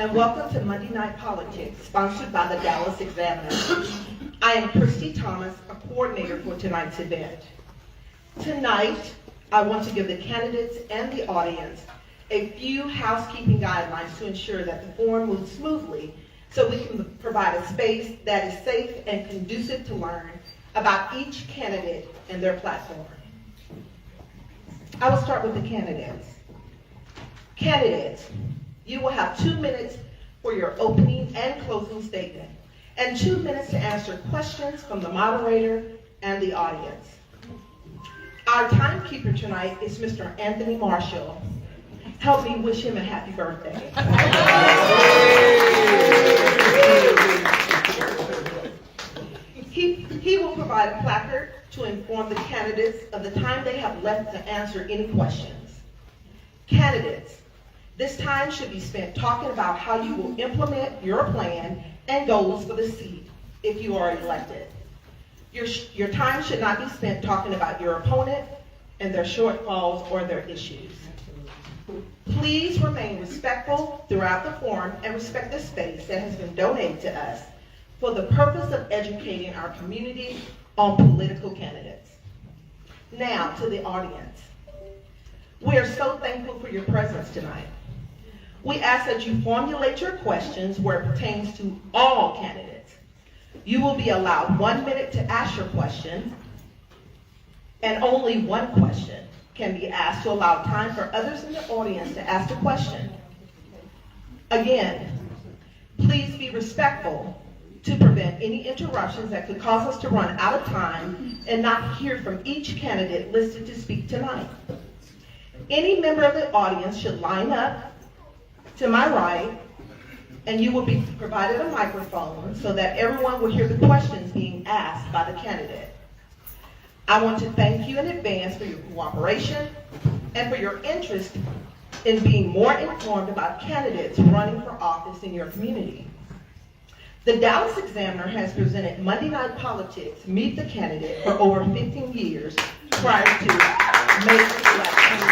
and welcome to Monday Night Politics, sponsored by the Dallas Examiner. I am Christy Thomas, a coordinator for tonight's event. Tonight, I want to give the candidates and the audience a few housekeeping guidelines to ensure that the forum moves smoothly so we can provide a space that is safe and conducive to learn about each candidate and their platform. I will start with the candidates. Candidates, you will have 2 minutes for your opening and closing statement, and 2 minutes to answer questions from the moderator and the audience. Our timekeeper tonight is Mr. Anthony Marshall. Help me wish him a happy birthday. He will provide a placard to inform the candidates of the time they have left to answer any questions. Candidates, this time should be spent talking about how you will implement your plan and goals for the seat if you are elected. Your time should not be spent talking about your opponent and their shortfalls or their issues. Please remain respectful throughout the forum and respect the space that has been donated to us for the purpose of educating our community on political candidates. Now to the audience. We are so thankful for your presence tonight. We ask that you formulate your questions where it pertains to all candidates. You will be allowed 1 minute to ask your question, and only one question can be asked to allow time for others in the audience to ask a question. Again, please be respectful to prevent any interruptions that could cause us to run out of time and not hear from each candidate listed to speak tonight. Any member of the audience should line up to my right, and you will be provided a microphone so that everyone will hear the questions being asked by the candidate. I want to thank you in advance for your cooperation and for your interest in being more informed about candidates running for office in your community. The Dallas Examiner has presented Monday Night Politics, Meet the Candidate, for over 15 years prior to May election.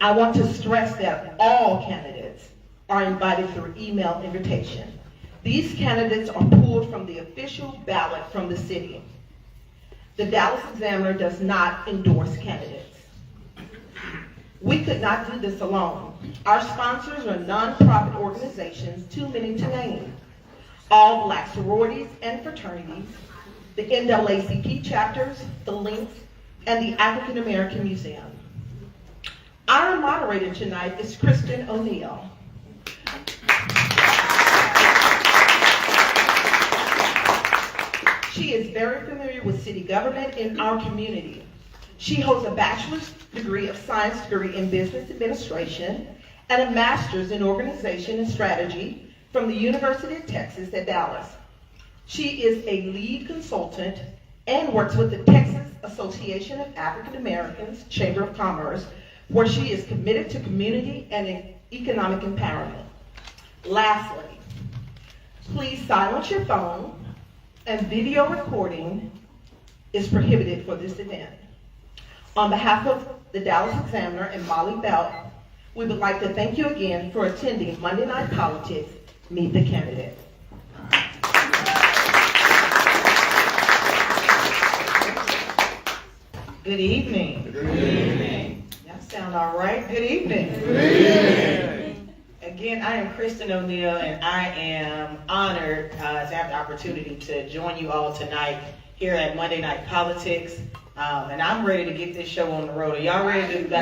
I want to stress that all candidates are invited through email invitation. These candidates are pulled from the official ballot from the city. The Dallas Examiner does not endorse candidates. We could not do this alone. Our sponsors are nonprofit organizations, too many to name. All Black sororities and fraternities, the NAACP chapters, the Links, and the African American Museum. Our moderator tonight is Kristen O'Neill. She is very familiar with city government in our community. She holds a bachelor's degree of science degree in business administration and a master's in organization and strategy from the University of Texas at Dallas. She is a lead consultant and works with the Texas Association of African Americans Chamber of Commerce, where she is committed to community and economic empowerment. Lastly, please silence your phone, and video recording is prohibited for this event. On behalf of the Dallas Examiner and Molly Belt, we would like to thank you again for attending Monday Night Politics, Meet the Candidate. Good evening. Good evening. Y'all sound all right. Good evening. Good evening. Again, I am Kristen O'Neill, and I am honored to have the opportunity to join you all tonight here at Monday Night Politics. And I'm ready to get this show on the road. Are y'all ready to do this?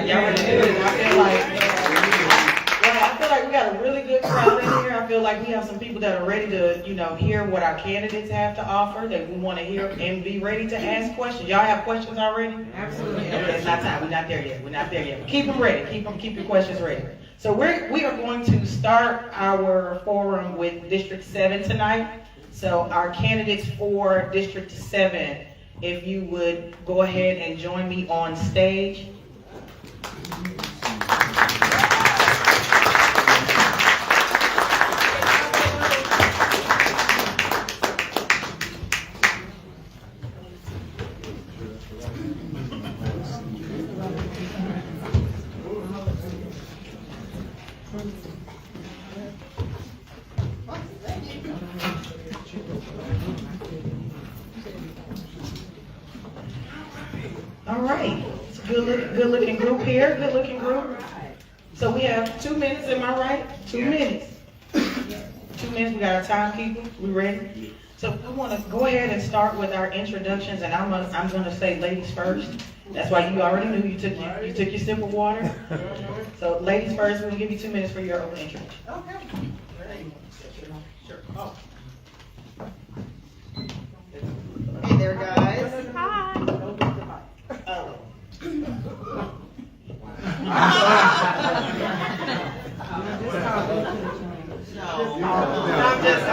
I feel like we got a really good crowd in here. I feel like we have some people that are ready to, hear what our candidates have to offer, that we want to hear and be ready to ask questions. Y'all have questions already? Absolutely. Okay, it's not time. We're not there yet. But keep them ready. Keep your questions ready. So we are going to start our forum with District 7 tonight. So our candidates for District 7, if you would go ahead and join me on stage. right, it's a good looking group here, good looking group. So we have 2 minutes, am I right? 2 minutes. 2 minutes, we got our timekeeper, we ready? So we want to go ahead and start with our introductions, and I'm gonna say ladies first. That's why you already knew you took your sip of water. So ladies first, we'll give you 2 minutes for your open introduction. Okay. Hey there, guys.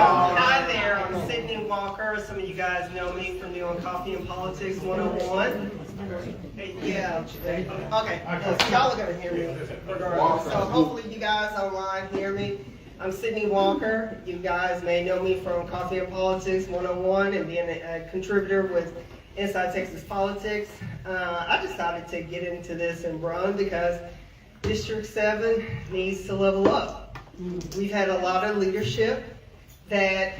Hi there, I'm Sydney Walker. Some of you guys know me from doing Coffee and Politics 101. Hey, yeah. Okay, so y'all are gonna hear me regardless. So hopefully you guys online hear me. I'm Sydney Walker. You guys may know me from Coffee and Politics 101 and being a contributor with Inside Texas Politics. I decided to get into this and run because District 7 needs to level up. We've had a lot of leadership that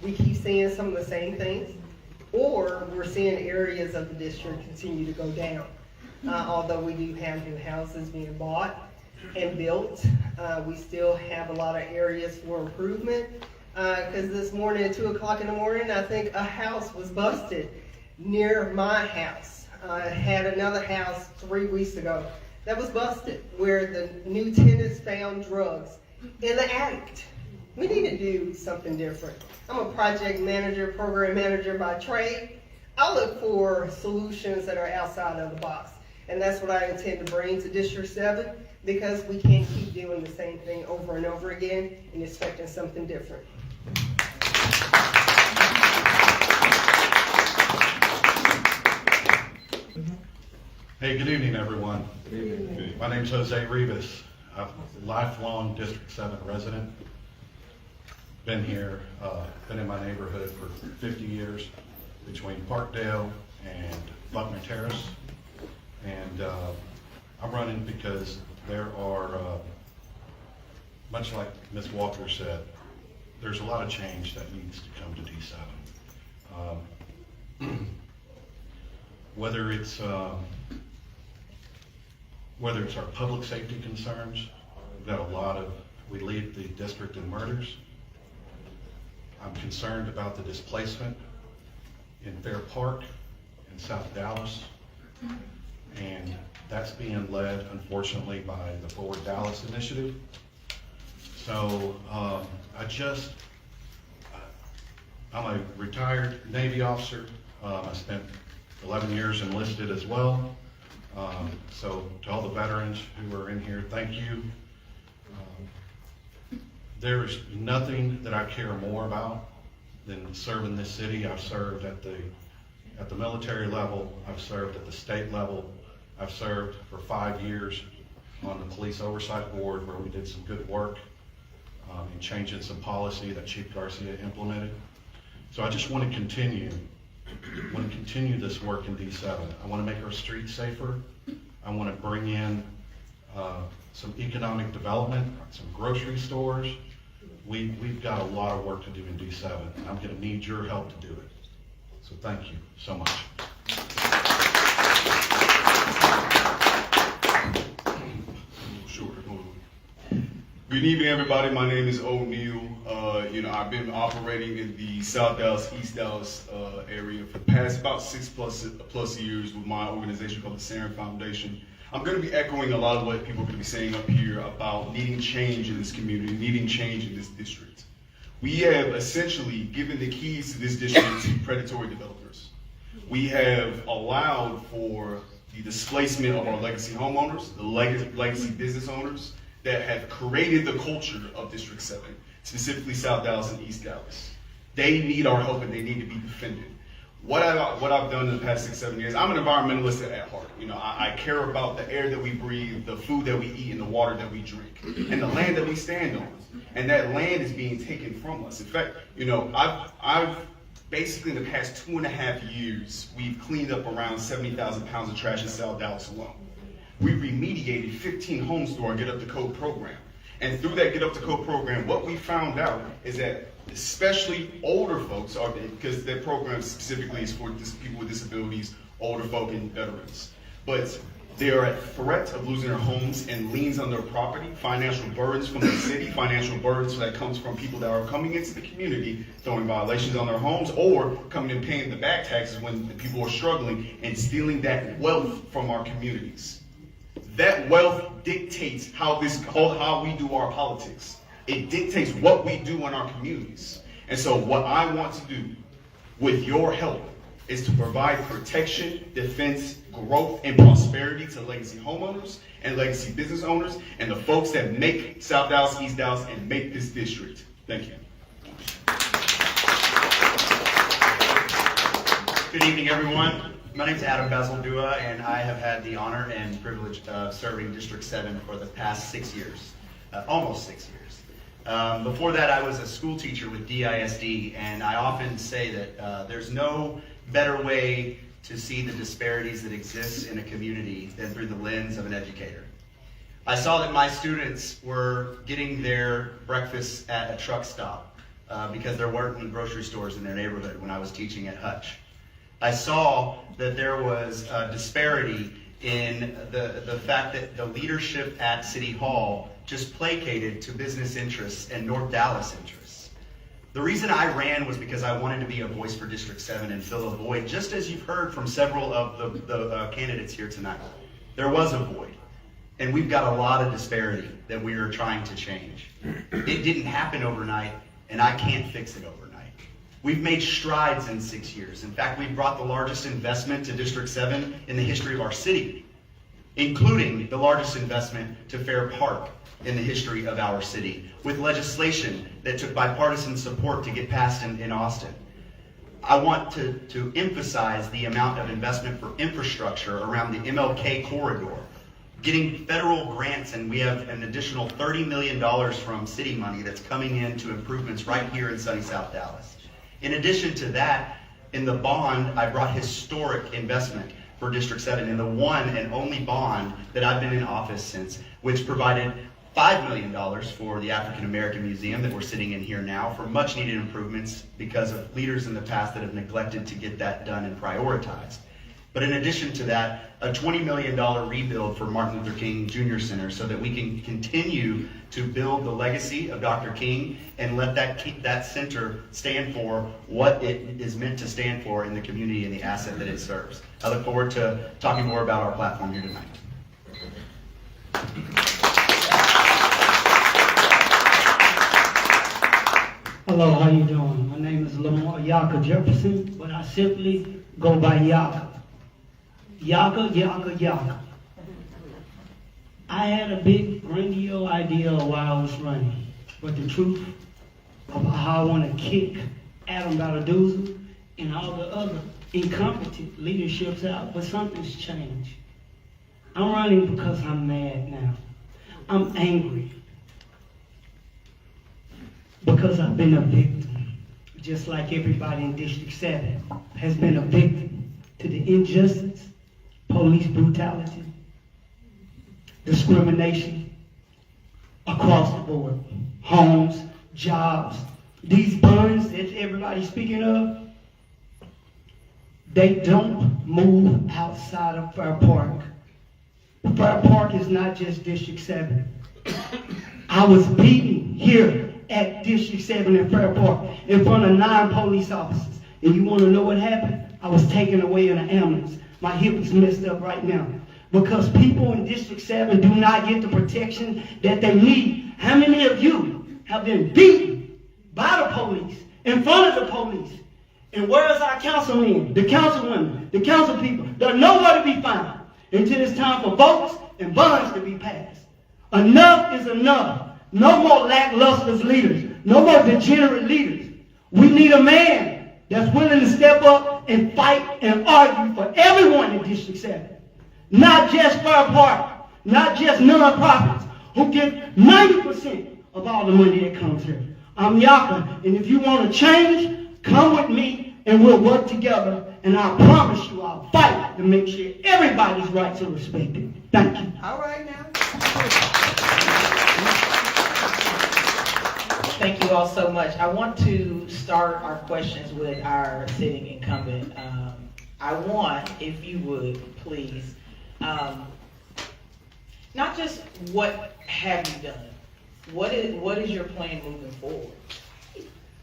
we keep seeing some of the same things, or we're seeing areas of the district continue to go down. Although we do have new houses being bought and built, we still have a lot of areas for improvement. Because this morning at 2 o'clock in the morning, I think a house was busted near my house. I had another house 3 weeks ago that was busted, where the new tenants found drugs in the attic. We need to do something different. I'm a project manager, program manager by trade. I look for solutions that are outside of the box. And that's what I intend to bring to District 7, because we can't keep doing the same thing over and over again and expecting something different. Hey, good evening, everyone. Good evening. My name's Jose Rivas. I'm a lifelong District 7 resident. Been here, been in my neighborhood for 50 years, between Parkdale and Buckner Terrace. And I'm running because there are, much like Ms. Walker said, there's a lot of change that needs to come to D7. Whether it's our public safety concerns, we lead the district in murders. I'm concerned about the displacement in Fair Park in South Dallas. And that's being led, unfortunately, by the Forward Dallas Initiative. So I'm a retired Navy officer. I spent 11 years enlisted as well. So to all the veterans who are in here, thank you. There's nothing that I care more about than serving this city. I've served at the military level. I've served at the state level. I've served for 5 years on the Police Oversight Board, where we did some good work in changing some policy that Chief Garcia implemented. So I just want to continue this work in D7. I want to make our streets safer. I want to bring in some economic development, some grocery stores. We've got a lot of work to do in D7, and I'm going to need your help to do it. So thank you so much. Sure. Good evening, everybody. My name is O'Neal. I've been operating in the South Dallas, East Dallas area for the past about 6+ years with my organization called the Sarin Foundation. I'm going to be echoing a lot of what people are going to be saying up here about needing change in this community, needing change in this district. We have essentially given the keys to this district to predatory developers. We have allowed for the displacement of our legacy homeowners, the legacy business owners that have created the culture of District 7, specifically South Dallas and East Dallas. They need our help and they need to be defended. What I've done in the past 6-7 years, I'm an environmentalist at heart. I care about the air that we breathe, the food that we eat, and the water that we drink, and the land that we stand on. And that land is being taken from us. In fact, I've basically in the past 2.5 years, we've cleaned up around 70,000 pounds of trash in South Dallas alone. We remediated 15 homes through our Get Up to Code program. And through that Get Up to Code program, what we found out is that especially older folks, because that program specifically is for people with disabilities, older folk, and veterans. but they are at threat of losing their homes and liens on their property, financial burdens from the city, financial burdens that comes from people that are coming into the community, throwing violations on their homes, or coming and paying the back taxes when the people are struggling and stealing that wealth from our communities. That wealth dictates how we do our politics. It dictates what we do in our communities. And so what I want to do with your help is to provide protection, defense, growth, and prosperity to legacy homeowners and legacy business owners and the folks that make South Dallas, East Dallas, and make this district. Thank you. Good evening, everyone. My name is Adam Bazaldua, and I have had the honor and privilege of serving District 7 for the past 6 years, almost 6 years. Before that, I was a school teacher with DISD, and I often say that there's no better way to see the disparities that exist in a community than through the lens of an educator. I saw that my students were getting their breakfast at a truck stop because there weren't any grocery stores in their neighborhood when I was teaching at Hutch. I saw that there was a disparity in the fact that the leadership at City Hall just placated to business interests and North Dallas interests. The reason I ran was because I wanted to be a voice for District 7 and fill a void, just as you've heard from several of the candidates here tonight. There was a void, and we've got a lot of disparity that we are trying to change. It didn't happen overnight, and I can't fix it overnight. We've made strides in 6 years. In fact, we've brought the largest investment to District 7 in the history of our city, including the largest investment to Fair Park in the history of our city, with legislation that took bipartisan support to get passed in Austin. I want to emphasize the amount of investment for infrastructure around the MLK corridor, getting federal grants, and we have an additional $30 million from city money that's coming into improvements right here in sunny South Dallas. In addition to that, in the bond, I brought historic investment for District 7 in the one and only bond that I've been in office since, which provided $5 million for the African American Museum that we're sitting in here now for much needed improvements because of leaders in the past that have neglected to get that done and prioritized. But in addition to that, a $20 million rebuild for Martin Luther King Jr. Center so that we can continue to build the legacy of Dr. King and let that center stand for what it is meant to stand for in the community and the asset that it serves. I look forward to talking more about our platform here tonight. Hello, how you doing? My name is Lamar Yaka Jefferson, but I simply go by Yaka. Yaka, Yaka, Yaka. I had a big grandiose idea while I was running, but the truth about how I want to kick Adam Baladuzza and all the other incompetent leaderships out, but something's changed. I'm running because I'm mad now. I'm angry. Because I've been a victim, just like everybody in District 7 has been a victim to the injustice, police brutality, discrimination across the board, homes, jobs. These burns that everybody's speaking of, they don't move outside of Fair Park. Fair Park is not just District 7. I was beaten here at District 7 in Fair Park in front of 9 police officers. And you want to know what happened? I was taken away in an ambulance. My hip is messed up right now. Because people in District 7 do not get the protection that they need. How many of you have been beaten by the police, in front of the police? And where is our councilmen, the councilwomen, the council people? They're nowhere to be found until it's time for votes and bonds to be passed. Enough is enough. No more lackluster leaders. No more degenerate leaders. We need a man that's willing to step up and fight and argue for everyone in District 7. Not just Fair Park. Not just nonprofits who get 90% of all the money that comes here. I'm Yaka, and if you want to change, come with me and we'll work together. And I promise you I'll fight to make sure everybody's rights are respected. Thank you. All right now. Thank you all so much. I want to start our questions with our sitting incumbent. I want, if you would, please, Not just what have you done, what is your plan moving forward?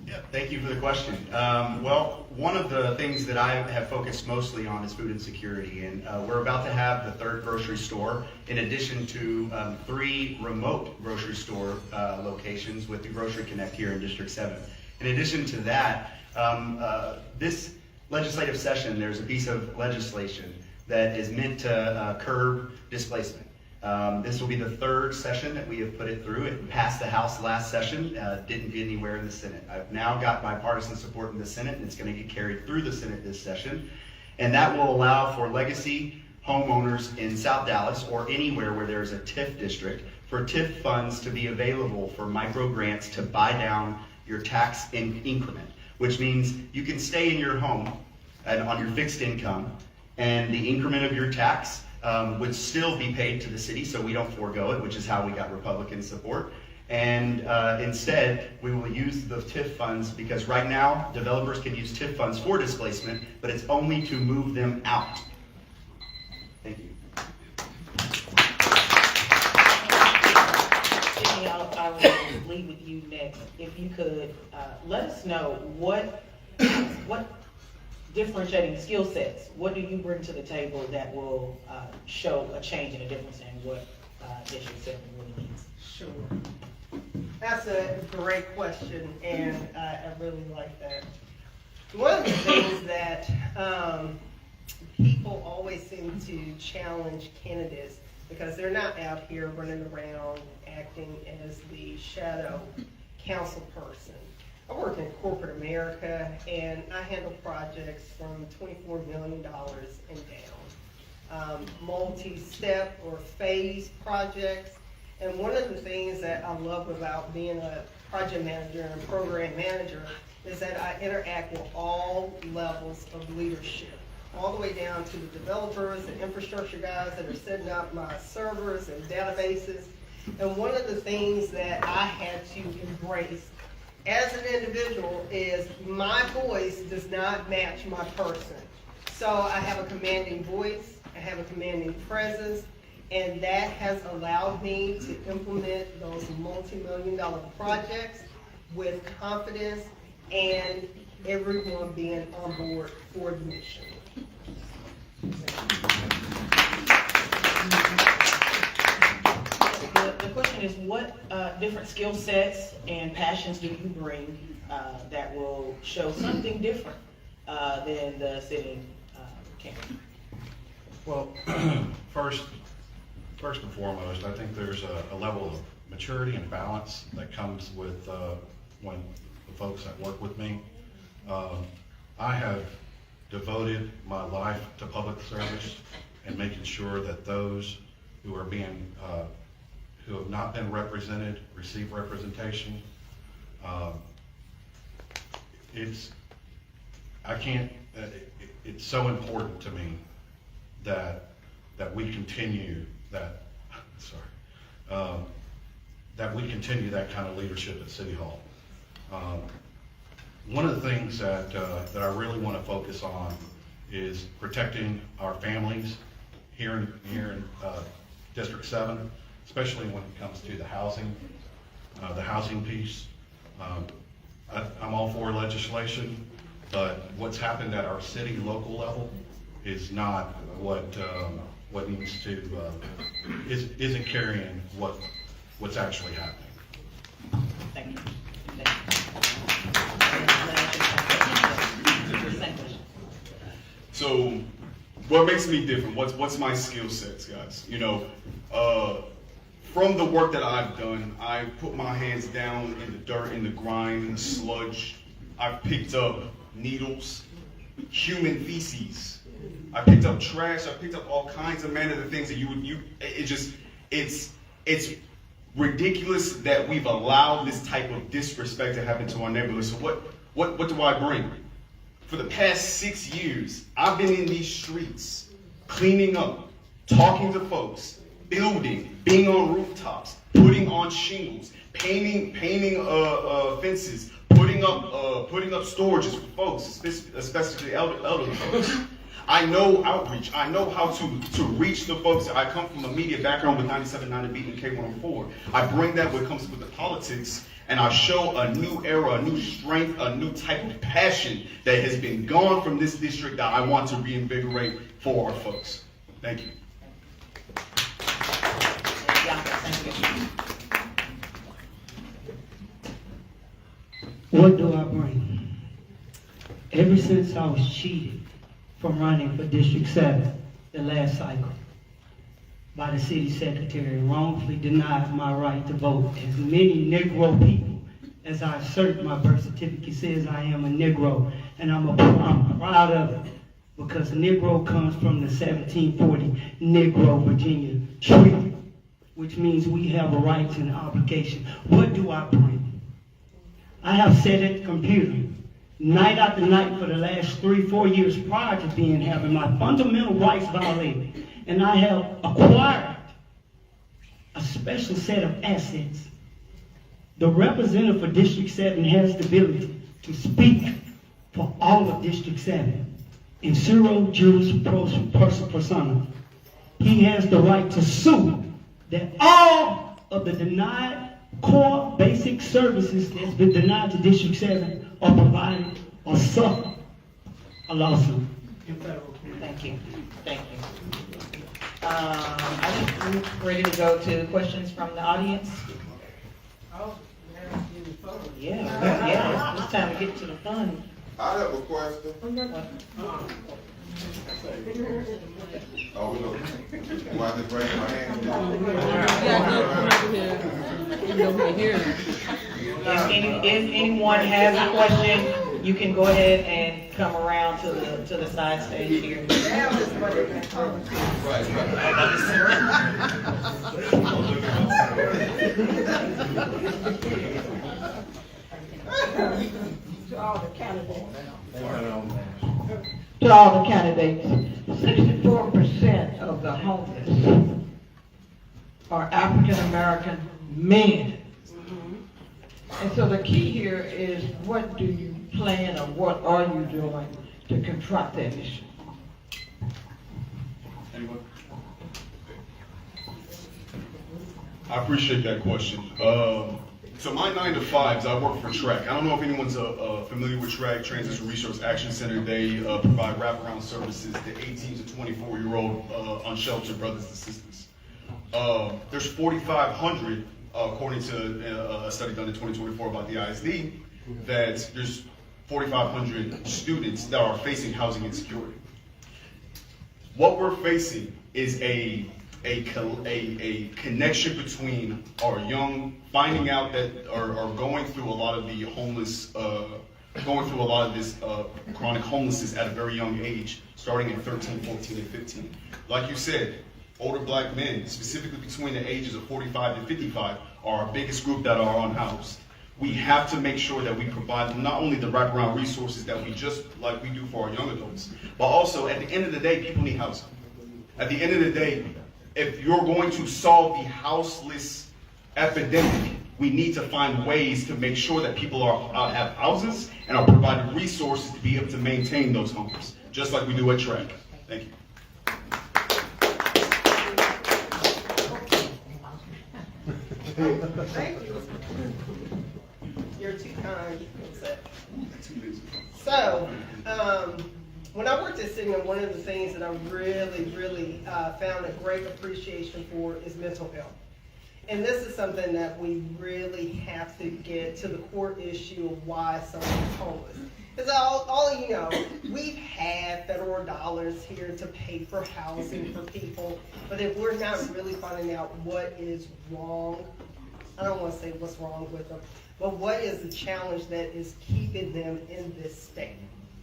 Yeah, thank you for the question. Well, one of the things that I have focused mostly on is food insecurity, and we're about to have the third grocery store, in addition to 3 remote grocery store locations with the Grocery Connect here in District 7. In addition to that, this legislative session, there's a piece of legislation that is meant to curb displacement. This will be the 3rd session that we have put it through. It passed the House last session, didn't get anywhere in the Senate. I've now got bipartisan support in the Senate, and it's going to get carried through the Senate this session. And that will allow for legacy homeowners in South Dallas or anywhere where there's a TIF district for TIF funds to be available for micro grants to buy down your tax increment, which means you can stay in your home and on your fixed income, and the increment of your tax would still be paid to the city, so we don't forego it, which is how we got Republican support. And instead, we will use the TIF funds, because right now, developers can use TIF funds for displacement, but it's only to move them out. Thank you. Sydney, I will lead with you next. If you could let us know what differentiating skill sets, what do you bring to the table that will show a change and a difference in what District 7 really needs? Sure. That's a great question, and I really like that. One of the things that people always seem to challenge candidates, because they're not out here running around acting as the shadow council person. I work in corporate America, and I handle projects from $24 million and down. Multi-step or phase projects. And one of the things that I love about being a project manager and a program manager is that I interact with all levels of leadership, all the way down to the developers and infrastructure guys that are setting up my servers and databases. And one of the things that I had to embrace as an individual is my voice does not match my person. So I have a commanding voice, I have a commanding presence, and that has allowed me to implement those multi-million-dollar projects with confidence and everyone being on board for the mission. The question is, what different skill sets and passions do you bring that will show something different than the sitting candidate? Well, first and foremost, I think there's a level of maturity and balance that comes with when the folks that work with me. I have devoted my life to public service and making sure that those who are being who have not been represented receive representation. It's so important to me that we continue that that kind of leadership at City Hall. One of the things that I really want to focus on is protecting our families here in District 7, especially when it comes to the housing piece. I'm all for legislation, but what's happened at our city local level is not what needs to isn't carrying what's actually happening. Thank you. So, what makes me different? What's my skill sets, guys? You know, from the work that I've done, I put my hands down in the dirt, in the grind, in the sludge. I've picked up needles, human feces. I picked up trash. I picked up all kinds of manner of things that it's ridiculous that we've allowed this type of disrespect to happen to our neighborhood. So what do I bring? For the past 6 years, I've been in these streets, cleaning up, talking to folks, building, being on rooftops, putting on shingles, painting fences, putting up storages for folks, especially elderly folks. I know outreach. I know how to reach the folks. I come from a media background with 97.9 and Beat and K104. I bring that when it comes with the politics, and I show a new era, a new strength, a new type of passion that has been gone from this district that I want to reinvigorate for our folks. Thank you. What do I bring? Ever since I was cheated from running for District 7, the last cycle, by the city secretary, wrongfully denied my right to vote. As many Negro people, as I assert my birth certificate says I am a Negro, and I'm proud of it, because Negro comes from the 1740 Negro Virginia Treaty, which means we have a right and an obligation. What do I bring? I have sat at the computer night after night for the last 3-4 years prior to having my fundamental rights violated. And I have acquired a special set of assets. The representative for District 7 has the ability to speak for all of District 7 in Ciro Juris Persona. He has the right to sue that all of the denied core basic services that's been denied to District 7 are provided or suffer a lawsuit in federal court. Thank you. Thank you. I think we're ready to go to questions from the audience. Yeah, it's time to get to the fun. I have a question. Oh, no. Do I just raise my hand? If anyone has a question, you can go ahead and come around to the side stage here. To all the candidates, 64% of the homeless are African American men. And so the key here is, what do you plan or what are you doing to confront that issue? Anyone? I appreciate that question. So my 9 to 5s, I work for TRAC. I don't know if anyone's familiar with TRAC, Transition Resource Action Center. They provide wraparound services to 18 to 24-year-old unsheltered brothers and sisters. There's 4,500, according to a study done in 2024 about the ISD, that there's 4,500 students that are facing housing insecurity. What we're facing is a connection between our young finding out that are going through a lot of the homeless, going through a lot of this chronic homelessness at a very young age, starting at 13, 14, and 15. Like you said, older black men, specifically between the ages of 45 and 55, are our biggest group that are unhoused. We have to make sure that we provide them not only the wraparound resources that we just like we do for our young adults, but also at the end of the day, people need housing. At the end of the day, if you're going to solve the houseless epidemic, we need to find ways to make sure that people have houses and are provided resources to be able to maintain those homes, just like we do at TRAC. Thank you. Thank you. You're too kind. So, when I worked at Sigma, one of the things that I really found a great appreciation for is mental health. And this is something that we really have to get to the core issue of why someone's homeless. Because all you know, we've had federal dollars here to pay for housing for people, but if we're not really finding out what is wrong, I don't want to say what's wrong with them, but what is the challenge that is keeping them in this state?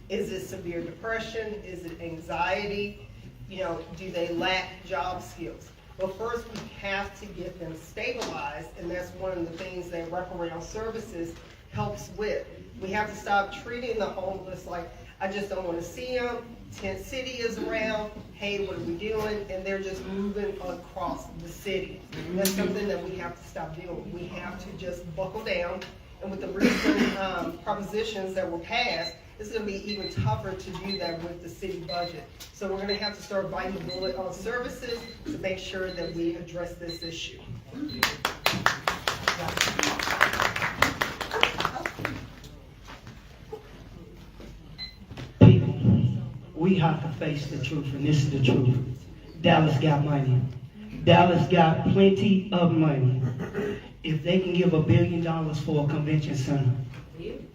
Is it severe depression? Is it anxiety? You know, do they lack job skills? Well, first we have to get them stabilized, and that's one of the things that wraparound services helps with. We have to stop treating the homeless like, I just don't want to see them, Tent City is around, hey, what are we doing? And they're just moving across the city. And that's something that we have to stop doing. We have to just buckle down, and with the recent propositions that were passed, it's gonna be even tougher to do that with the city budget. So we're gonna have to start biting the bullet on services to make sure that we address this issue. People, we have to face the truth, and this is the truth. Dallas got money. Dallas got plenty of money. If they can give $1 billion for a convention center,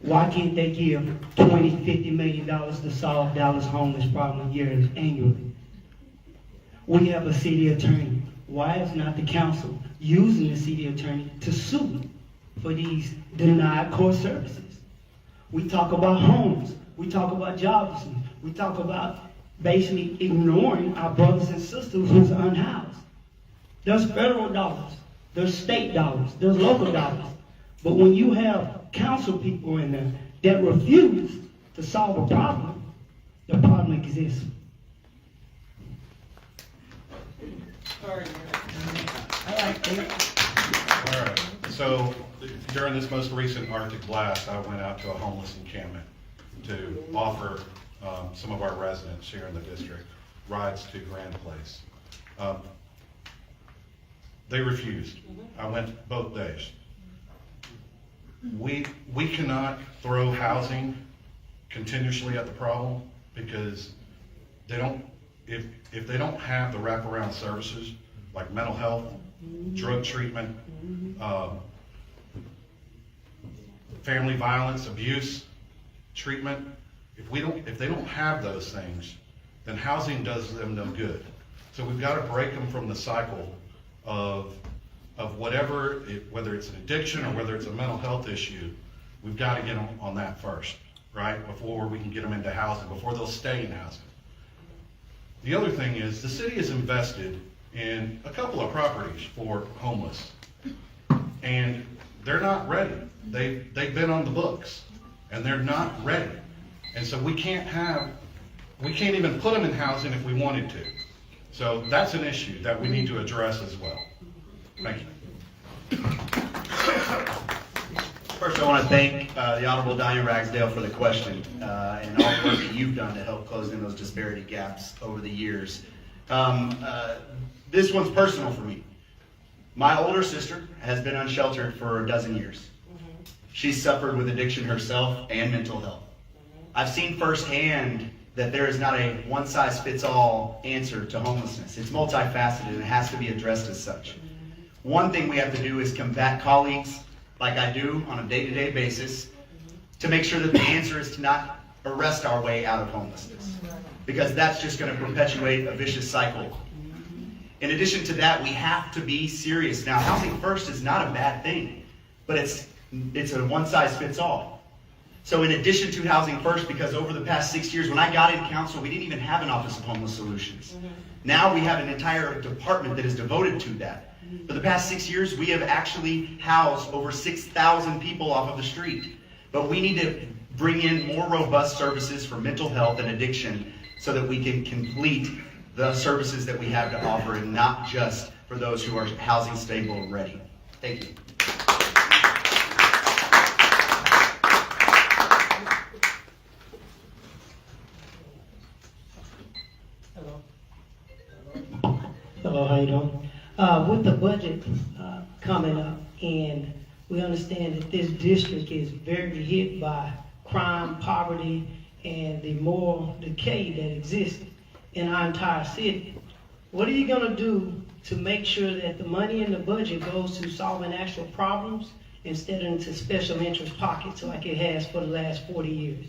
why can't they give $20-50 million to solve Dallas' homeless problem annually? We have a city attorney. Why is not the council using the city attorney to sue for these denied core services? We talk about homes. We talk about joblessness. We talk about basically ignoring our brothers and sisters who's unhoused. There's federal dollars. There's state dollars. There's local dollars. But when you have council people in there that refuse to solve a problem, the problem exists. All right, so during this most recent Arctic blast, I went out to a homeless encampment to offer some of our residents here in the district rides to Grand Place. They refused. I went both days. We cannot throw housing continuously at the problem because they don't, if they don't have the wraparound services like mental health, drug treatment, family violence, abuse treatment, if they don't have those things, then housing does them no good. So we've got to break them from the cycle of whatever, whether it's an addiction or whether it's a mental health issue. We've got to get them on that first, right? Before we can get them into housing, before they'll stay in housing. The other thing is the city is invested in a couple of properties for homeless, and they're not ready. They've been on the books, and they're not ready. And so we can't even put them in housing if we wanted to. So that's an issue that we need to address as well. Thank you. First, I want to thank the Honorable Danya Ragsdale for the question and all the work that you've done to help close in those disparity gaps over the years. This one's personal for me. My older sister has been unsheltered for 12 years. She's suffered with addiction herself and mental health. I've seen firsthand that there is not a one-size-fits-all answer to homelessness. It's multifaceted and it has to be addressed as such. One thing we have to do is combat colleagues, like I do on a day-to-day basis, to make sure that the answer is to not arrest our way out of homelessness, because that's just going to perpetuate a vicious cycle. In addition to that, we have to be serious. Now, Housing First is not a bad thing, but it's a one-size-fits-all. So in addition to Housing First, because over the past 6 years, when I got in council, we didn't even have an Office of Homeless Solutions. Now we have an entire department that is devoted to that. For the past 6 years, we have actually housed over 6,000 people off of the street. But we need to bring in more robust services for mental health and addiction so that we can complete the services that we have to offer, and not just for those who are housing stable and ready. Thank you. Hello, how you doing? With the budget coming up, and we understand that this district is very hit by crime, poverty, and the moral decay that exists in our entire city. What are you going to do to make sure that the money in the budget goes to solving actual problems instead of into special interest pockets like it has for the last 40 years?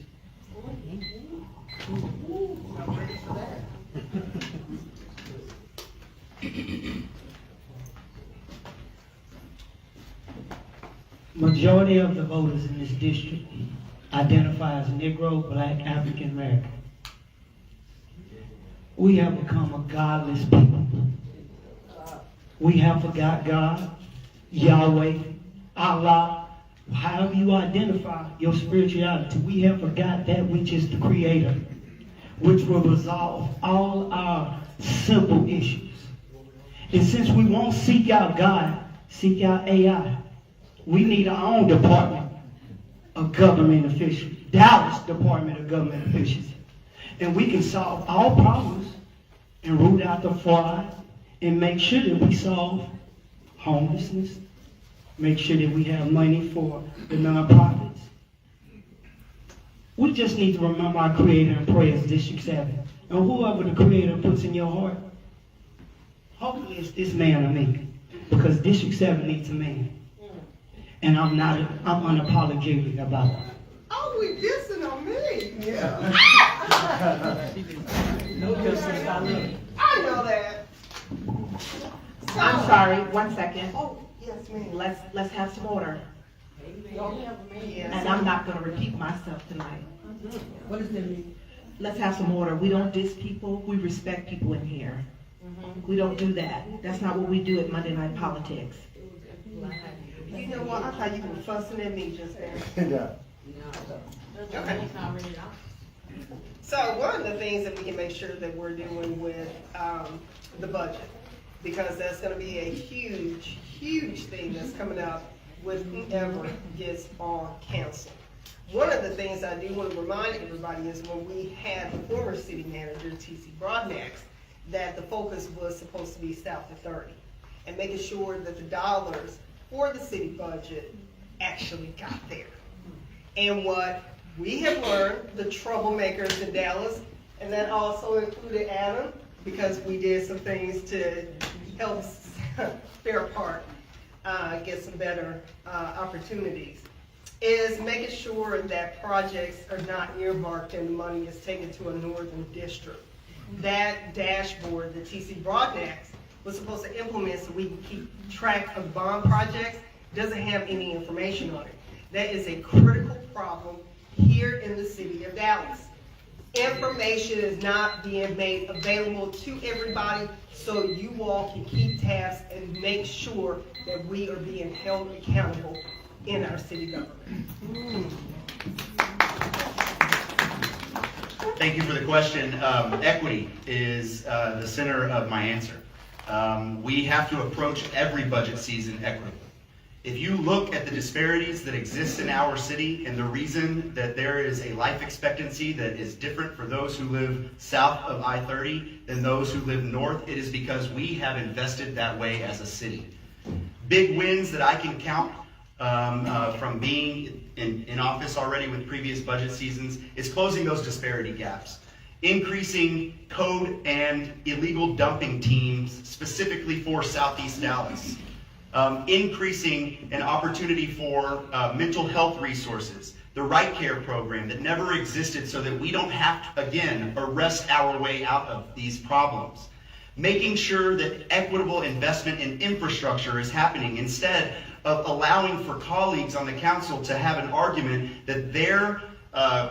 Majority of the voters in this district identify as Negro, Black, African American. We have become a godless people. We have forgot God, Yahweh, Allah, however you identify your spirituality. We have forgot that which is the Creator, which will resolve all our simple issues. And since we won't seek out God, seek out AI, we need our own department of government officials Dallas Department of Government Efficiency. And we can solve all problems and root out the fraud and make sure that we solve homelessness, make sure that we have money for the nonprofits. We just need to remember our Creator and pray as District 7. And whoever the Creator puts in your heart, hopefully it's this man or me, because District 7 needs a man. And I'm unapologetic about it. Oh, we dissing on me. Yeah. I know that. So- I'm sorry, 1 second. Oh, yes, ma'am. Let's have some order. Yes. And I'm not gonna repeat myself tonight. What does that mean? Let's have some order. We don't diss people, we respect people in here. We don't do that. That's not what we do at Monday Night Politics. You know what? I thought you were fussing at me just then. Okay. So one of the things that we can make sure that we're doing with the budget, because that's going to be a huge, huge thing that's coming up with whoever gets on council. One of the things I do want to remind everybody is when we had the former city manager, T.C. Broadnax, that the focus was supposed to be south of 30 and making sure that the dollars for the city budget actually got there. And what we have learned, the troublemakers in Dallas, and that also included Adam, because we did some things to help Fair Park get some better opportunities, is making sure that projects are not earmarked and the money is taken to a northern district. That dashboard that T.C. Broadnax was supposed to implement so we can keep track of bond projects doesn't have any information on it. That is a critical problem here in the city of Dallas. Information is not being made available to everybody so you all can keep tabs and make sure that we are being held accountable in our city government. Thank you for the question. Equity is the center of my answer. We have to approach every budget season equitably. If you look at the disparities that exist in our city and the reason that there is a life expectancy that is different for those who live south of I-30 than those who live north, it is because we have invested that way as a city. Big wins that I can count from being in office already with previous budget seasons is closing those disparity gaps. Increasing code and illegal dumping teams specifically for Southeast Dallas. Increasing an opportunity for mental health resources, the Right Care program that never existed so that we don't have to, again, arrest our way out of these problems. Making sure that equitable investment in infrastructure is happening instead of allowing for colleagues on the council to have an argument that their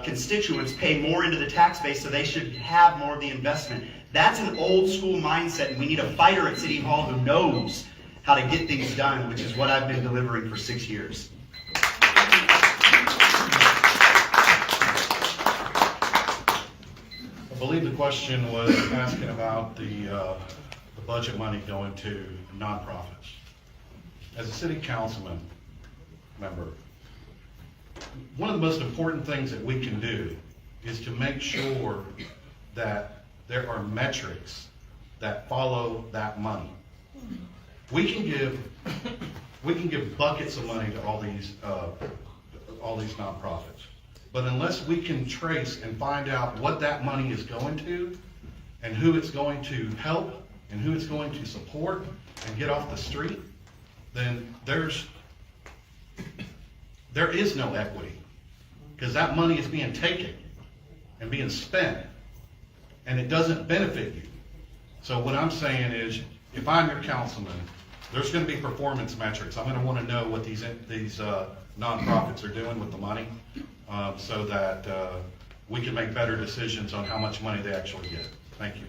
constituents pay more into the tax base so they should have more of the investment. That's an old school mindset, and we need a fighter at City Hall who knows how to get things done, which is what I've been delivering for 6 years. I believe the question was asking about the budget money going to nonprofits. As a city councilman member, one of the most important things that we can do is to make sure that there are metrics that follow that money. We can give buckets of money to all these nonprofits, but unless we can trace and find out what that money is going to, and who it's going to help, and who it's going to support and get off the street, then there is no equity, because that money is being taken and being spent, and it doesn't benefit you. So what I'm saying is, if I'm your councilman, there's going to be performance metrics. I'm going to want to know what these nonprofits are doing with the money, so that we can make better decisions on how much money they actually get. Thank you.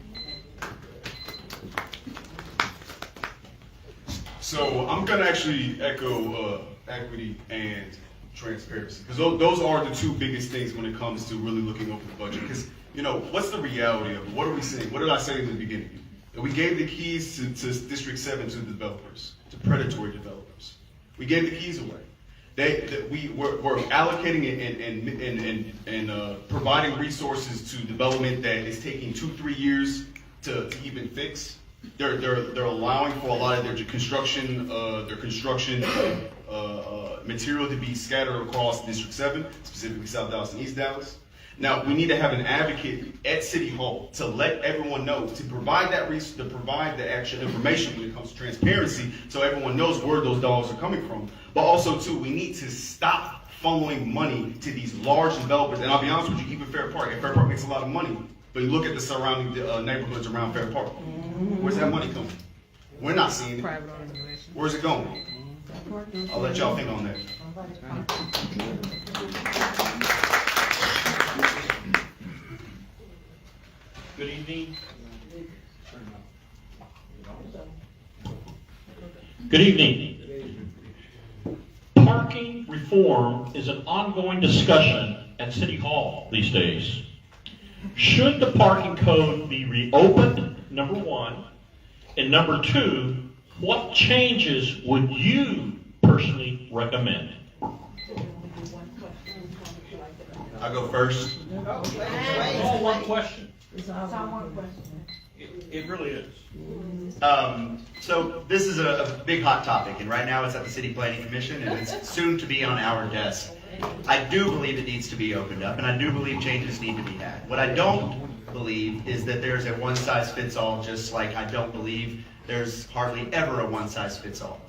So I'm gonna actually echo equity and transparency, because those are the two biggest things when it comes to really looking over the budget. Because, you know, what's the reality of it? What are we saying? What did I say in the beginning? That we gave the keys to District 7 to the developers, to predatory developers. We gave the keys away. we're allocating and providing resources to development that is taking 2-3 years to even fix. They're allowing for a lot of their construction material to be scattered across District 7, specifically South Dallas and East Dallas. Now, we need to have an advocate at City Hall to let everyone know, to provide the actual information when it comes to transparency, so everyone knows where those dollars are coming from. But also, too, we need to stop funneling money to these large developers. And I'll be honest with you, even Fair Park. And Fair Park makes a lot of money, but you look at the surrounding neighborhoods around Fair Park. Where's that money coming? We're not seeing it. Where's it going? I'll let y'all think on that. Good evening. Good evening. Parking reform is an ongoing discussion at City Hall these days. Should the parking code be reopened, number one? And number two, what changes would you personally recommend? I'll go first. It's all one question. It really is. So this is a big hot topic, and right now it's at the City Planning Commission, and it's soon to be on our desk. I do believe it needs to be opened up, and I do believe changes need to be had. What I don't believe is that there's a one-size-fits-all, just like I don't believe there's hardly ever a one-size-fits-all.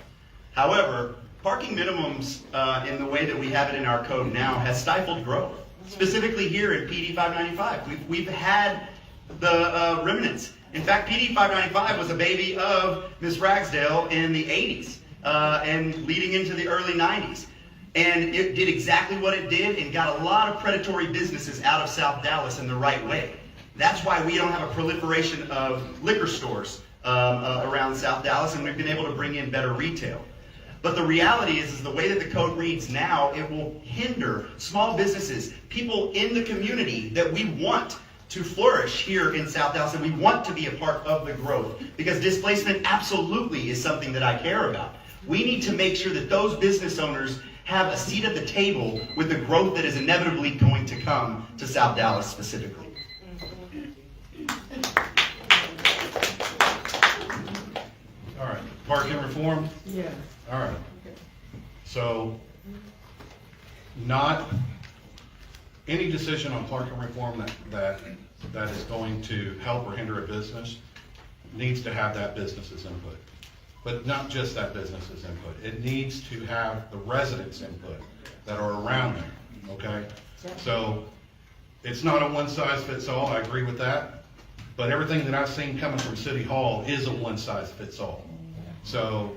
However, parking minimums in the way that we have it in our code now has stifled growth, specifically here in PD 595. We've had the remnants. In fact, PD 595 was a baby of Ms. Ragsdale in the 80s and leading into the early 90s. And it did exactly what it did and got a lot of predatory businesses out of South Dallas in the right way. That's why we don't have a proliferation of liquor stores around South Dallas, and we've been able to bring in better retail. But the reality is the way that the code reads now, it will hinder small businesses, people in the community that we want to flourish here in South Dallas, and we want to be a part of the growth, because displacement absolutely is something that I care about. We need to make sure that those business owners have a seat at the table with the growth that is inevitably going to come to South Dallas specifically. All right, parking reform? Yeah. All right. So, not any decision on parking reform that is going to help or hinder a business needs to have that business's input. But not just that business's input. It needs to have the residents' input that are around there, okay? So, it's not a one-size-fits-all, I agree with that. But everything that I've seen coming from City Hall is a one-size-fits-all. So,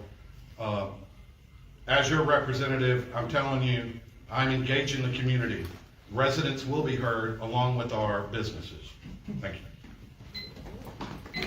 as your representative, I'm telling you, I'm engaged in the community. Residents will be heard along with our businesses. Thank you.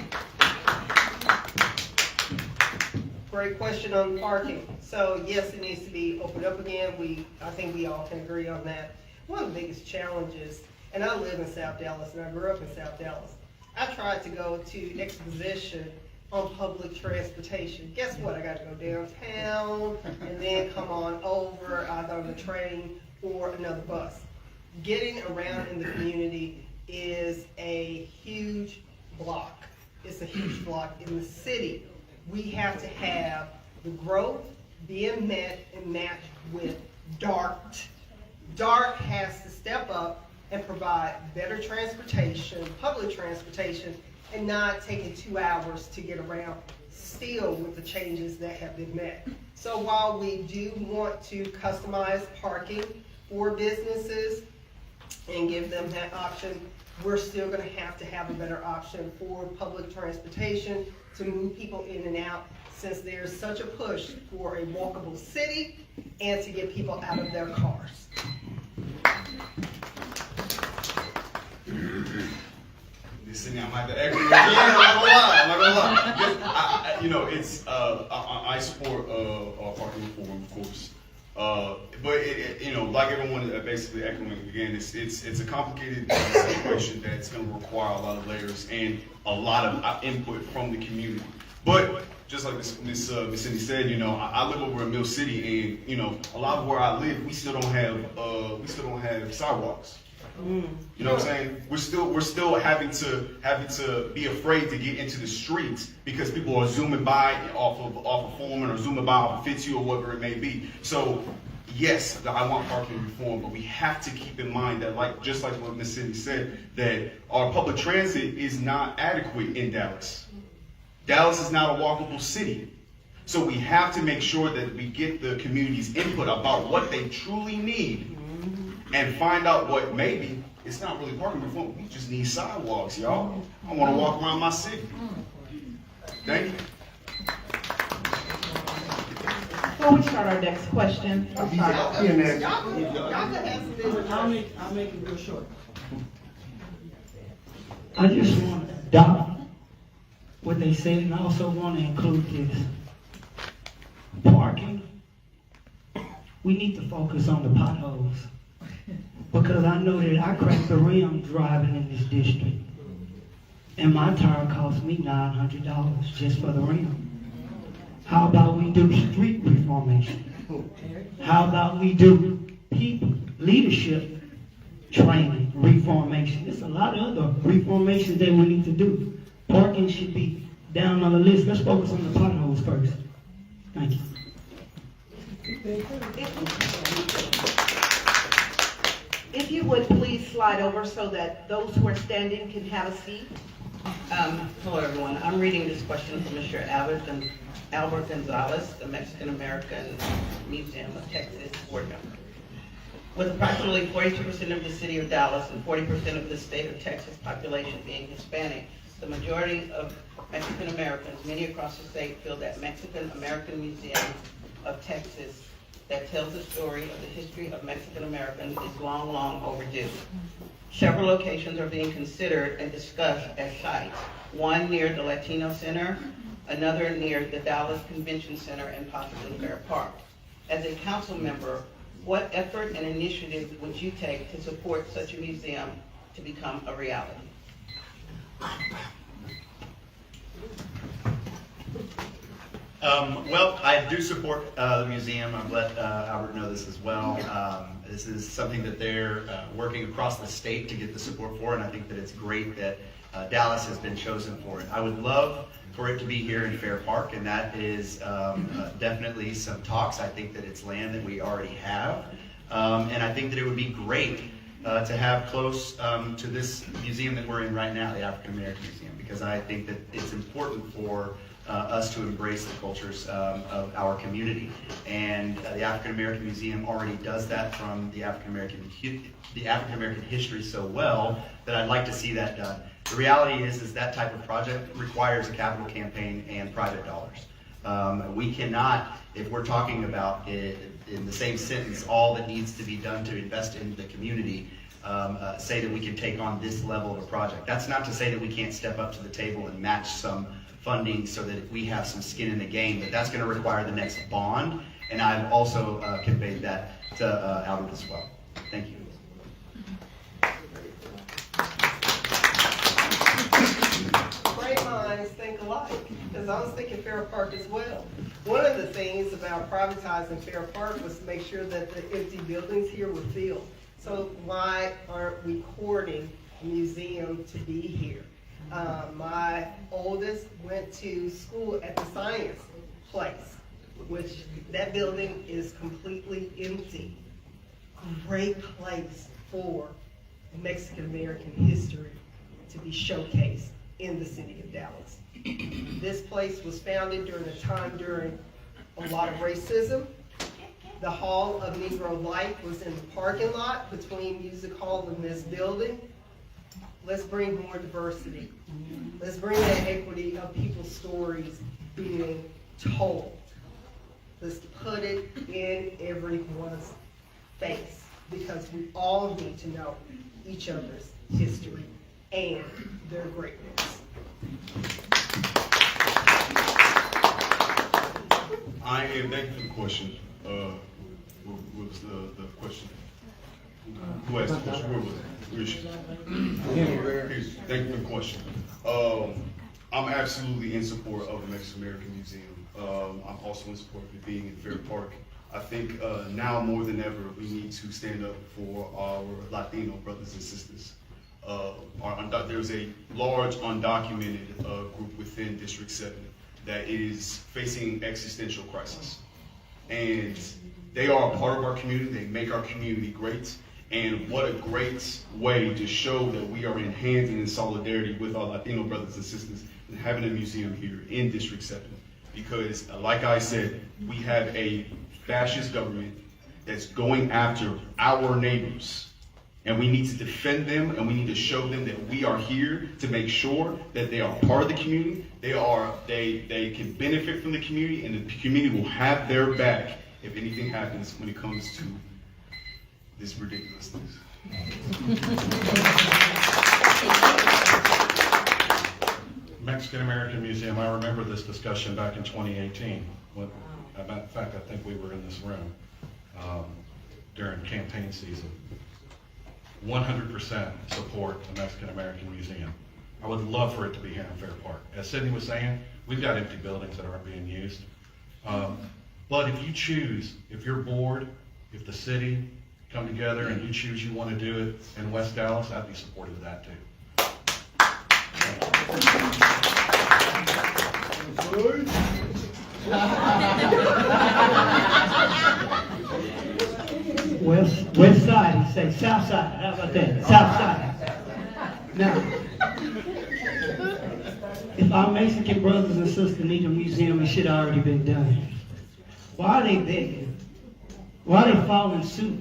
Great question on parking. So yes, it needs to be opened up again. I think we all can agree on that. One of the biggest challenges, and I live in South Dallas and I grew up in South Dallas. I tried to go to Exposition on public transportation. Guess what? I got to go downtown and then come on over either on the train or another bus. Getting around in the community is a huge block. It's a huge block in the city. We have to have the growth being met and matched with DART. DART has to step up and provide better transportation, public transportation, and not taking 2 hours to get around, still with the changes that have been met. So while we do want to customize parking for businesses and give them that option, we're still going to have a better option for public transportation to move people in and out, since there's such a push for a walkable city and to get people out of their cars. Listen, I might have to echo you again. I'm not gonna lie. You know, it's I support parking reform, of course. But you know, like everyone basically echoing again, it's a complicated situation that's going to require a lot of layers and a lot of input from the community. But just like Miss Cindy said, you know, I live over in Mill City, and you know, a lot of where I live, we still don't have sidewalks. You know what I'm saying? We're still having to be afraid to get into the streets because people are zooming by off of Foreman or zooming by off of Fitzhugh or whatever it may be. So yes, I want parking reform, but we have to keep in mind that, just like what Ms. Cindy said, that our public transit is not adequate in Dallas. Dallas is not a walkable city. So we have to make sure that we get the community's input about what they truly need and find out what maybe it's not really parking reform. We just need sidewalks, y'all. I want to walk around my city. Thank you. Before we start our next question, Y'all can answer this. I'll make it real short. I just want to adopt what they said, and I also want to include this. Parking. We need to focus on the potholes. Because I know that I cracked the rim driving in this district. And my tire cost me $900 just for the rim. How about we do street reformation? How about we do people, leadership training, reformation? There's a lot of other reformations that we need to do. Parking should be down on the list. Let's focus on the potholes first. Thank you. If you would please slide over so that those who are standing can have a seat. Hello, everyone. I'm reading this question from Mr. Albert Gonzalez, the Mexican American Museum of Texas board member. With approximately 42% of the city of Dallas and 40% of the state of Texas population being Hispanic, the majority of Mexican Americans, many across the state, feel that Mexican American Museum of Texas that tells the story of the history of Mexican Americans is long, long overdue. Several locations are being considered and discussed as sites. One near the Latino Center, another near the Dallas Convention Center, and possibly Fair Park. As a council member, what effort and initiative would you take to support such a museum to become a reality? Well, I do support the museum. I've let Albert know this as well. This is something that they're working across the state to get the support for, and I think that it's great that Dallas has been chosen for it. I would love for it to be here in Fair Park, and that is definitely some talks. I think that it's land that we already have, and I think that it would be great to have close to this museum that we're in right now, the African American Museum, because I think that it's important for us to embrace the cultures of our community. And the African American Museum already does that from the African American history so well that I'd like to see that done. The reality is that type of project requires a capital campaign and private dollars. We cannot, if we're talking about it in the same sentence, all that needs to be done to invest in the community, say that we can take on this level of a project. That's not to say that we can't step up to the table and match some funding so that we have some skin in the game, but that's going to require the next bond, and I've also conveyed that to Albert as well. Thank you. Great minds think alike, because I was thinking Fair Park as well. One of the things about privatizing Fair Park was to make sure that the empty buildings here were filled. So why aren't we courting a museum to be here? My oldest went to school at the Science Place, which that building is completely empty. Great place for Mexican American history to be showcased in the city of Dallas. This place was founded during a time during a lot of racism. The Hall of Negro Life was in the parking lot between Music Hall and this building. Let's bring more diversity. Let's bring that equity of people's stories being told. Let's put it in everyone's face, because we all need to know each other's history and their greatness. Thank you for the question. What was the question? Who asked the question? Where was it? Thank you for the question. I'm absolutely in support of the Mexican American Museum. I'm also in support of it being in Fair Park. I think now more than ever, we need to stand up for our Latino brothers and sisters. There's a large undocumented group within District 7 that is facing existential crisis. And they are a part of our community, they make our community great. And what a great way to show that we are in hands and in solidarity with our Latino brothers and sisters and having a museum here in District 7. Because, like I said, we have a fascist government that's going after our neighbors. And we need to defend them, and we need to show them that we are here to make sure that they are part of the community. They can benefit from the community, and the community will have their back if anything happens when it comes to this ridiculousness. Mexican American Museum, I remember this discussion back in 2018. In fact, I think we were in this room during campaign season. 100% support the Mexican American Museum. I would love for it to be here in Fair Park. As Sydney was saying, we've got empty buildings that aren't being used. But if you choose, if your board, if the city come together and you choose you want to do it in West Dallas, I'd be supportive of that too. West side, he say south side. How about that? South side. Now, if our Mexican brothers and sisters need a museum, it should have already been done. Why are they begging? Why are they following suit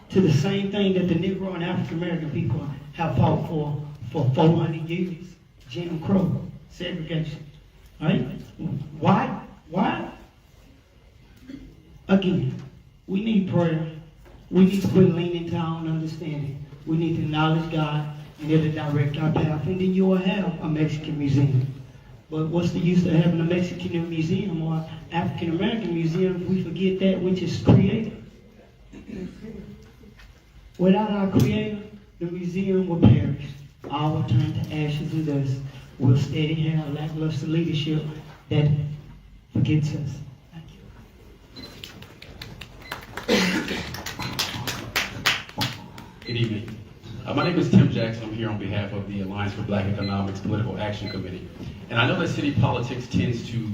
to the same thing that the Negro and African American people have fought for 400 years? Jim Crow, segregation. Right? Why? Again, we need prayer. We need to quit leaning to our own understanding. We need to acknowledge God and it'll direct our path, and then you will have a Mexican museum. But what's the use of having a Mexican museum or African American museum if we forget that which is created? Without our creator, the museum will perish. All will turn to ashes and dust. We'll steady have lackluster leadership that forgets us. Thank you. Good evening. My name is Tim Jackson. I'm here on behalf of the Alliance for Black Economics Political Action Committee. And I know that city politics tends to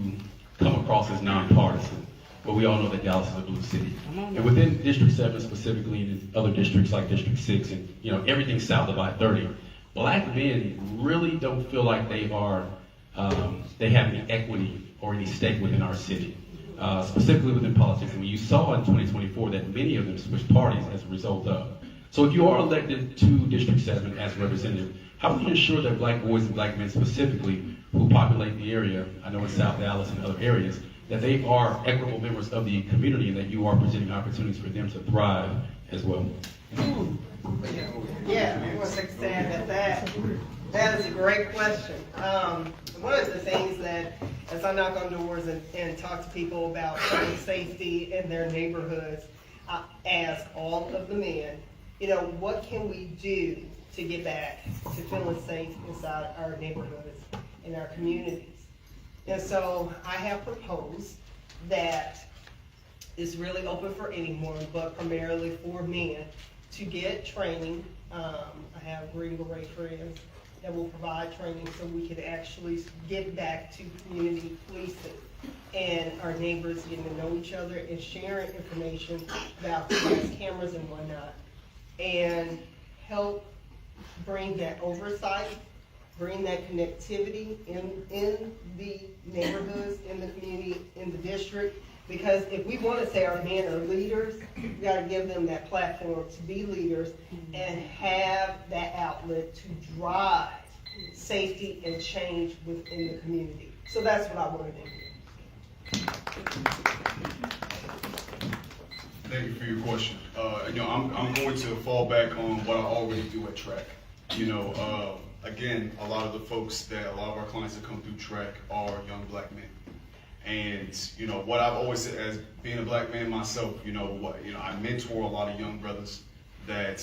come across as nonpartisan, but we all know that Dallas is a blue city. And within District 7 specifically, and in other districts like District 6 and everything south of I-30, black men really don't feel like they have any equity or any stake within our city, specifically within politics. And you saw in 2024 that many of them switched parties as a result of. So if you are elected to District 7 as a representative, how will you ensure that black boys and black men specifically who populate the area, I know in South Dallas and other areas, that they are equitable members of the community and that you are presenting opportunities for them to thrive as well? Yeah, I want to expand at that. That is a great question. One of the things that, as I knock on doors and talk to people about gun safety in their neighborhoods, I ask all of the men, what can we do to get back to feeling safe inside our neighborhoods and our communities? And so I have proposed that it's really open for anyone, but primarily for men, to get training. I have Green Beret friends that will provide training so we can actually get back to community policing and our neighbors getting to know each other and sharing information about cameras and whatnot, and help bring that oversight, bring that connectivity in the neighborhoods, in the community, in the district. Because if we want to say our men are leaders, we got to give them that platform to be leaders and have that outlet to drive safety and change within the community. So that's what I want to do. Thank you for your question. I'm going to fall back on what I already do at TRAC. Again, a lot of our clients that come through TRAC are young black men. And, what I've always said as being a black man myself, I mentor a lot of young brothers that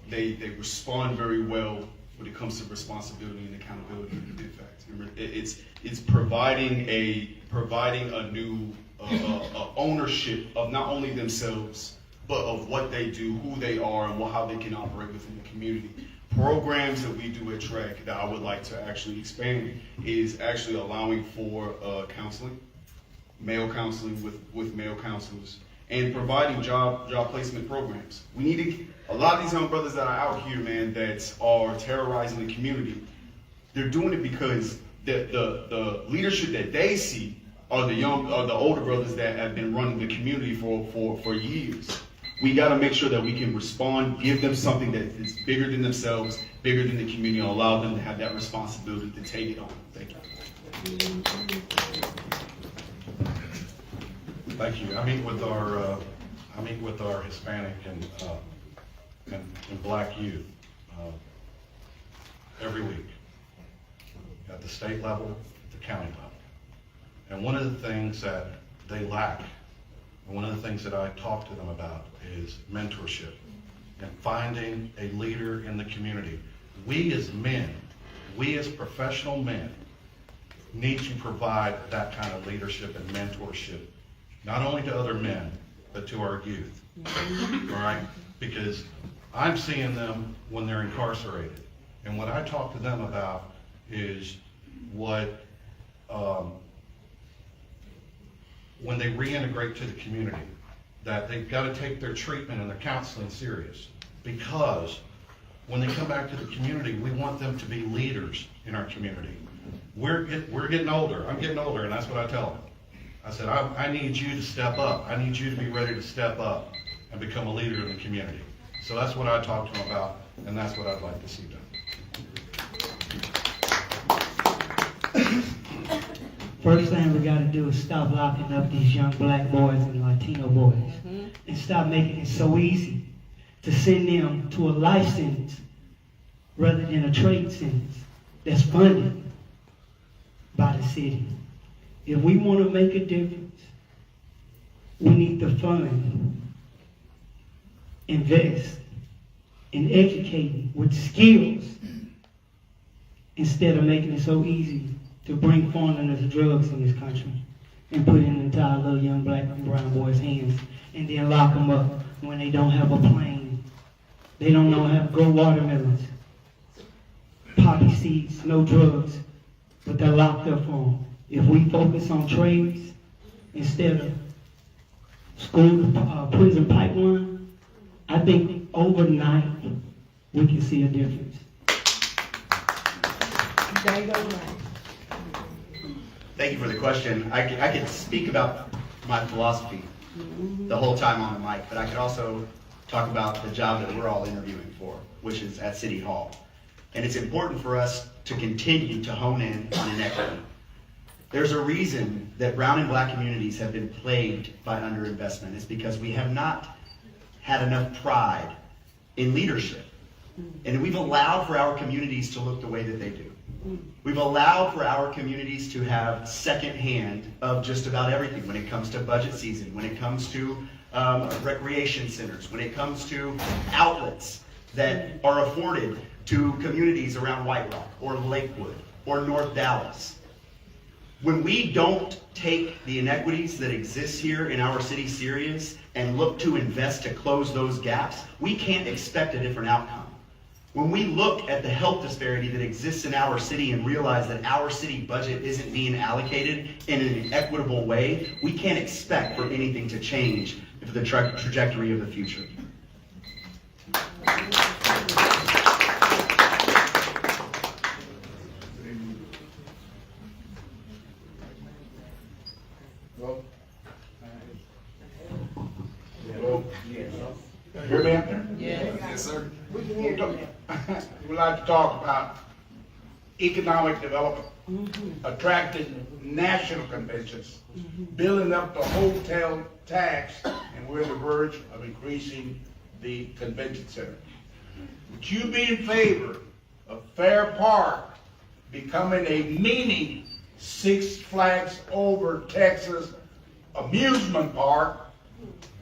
they respond very well when it comes to responsibility and accountability. In fact, it's providing a new ownership of not only themselves, but of what they do, who they are, and how they can operate within the community. Programs that we do at TREC that I would like to actually expand is actually allowing for counseling, male counseling with male counselors, and providing job placement programs. We need to, a lot of these young brothers that are out here, man, that are terrorizing the community, they're doing it because the leadership that they see are the older brothers that have been running the community for years. We got to make sure that we can respond, give them something that is bigger than themselves, bigger than the community, and allow them to have that responsibility to take it on. Thank you. Thank you. I meet with our Hispanic and Black youth every week at the state level, at the county level. And one of the things that they lack, and one of the things that I talk to them about, is mentorship and finding a leader in the community. We as men, we as professional men, need to provide that kind of leadership and mentorship, not only to other men, but to our youth. All right? Because I'm seeing them when they're incarcerated. And what I talk to them about is what, when they reintegrate to the community, that they've got to take their treatment and their counseling serious. Because when they come back to the community, we want them to be leaders in our community. We're getting older. I'm getting older, and that's what I tell them. I said, I need you to step up. I need you to be ready to step up and become a leader in the community. So that's what I talk to them about, and that's what I'd like to see done. First thing we got to do is stop locking up these young black boys and Latino boys, and stop making it so easy to send them to a life sentence rather than a trade sentence that's funded by the city. If we want to make a difference, we need to fund, invest in educating with skills instead of making it so easy to bring foreigners drugs in this country and put it in the entire little young black and brown boys' hands and then lock them up when they don't have a plane. They don't know how to grow watermelons, poppy seeds, no drugs, but they're locked up for them. If we focus on trades instead of school prison pipeline, I think overnight we can see a difference. Thank you for the question. I could speak about my philosophy the whole time on the mic, but I could also talk about the job that we're all interviewing for, which is at City Hall. And it's important for us to continue to hone in on inequity. There's a reason that brown and black communities have been plagued by underinvestment. It's because we have not had enough pride in leadership. And we've allowed for our communities to look the way that they do. We've allowed for our communities to have second hand of just about everything when it comes to budget season, when it comes to recreation centers, when it comes to outlets that are afforded to communities around White Rock or Lakewood or North Dallas. When we don't take the inequities that exist here in our city serious and look to invest to close those gaps, we can't expect a different outcome. When we look at the health disparity that exists in our city and realize that our city budget isn't being allocated in an equitable way, we can't expect for anything to change for the trajectory of the future. Hear me out there? Yes, sir. We can hear you. We'd like to talk about economic development, attracting national conventions, building up the hotel tax, and we're on the verge of increasing the convention center. Would you be in favor of Fair Park becoming a mini Six Flags Over Texas amusement park,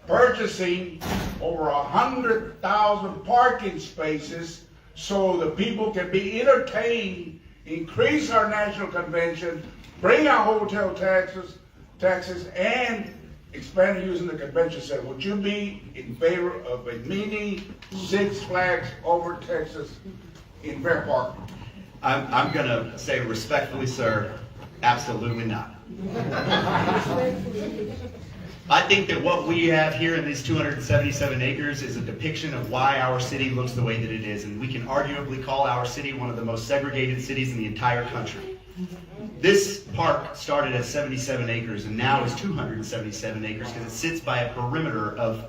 purchasing over 100,000 parking spaces so the people can be entertained, increase our national convention, bring our hotel taxes, and expand it using the convention center. Would you be in favor of a mini Six Flags over Texas in Fair Park? I'm gonna say respectfully, sir, absolutely not. I think that what we have here in these 277 acres is a depiction of why our city looks the way that it is, and we can arguably call our city one of the most segregated cities in the entire country. This park started at 77 acres and now is 277 acres because it sits by a perimeter of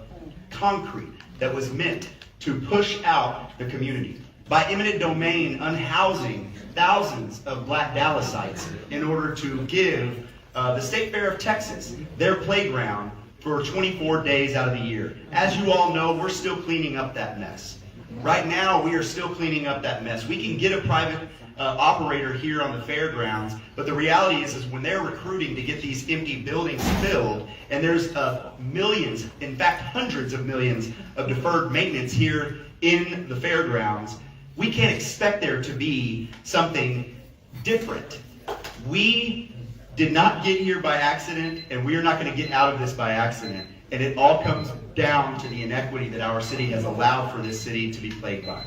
concrete that was meant to push out the community. By eminent domain, unhousing thousands of Black Dallasites in order to give the State Fair of Texas their playground for 24 days out of the year. As you all know, we're still cleaning up that mess. Right now, we are still cleaning up that mess. We can get a private operator here on the fairgrounds, but the reality is when they're recruiting to get these empty buildings filled, and there's millions, in fact hundreds of millions of deferred maintenance here in the fairgrounds, we can't expect there to be something different. We did not get here by accident, and we are not going to get out of this by accident. And it all comes down to the inequity that our city has allowed for this city to be plagued by.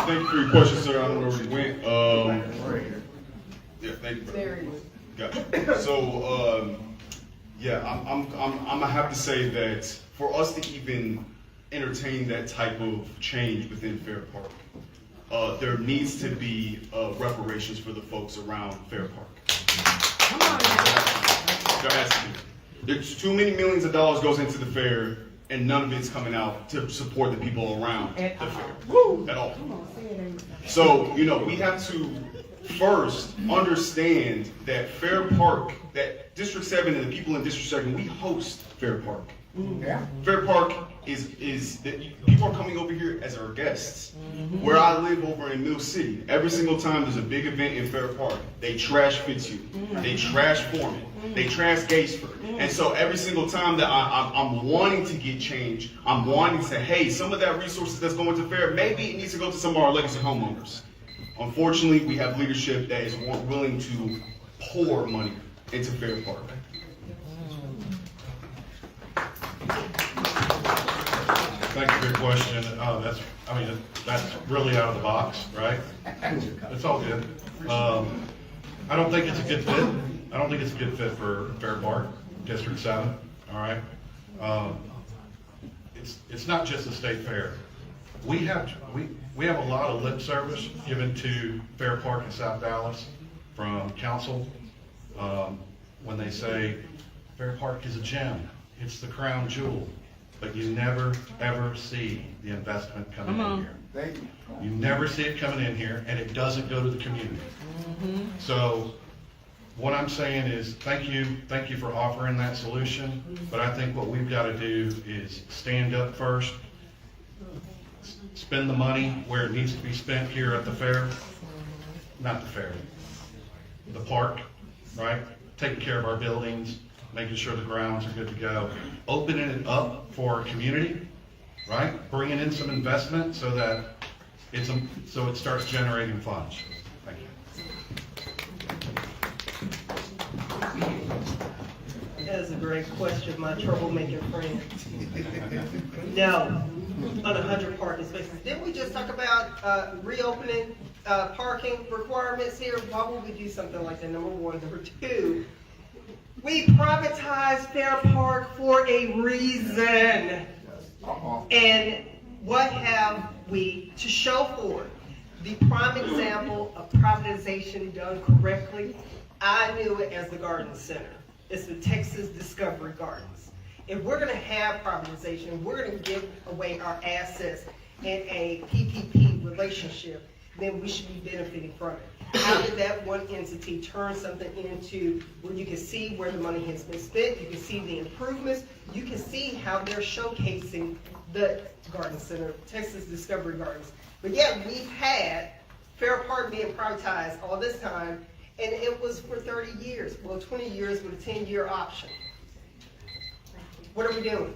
Thank you for your question, sir. I don't know where you went. Yeah, thank you, brother. Gotcha. So, yeah, I'm gonna have to say that for us to even entertain that type of change within Fair Park, there needs to be reparations for the folks around Fair Park. There has to be. There's too many millions of dollars goes into the fair, and none of it's coming out to support the people around the fair at all. So, you know, we have to first understand that Fair Park, that District 7 and the people in District 7, we host Fair Park. Yeah. Fair Park is that people are coming over here as our guests. Where I live over in Mill City, every single time there's a big event in Fair Park, they trash Fitzhugh, they trash Foreman, they trash Gatesford. And so every single time that I'm wanting to get change, I'm wanting to say, hey, some of that resources that's going to Fair, maybe it needs to go to some of our legacy homeowners. Unfortunately, we have leadership that is willing to pour money into Fair Park. Thank you for your question. That's really out of the box, right? It's all good. I don't think it's a good fit. I don't think it's a good fit for Fair Park, District 7, all right? It's not just the state fair. We have a lot of lip service given to Fair Park in South Dallas from council when they say Fair Park is a gem. It's the crown jewel. But you never, ever see the investment coming in here. Thank you. You never see it coming in here, and it doesn't go to the community. So what I'm saying is thank you for offering that solution, but I think what we've got to do is stand up first, spend the money where it needs to be spent here at the fair, not the fair, the park, right? Taking care of our buildings, making sure the grounds are good to go, opening it up for our community, right? Bringing in some investment so that it starts generating funds. Thank you. That is a great question, my troublemaker friend. No, on 100 parking spaces. Didn't we just talk about reopening parking requirements here? Why would we do something like that? Number one. Number two, we privatized Fair Park for a reason. And what have we to show for it? The prime example of privatization done correctly, I knew it as the Garden Center. It's the Texas Discovery Gardens. If we're going to have privatization, we're going to give away our assets in a PPP relationship, then we should be benefiting from it. How did that one entity turn something into where you can see where the money has been spent, you can see the improvements, you can see how they're showcasing the Garden Center, Texas Discovery Gardens. But yet we've had Fair Park being privatized all this time, and it was for 30 years, well 20 years with a 10-year option. What are we doing?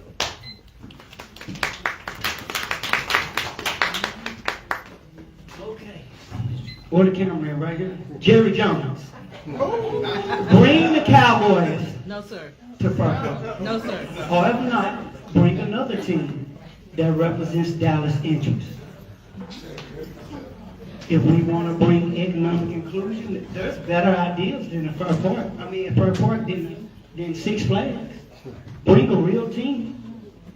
Or the cameraman right here. Jerry Jones. Bring the Cowboys No, sir. to Fairport. No, sir. Or if not, bring another team that represents Dallas interests. If we want to bring economic inclusion, there's better ideas than a Fairport than Six Flags. Bring a real team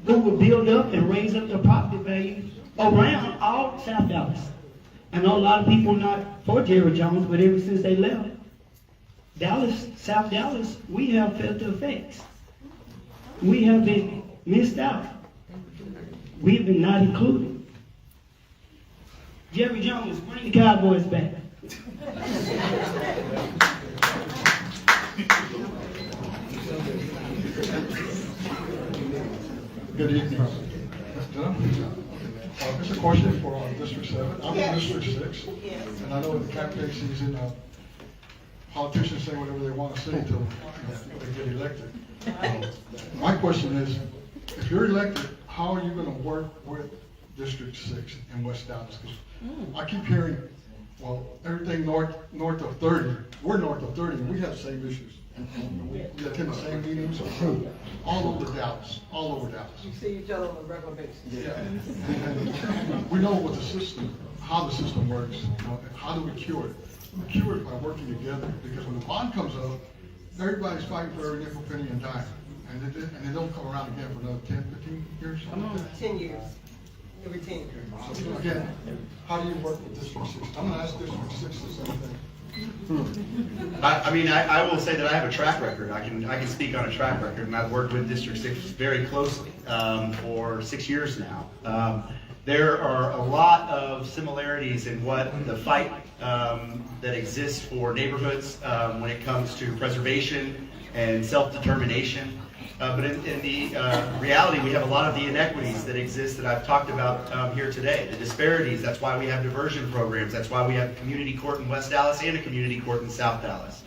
who will build up and raise up the property value around all South Dallas. I know a lot of people not for Jerry Jones, but ever since they left, Dallas, South Dallas, we have felt the effects. We have been missed out. We have been not included. Jerry Jones, bring the Cowboys back. Good evening. This is a question for District 7. I'm in District 6, and I know in the campaign season, politicians say whatever they want to say until they get elected. My question is, if you're elected, how are you going to work with District 6 in West Dallas? Because I keep hearing, well, everything north of 30, we're north of 30, and we have the same issues. We attend the same meetings all over Dallas, all over Dallas. You see each other on a regular basis. Yeah. And we know what the system, how the system works. How do we cure it? We cure it by working together, because when the bond comes up, everybody's fighting for every nickel, penny, and dime. And they don't come around again for another 10, 15 years? 10 years. Every 10 years. So again, how do you work with District 6? I'm gonna ask District 6 the same thing. I will say that I have a track record. I can speak on a track record, and I've worked with District 6 very closely for 6 years now. There are a lot of similarities in what the fight that exists for neighborhoods when it comes to preservation and self-determination. But in the reality, we have a lot of the inequities that exist that I've talked about here today. The disparities, that's why we have diversion programs. That's why we have a community court in West Dallas and a community court in South Dallas.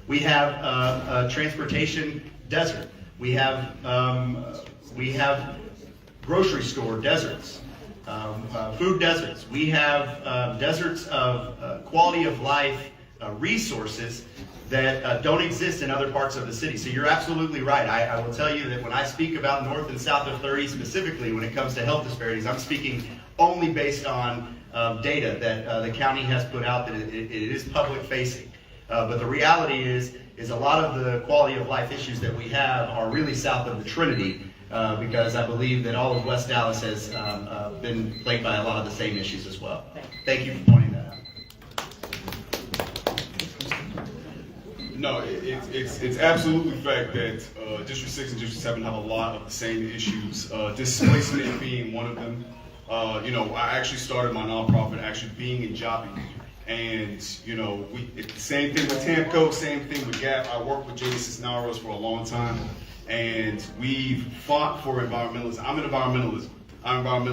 We have a transportation desert. We have grocery store deserts, food deserts. We have deserts of quality of life resources that don't exist in other parts of the city. So you're absolutely right. I will tell you that when I speak about north and south of 30 specifically when it comes to health disparities, I'm speaking only based on data that the county has put out that it is public facing. But the reality is a lot of the quality of life issues that we have are really south of the Trinity because I believe that all of West Dallas has been plagued by a lot of the same issues as well. Thank you for pointing that out. No, it's absolutely fact that District 6 and District 7 have a lot of the same issues, displacement being one of them. I actually started my nonprofit actually being in Joppy. And, it's the same thing with TAMCO, same thing with GAP. I worked with J.D. Cisneros for a long time, and we've fought for environmentalism. I'm an environmentalist. I'm an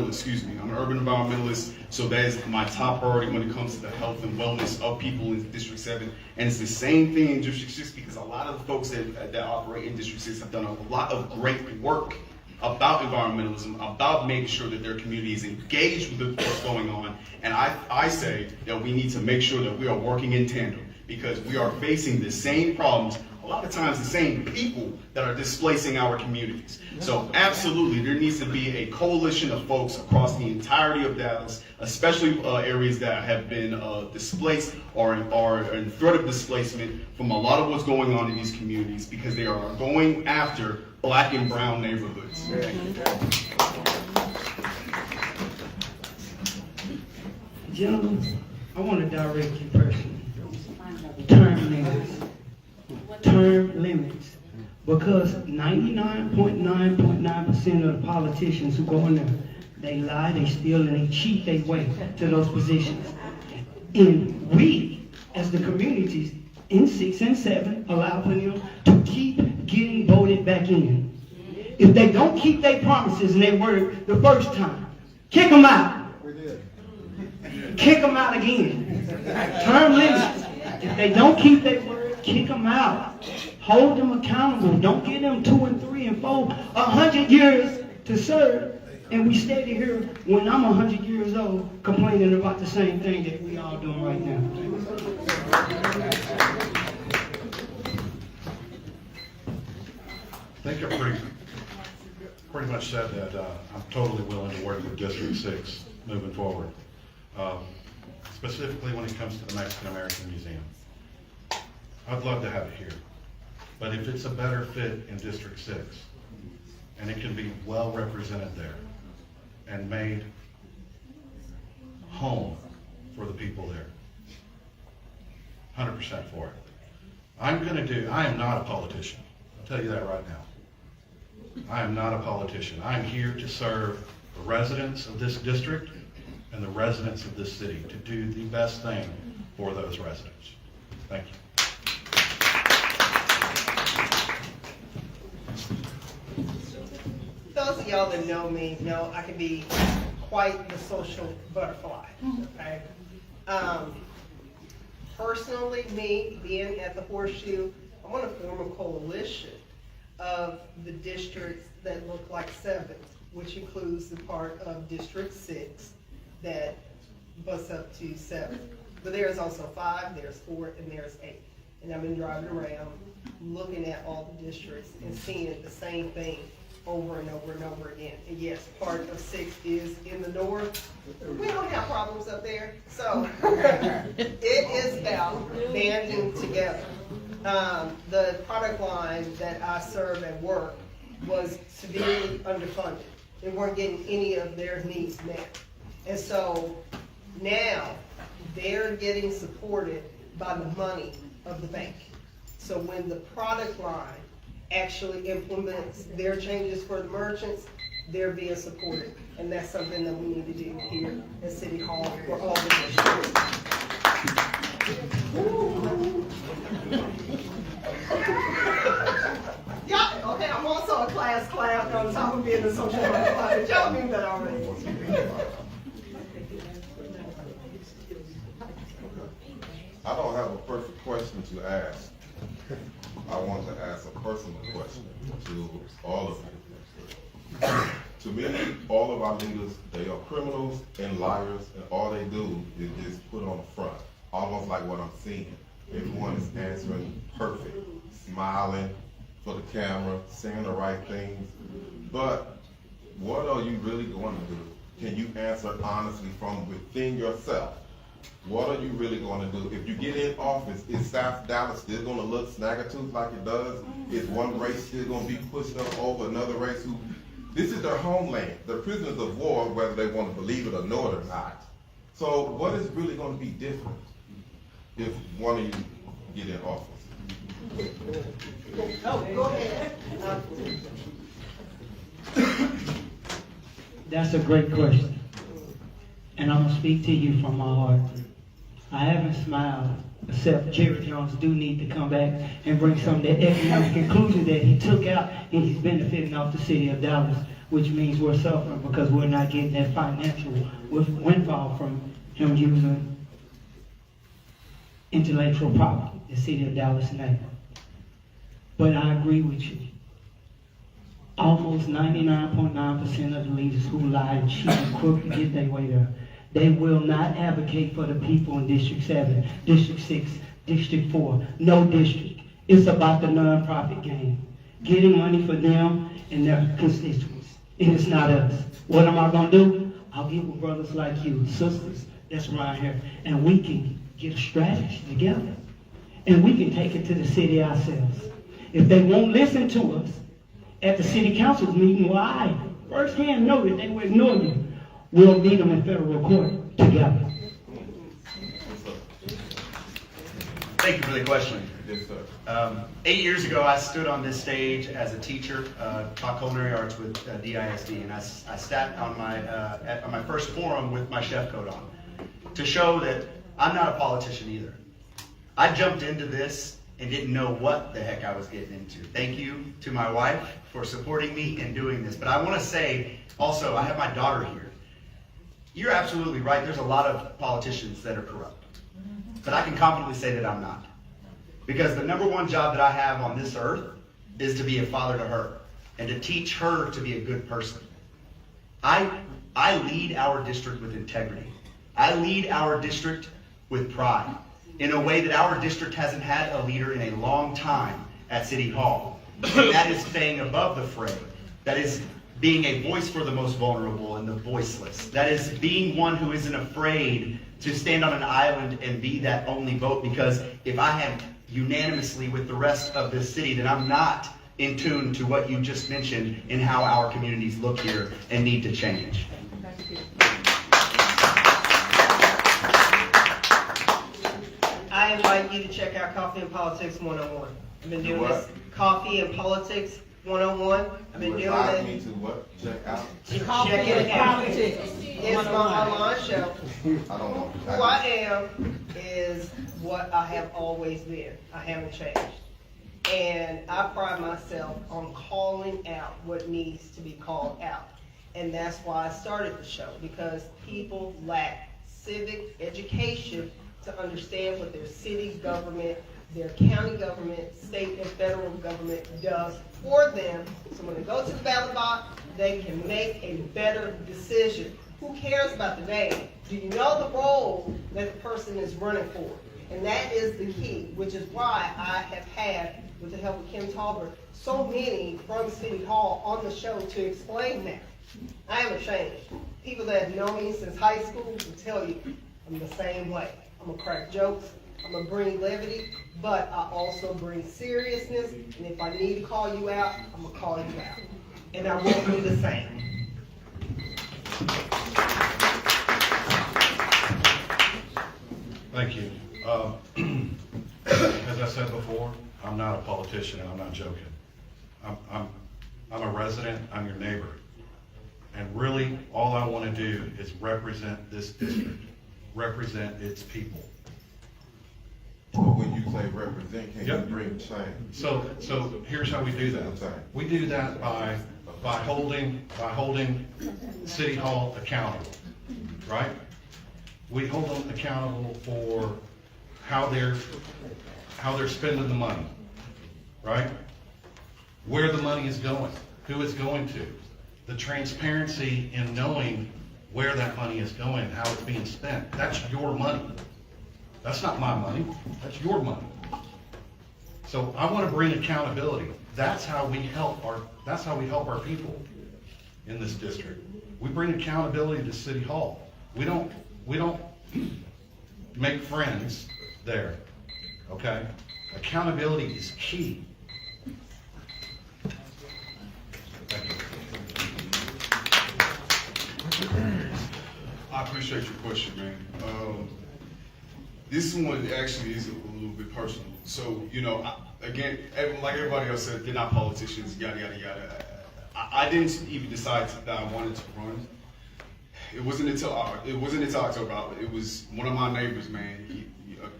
urban environmentalist, so that is my top priority when it comes to the health and wellness of people in District 7. And it's the same thing in District 6 because a lot of the folks that operate in District 6 have done a lot of great work about environmentalism, about making sure that their community is engaged with what's going on. And I say that we need to make sure that we are working in tandem because we are facing the same problems, a lot of times the same people that are displacing our communities. So absolutely, there needs to be a coalition of folks across the entirety of Dallas, especially areas that have been displaced or are in threat of displacement from a lot of what's going on in these communities because they are going after black and brown neighborhoods. Gentlemen, I want to direct you personally. Term limits. Term limits. Because 99.9% of the politicians who go in there, they lie, they steal, and they cheat their way to those positions. And we, as the communities, in 6 and 7, allow for them to keep getting voted back in. If they don't keep their promises and their word the first time, kick them out. Kick them out again. Term limits. If they don't keep their word, kick them out. Hold them accountable. Don't give them 2 and 3 and 4, 100 years to serve. And we steady here when I'm 100 years old complaining about the same thing that we all doing right now. I think I pretty much said that I'm totally willing to work with District 6 moving forward, specifically when it comes to the Mexican American Museum. I'd love to have it here, but if it's a better fit in District 6, and it can be well represented there and made home for the people there, 100% for it. I am not a politician. I'll tell you that right now. I am not a politician. I am here to serve the residents of this district and the residents of this city, to do the best thing for those residents. Thank you. Those of y'all that know me know I can be quite the social butterfly, okay? Personally, me being at the Horseshoe, I want to form a coalition of the districts that look like 7, which includes the part of District 6 that busts up to 7. But there's also 5, there's 4, and there's 8. And I've been driving around looking at all the districts and seeing the same thing over and over and over again. And yes, part of 6 is in the north. We don't have problems up there. So it is about banding together. The product line that I serve at work was severely underfunded. They weren't getting any of their needs met. And so now they're getting supported by the money of the bank. So when the product line actually implements their changes for the merchants, they're being supported. And that's something that we need to do here at City Hall for all the districts. Yeah, okay, I'm also a class clown on top of being a social butterfly, but y'all knew that already. I don't have a perfect question to ask. I want to ask a personal question to all of you. To me, all of our leaders, they are criminals and liars, and all they do is just put on the front, almost like what I'm seeing. Everyone is answering perfect, smiling for the camera, saying the right things. But what are you really going to do? Can you answer honestly from within yourself? What are you really going to do? If you get in office, is South Dallas still going to look snaggletooth like it does? Is one race still going to be pushing up over another race who, this is their homeland. They're prisoners of war, whether they want to believe it or know it or not. So what is really going to be different if one of you get in office? Oh, go ahead. That's a great question. And I'm going to speak to you from my heart. I haven't smiled, except Jerry Jones do need to come back and bring some of that economic inclusion that he took out, and he's benefiting off the city of Dallas, which means we're suffering because we're not getting that financial windfall from him using intellectual property, the city of Dallas name. But I agree with you. Almost 99.9% of the leaders who lie, cheat, and crook and get their way there, they will not advocate for the people in District 7, District 6, District 4, no district. It's about the nonprofit game, getting money for them and their constituents. And it's not us. What am I going to do? I'll get with brothers like you, sisters that's around here, and we can get a strategy together. And we can take it to the city ourselves. If they won't listen to us at the city council's meeting, well, I firsthand know that they will ignore you. We'll meet them in federal court together. Thank you for the question. Yes, sir. 8 years ago, I stood on this stage as a teacher, taught culinary arts with DISD, and I sat on my first forum with my chef coat on to show that I'm not a politician either. I jumped into this and didn't know what the heck I was getting into. Thank you to my wife for supporting me in doing this. But I want to say also, I have my daughter here. You're absolutely right. There's a lot of politicians that are corrupt. But I can confidently say that I'm not. Because the number one job that I have on this earth is to be a father to her and to teach her to be a good person. I lead our district with integrity. I lead our district with pride in a way that our district hasn't had a leader in a long time at City Hall. And that is staying above the fray. That is being a voice for the most vulnerable and the voiceless. That is being one who isn't afraid to stand on an island and be that only vote, because if I had unanimously with the rest of this city, then I'm not in tune to what you just mentioned in how our communities look here and need to change. I invite you to check out Coffee and Politics 101. I've been doing this Coffee and Politics 101. I've been doing Invite it. me to what? Check out? Check it out. It's my online show. I don't know. Who I am is what I have always been. I haven't changed. And I pride myself on calling out what needs to be called out. And that's why I started the show, because people lack civic education to understand what their city government, their county government, state and federal government does for them. So when they go to the ballot box, they can make a better decision. Who cares about the name? Do you know the role that the person is running for? And that is the key, which is why I have had, with the help of Kim Tauber, so many from City Hall on the show to explain that. I haven't changed. People that have known me since high school will tell you I'm the same way. I'm gonna crack jokes, I'm gonna bring levity, but I also bring seriousness, and if I need to call you out, I'm gonna call you out. And I won't do the same. Thank you. As I said before, I'm not a politician, and I'm not joking. I'm a resident, I'm your neighbor. And really, all I want to do is represent this district, represent its people. But when you say represent, can you bring change? So here's how we do that. We do that by holding City Hall accountable, right? We hold them accountable for how they're spending the money, right? Where the money is going, who it's going to, the transparency in knowing where that money is going, how it's being spent. That's your money. That's not my money. That's your money. So I want to bring accountability. That's how we help our people in this district. We bring accountability to City Hall. We don't make friends there. Okay? Accountability is key. Thank you. I appreciate your question, man. This one actually is a little bit personal. So, you know, again, like everybody else said, they're not politicians, yada, yada, yada. I didn't even decide that I wanted to run. It wasn't until October. It was one of my neighbors, man.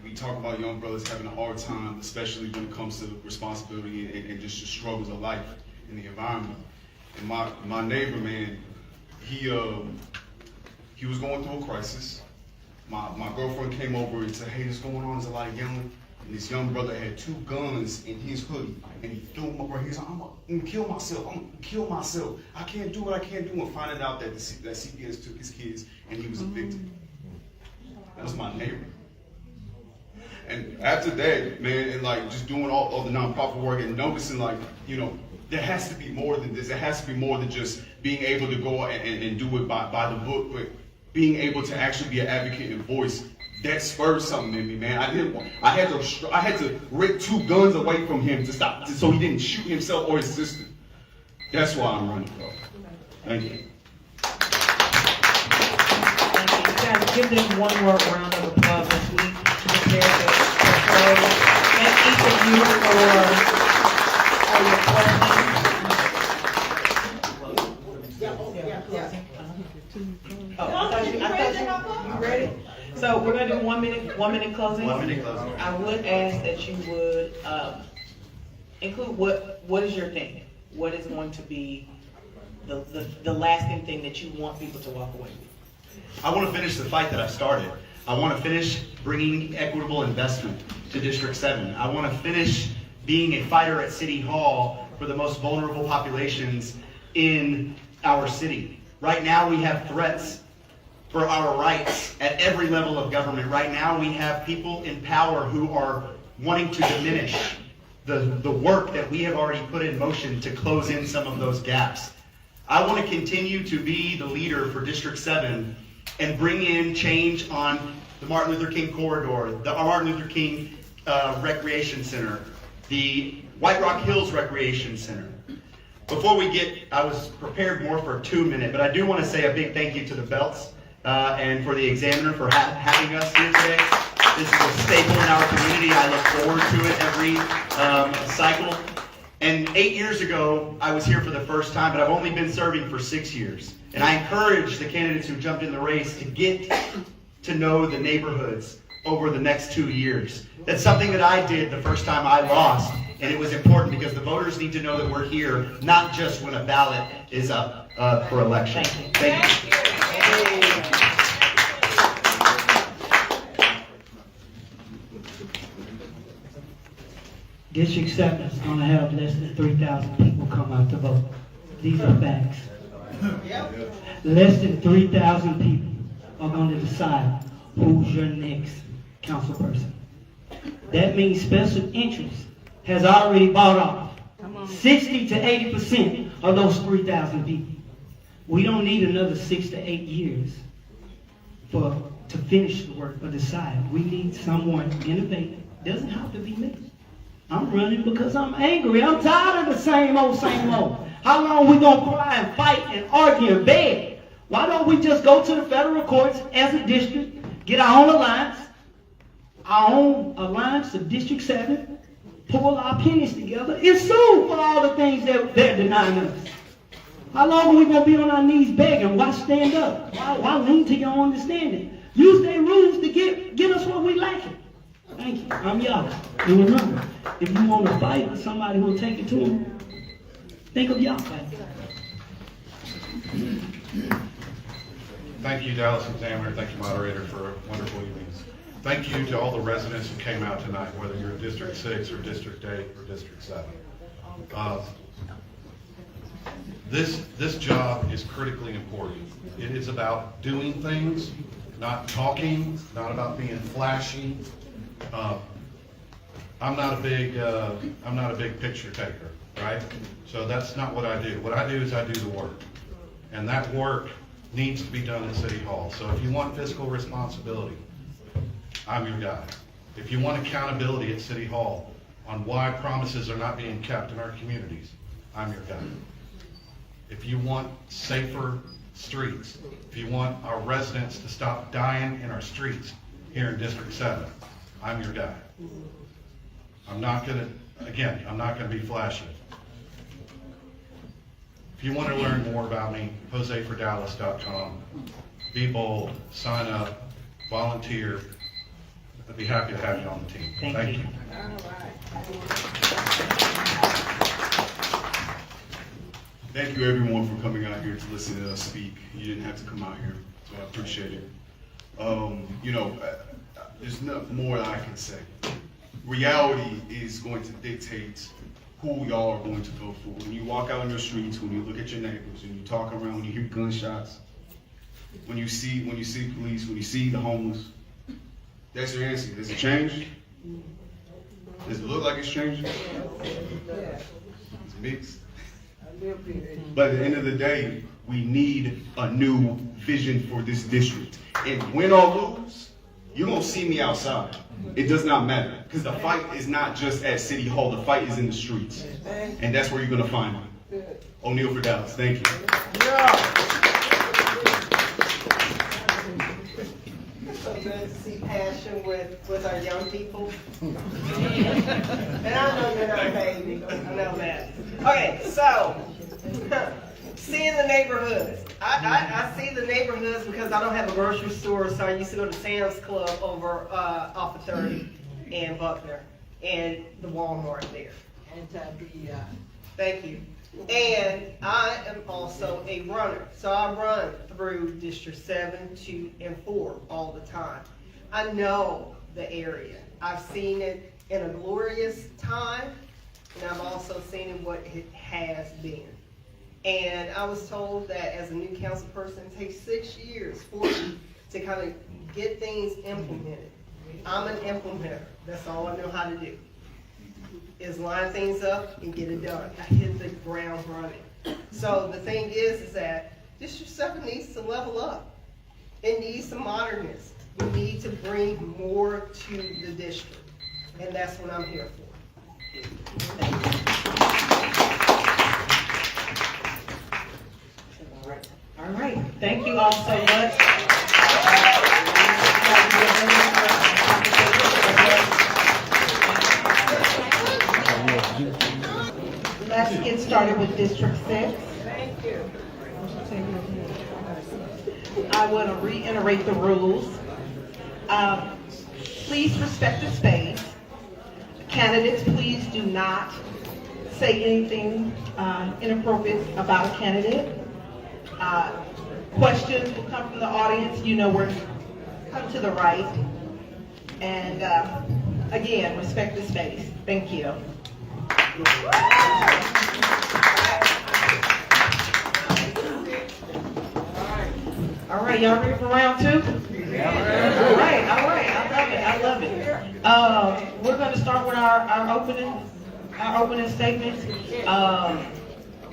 We talk about young brothers having a hard time, especially when it comes to responsibility and just the struggles of life in the environment. And my neighbor, man, he was going through a crisis. My girlfriend came over and said, hey, what's going on? There's a lot of yelling. And this young brother had 2 guns in his hoodie. And he threw them up right here. He's like, I'm gonna kill myself. I'm gonna kill myself. I can't do what I can't do. And finding out that that CPS took his kids and he was a victim. That was my neighbor. And after that, man, and like just doing all the nonprofit work and noticing, like, you know, there has to be more than this. There has to be more than just being able to go and do it by the book, but being able to actually be an advocate and voice. That spurred something in me, man. I had to rip 2 guns away from him to stop, so he didn't shoot himself or his sister. That's why I'm running, bro. Thank you. You guys give them one more round of applause as we prepare to close. Thank each of you for your questions. You ready? So we're gonna do 1 minute closing. 1 minute closing. I would ask that you would include what is your thing? What is going to be the lasting thing that you want people to walk away with? I want to finish the fight that I've started. I want to finish bringing equitable investment to District 7. I want to finish being a fighter at City Hall for the most vulnerable populations in our city. Right now we have threats for our rights at every level of government. Right now we have people in power who are wanting to diminish the work that we have already put in motion to close in some of those gaps. I want to continue to be the leader for District 7 and bring in change on the Martin Luther King corridor, the Martin Luther King Recreation Center, the White Rock Hills Recreation Center. Before we get, I was prepared more for a 2-minute, but I do want to say a big thank you to the Belts and for the Examiner for having us here today. This is a staple in our community. I look forward to it every cycle. And 8 years ago, I was here for the first time, but I've only been serving for 6 years. And I encourage the candidates who jumped in the race to get to know the neighborhoods over the next 2 years. That's something that I did the first time I lost, and it was important because the voters need to know that we're here, not just when a ballot is up for election. Thank you. District 7 is going to have less than 3,000 people come out to vote. These are facts. Less than 3,000 people are going to decide who's your next council person. That means special interest has already bought off 60 to 80% of those 3,000 people. We don't need another 6 to 8 years to finish the work or decide. We need someone innovative. Doesn't have to be me. I'm running because I'm angry. I'm tired of the same old, same old. How long are we going to cry and fight and argue and beg? Why don't we just go to the federal courts as a district, get our own alliance of District 7, pull our pennies together, and sue for all the things that they're denying us? How long are we going to be on our knees begging? Why stand up? Why lean to your understanding? Use their rules to get us what we lacking. Thank you. I'm y'all. And remember, if you want to fight with somebody who will take it to them, think of y'all. Thank you, Dallas Examiner. Thank you, moderator, for a wonderful evening. Thank you to all the residents who came out tonight, whether you're in District 6 or District 8 or District 7. This job is critically important. It is about doing things, not talking, not about being flashy. I'm not a big picture taker, right? So that's not what I do. What I do is I do the work. And that work needs to be done at City Hall. So if you want fiscal responsibility, I'm your guy. If you want accountability at City Hall on why promises are not being kept in our communities, I'm your guy. If you want safer streets, if you want our residents to stop dying in our streets here in District 7, I'm your guy. I'm not gonna be flashy. If you want to learn more about me, JoseForDallas.com. Be bold, sign up, volunteer. I'd be happy to have you on the team. Thank you. Thank you everyone for coming out here to listen to us speak. You didn't have to come out here, so I appreciate it. There's nothing more that I can say. Reality is going to dictate who y'all are going to vote for. When you walk out on your streets, when you look at your neighbors, when you talk around, when you hear gunshots, when you see police, when you see the homeless, that's your answer. Does it change? Does it look like it's changing? It's mixed. But at the end of the day, we need a new vision for this district. And win or lose, you're gonna see me outside. It does not matter, because the fight is not just at City Hall, the fight is in the streets. And that's where you're gonna find me. O'Neal for Dallas, thank you. So good to see passion with our young people. And I know you're not baby, I know that. Okay, so, seeing the neighborhoods. I see the neighborhoods because I don't have a grocery store, so I used to go to Sam's Club over off of 30 and Buckner, and the Walmart there. Thank you. And I am also a runner, so I run through District 7, 2, and 4 all the time. I know the area. I've seen it in a glorious time, and I've also seen it what it has been. And I was told that as a new council person, it takes 6 years for you to kind of get things implemented. I'm an implementer. That's all I know how to do, is line things up and get it done. I hit the ground running. So the thing is that District 7 needs to level up. It needs some modernness. We need to bring more to the district, and that's what I'm here for. All right, thank you all so much. Let's get started with District 6. Thank you. I want to reiterate the rules. Please respect the space. Candidates, please do not say anything inappropriate about a candidate. Questions will come from the audience. You know where to come to the right. And again, respect the space. Thank you. All right, y'all ready for round 2? All right, I love it. We're going to start with our opening statements.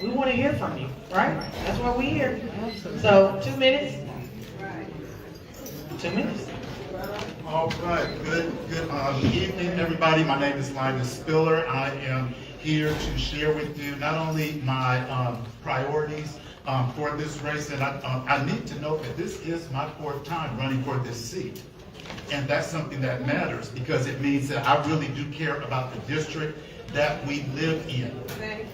We want to hear from you, right? That's why we're here. So 2 minutes. 2 minutes. All right, good evening, everybody. My name is Linus Spiller. I am here to share with you not only my priorities for this race, and I need to note that this is my 4th time running for this seat. And that's something that matters because it means that I really do care about the district that we live in.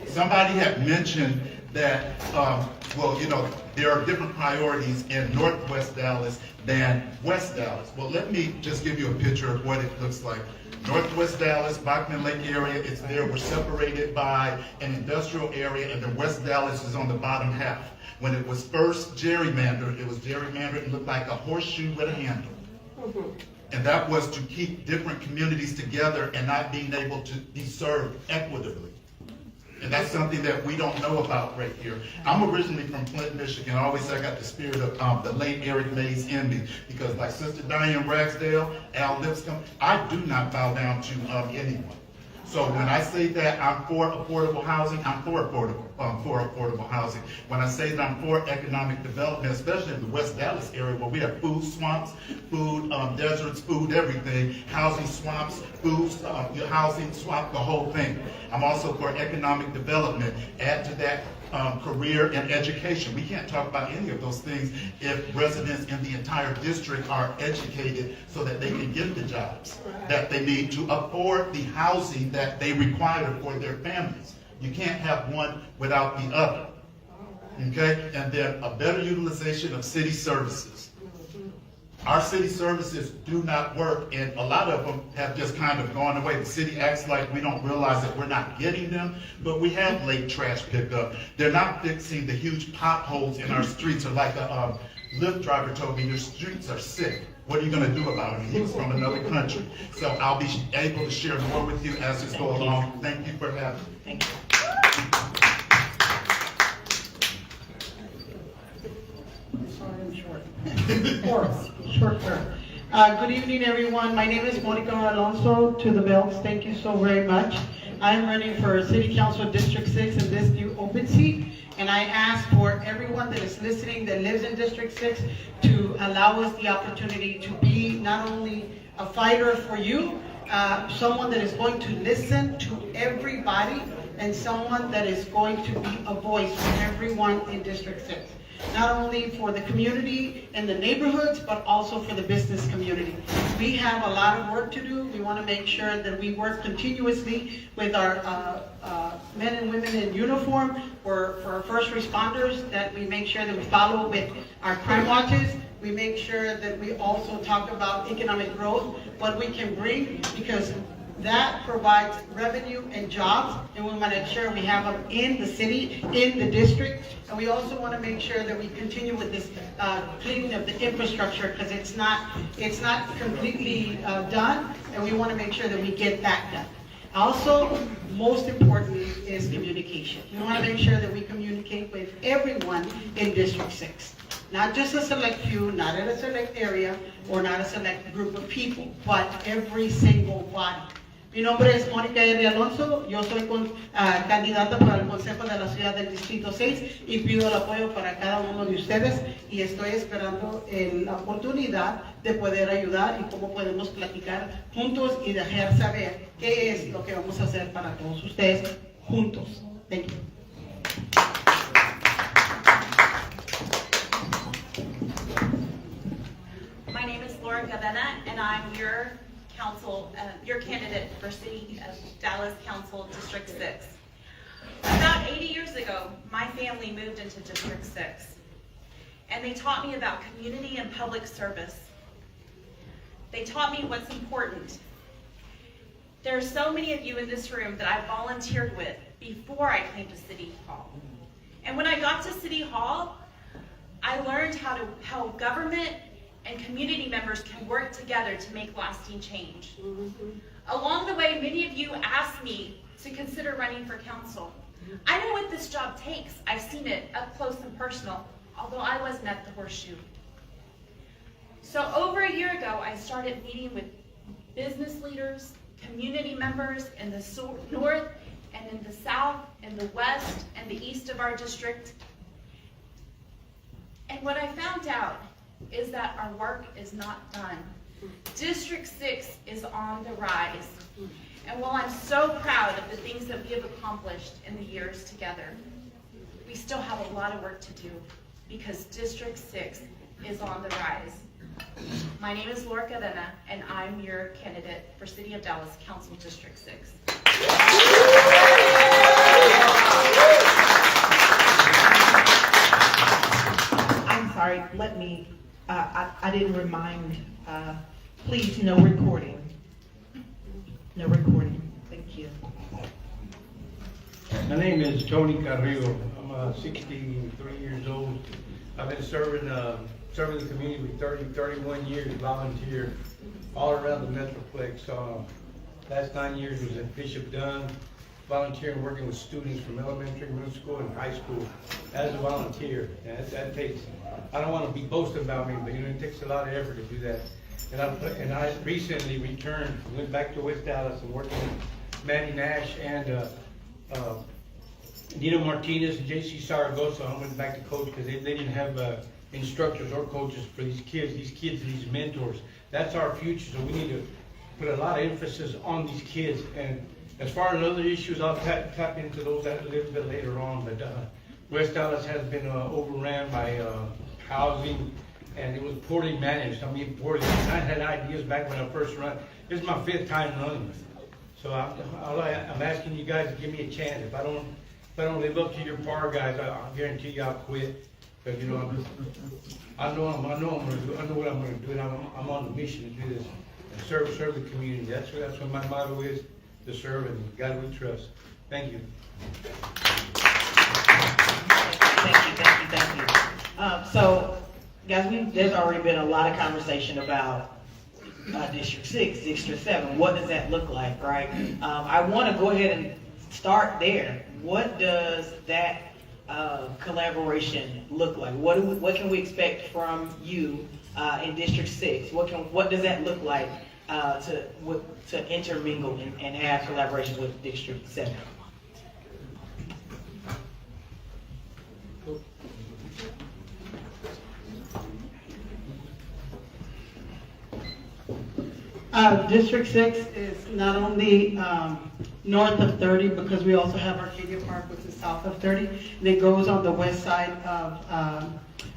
Somebody had mentioned that, well, you know, there are different priorities in Northwest Dallas than West Dallas. Well, let me just give you a picture of what it looks like. Northwest Dallas, Bachman Lake area, it's there. We're separated by an industrial area, and then West Dallas is on the bottom half. When it was first gerrymandered, it was gerrymandered and looked like a horseshoe with a handle. And that was to keep different communities together and not being able to be served equitably. And that's something that we don't know about right here. I'm originally from Flint, Michigan. I always say I got the spirit of the late Eric Mays in me, because like Sister Diane Ragsdale, Al Lipscomb, I do not bow down to anyone. So when I say that I'm for affordable housing, I'm for affordable housing. When I say that I'm for economic development, especially in the West Dallas area where we have food swamps, food deserts, food everything, housing swamps, food housing swamp, the whole thing. I'm also for economic development. Add to that career and education. We can't talk about any of those things if residents in the entire district are educated so that they can get the jobs that they need to afford the housing that they require for their families. You can't have one without the other. Okay? And then a better utilization of city services. Our city services do not work, and a lot of them have just kind of gone away. The city acts like we don't realize that we're not getting them, but we have late trash pickup. They're not fixing the huge potholes in our streets, or like a Lyft driver told me, your streets are sick. What are you going to do about it? He was from another country. So I'll be able to share more with you as this goes along. Thank you for having me. Thank you. Short term. Good evening, everyone. My name is Monica Alonso, to the bells. Thank you so very much. I'm running for City Council District 6 in this new open seat, and I ask for everyone that is listening that lives in District 6 to allow us the opportunity to be not only a fighter for you, someone that is going to listen to everybody, and someone that is going to be a voice for everyone in District 6. Not only for the community and the neighborhoods, but also for the business community. We have a lot of work to do. We want to make sure that we work continuously with our men and women in uniform, for our first responders, that we make sure that we follow with our crime watches. We make sure that we also talk about economic growth, what we can bring, because that provides revenue and jobs, and we want to ensure we have them in the city, in the district, and we also want to make sure that we continue with this cleaning of the infrastructure, because it's not completely done, and we want to make sure that we get that done. Also, most importantly is communication. We want to make sure that we communicate with everyone in District 6. Not just a select few, not in a select area, or not a select group of people, but every single body. Mi nombre es Mónica R. Alonso, yo soy candidata para el Consejo de la Ciudad del Distrito 6 y pido el apoyo para cada uno de ustedes y estoy esperando la oportunidad de poder ayudar y cómo podemos platicar juntos y dejar saber qué es lo que vamos a hacer para todos ustedes juntos. Thank you. My name is Laura Gavena, and I'm your candidate for City of Dallas Council District 6. About 80 years ago, my family moved into District 6, and they taught me about community and public service. They taught me what's important. There are so many of you in this room that I volunteered with before I came to City Hall. And when I got to City Hall, I learned how government and community members can work together to make lasting change. Along the way, many of you asked me to consider running for council. I know what this job takes. I've seen it up close and personal, although I wasn't at the Horseshoe. So over a year ago, I started meeting with business leaders, community members in the north and in the south, in the west and the east of our district. And what I found out is that our work is not done. District 6 is on the rise. And while I'm so proud of the things that we have accomplished in the years together, we still have a lot of work to do because District 6 is on the rise. My name is Laura Cadena, and I'm your candidate for City of Dallas Council District 6. I'm sorry, let me, I didn't remind, please, no recording. No recording, thank you. My name is Tony Carrillo. I'm 63 years old. I've been serving the community with 31 years, volunteer all around the Metroplex. Last 9 years was at Bishop Dunn, volunteering, working with students from elementary, middle school, and high school as a volunteer. And that takes, I don't want to be boasting about me, but it takes a lot of effort to do that. And I recently returned, went back to West Dallas and working with Manny Nash and Nino Martinez and JC Saragosa. I went back to coach because they didn't have instructors or coaches for these kids, these mentors. That's our future, so we need to put a lot of emphasis on these kids. And as far as other issues, I'll tap into those a little bit later on. But West Dallas has been overran by housing, and it was poorly managed. I mean, poorly. I had ideas back when I first ran. This is my 5th time running. So I'm asking you guys to give me a chance. If I don't live up to your par, guys, I guarantee you I'll quit. Because I know what I'm going to do, and I'm on a mission to do this and serve the community. That's what my motto is: to serve and God we trust. Thank you. Thank you. So, guys, there's already been a lot of conversation about District 6, District 7. What does that look like, right? I want to go ahead and start there. What does that collaboration look like? What can we expect from you in District 6? What does that look like to intermingle and have collaboration with District 7? District 6 is not only north of 30, because we also have Arcadia Park, which is south of 30, and it goes on the west side of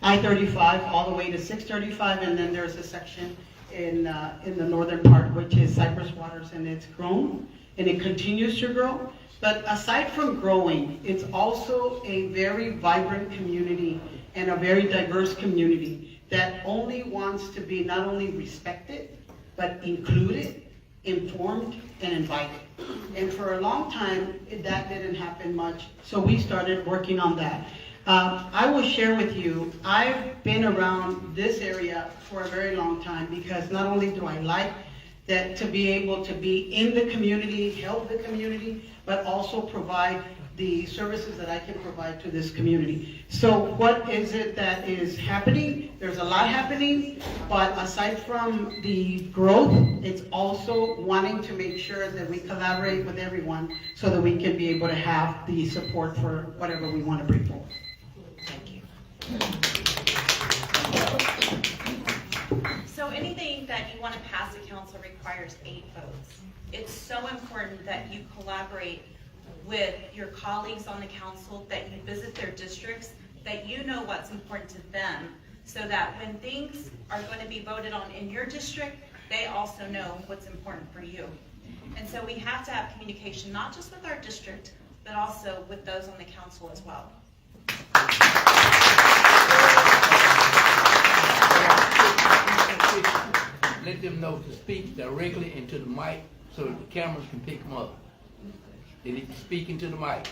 I-35 all the way to 635, and then there's a section in the northern part, which is Cypress Waters, and it's grown, and it continues to grow. But aside from growing, it's also a very vibrant community and a very diverse community that only wants to be not only respected, but included, informed, and invited. And for a long time, that didn't happen much, so we started working on that. I will share with you, I've been around this area for a very long time because not only do I like that to be able to be in the community, help the community, but also provide the services that I can provide to this community. So what is it that is happening? There's a lot happening, but aside from the growth, it's also wanting to make sure that we collaborate with everyone so that we can be able to have the support for whatever we want to bring forward. Thank you. So anything that you want to pass the council requires 8 votes. It's so important that you collaborate with your colleagues on the council, that you visit their districts, that you know what's important to them, so that when things are going to be voted on in your district, they also know what's important for you. And so we have to have communication, not just with our district, but also with those on the council as well. Let them know to speak directly into the mic so that the cameras can pick them up. They need to speak into the mic.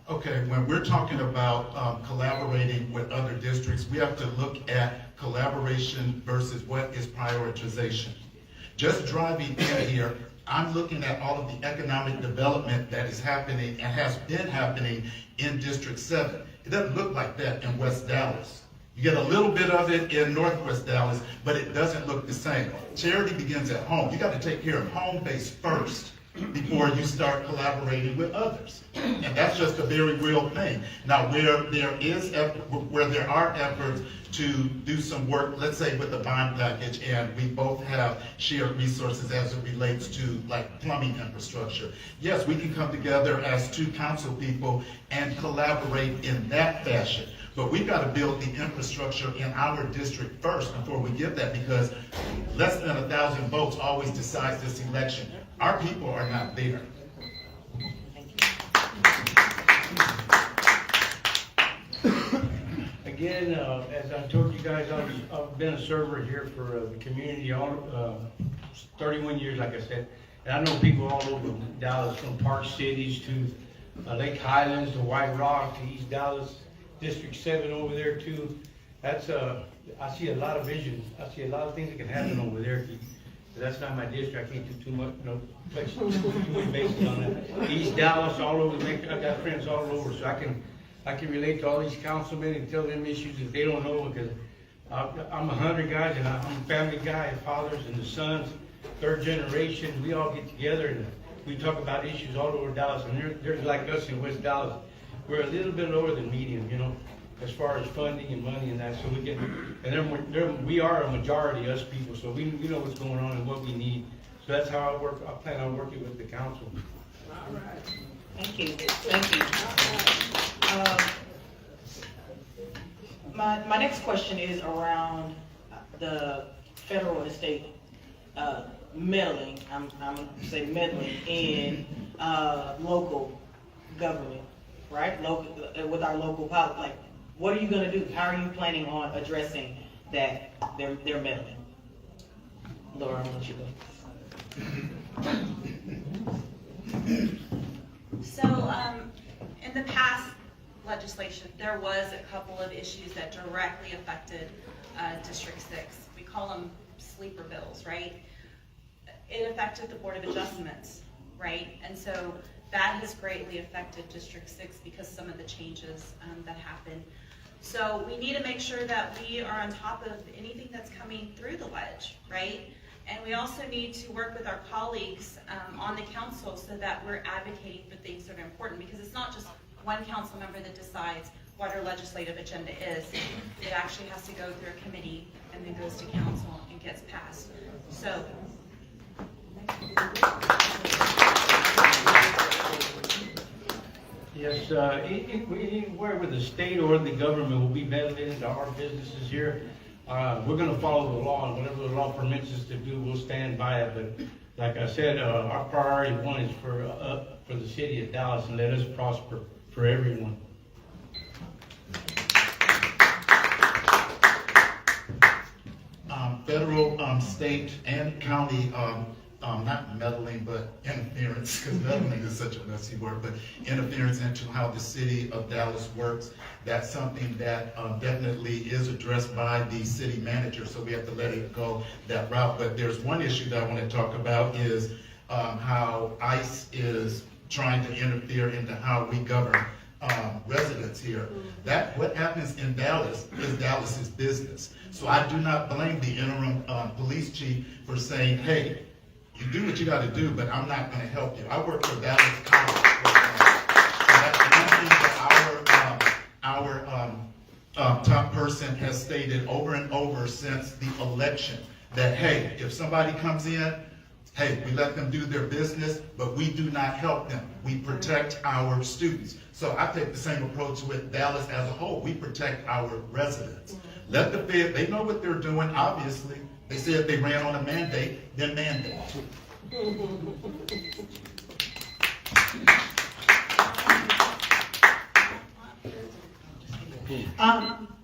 Okay, when we're talking about collaborating with other districts, we have to look at collaboration versus what is prioritization. Just driving in here, I'm looking at all of the economic development that is happening and has been happening in District 7. It doesn't look like that in West Dallas. You get a little bit of it in Northwest Dallas, but it doesn't look the same. Charity begins at home. You got to take care of home base first before you start collaborating with others. And that's just a very real thing. Now, where there are efforts to do some work, let's say with the bond package, and we both have shared resources as it relates to like plumbing infrastructure. Yes, we can come together as 2 council people and collaborate in that fashion. But we've got to build the infrastructure in our district first before we get that, because less than 1,000 votes always decides this election. Our people are not there. Again, as I told you guys, I've been a server here for the community all 31 years, like I said. And I know people all over Dallas, from Park Cities to Lake Highlands to White Rock to East Dallas, District 7 over there too. That's I see a lot of vision. I see a lot of things that can happen over there. That's not my district. I can't do too much, place too much basis on that. East Dallas, all over. I got friends all over, so I can relate to all these councilmen and tell them issues that they don't know, because I'm a hunter guy and I'm a family guy, and fathers and the sons, 3rd generation. We all get together and we talk about issues all over Dallas, and there's like us in West Dallas. We're a little bit lower than medium, as far as funding and money and that. So we get, and then we are a majority, us people, so we know what's going on and what we need. So that's how I work. I plan on working with the council. All right. Thank you. Thank you. My next question is around the federal and state meddling. I'm gonna say meddling in local government, right? Local with our local politics. Like, what are you gonna do? How are you planning on addressing that? They're meddling. Laura, I'll let you go. So, in the past legislation, there was a couple of issues that directly affected District 6. We call them sleeper bills, right? It affected the Board of Adjustments, right? And so that has greatly affected District 6 because some of the changes that happened. So we need to make sure that we are on top of anything that's coming through the ledge, right? And we also need to work with our colleagues on the council so that we're advocating for things that are important, because it's not just one council member that decides what our legislative agenda is. It actually has to go through a committee and then goes to council and gets passed. So. Yes, anywhere with the state or the government will be meddling into our businesses here. We're going to follow the law, and whatever the law permits us to do, we'll stand by it. But like I said, our priority one is for the city of Dallas, and let us prosper for everyone. Federal, state, and county not meddling, but interference, because meddling is such a messy word, but interference into how the city of Dallas works. That's something that definitely is addressed by the city manager, so we have to let it go that route. But there's one issue that I want to talk about is how ICE is trying to interfere into how we govern residents here. That what happens in Dallas is Dallas's business. So I do not blame the interim police chief for saying, hey, you do what you got to do, but I'm not going to help you. I work for Dallas College. So that's one thing that our top person has stated over and over since the election, that hey, if somebody comes in, hey, we let them do their business, but we do not help them. We protect our students. So I take the same approach with Dallas as a whole. We protect our residents. Let the Fed, they know what they're doing, obviously. They said they ran on a mandate, then mandate.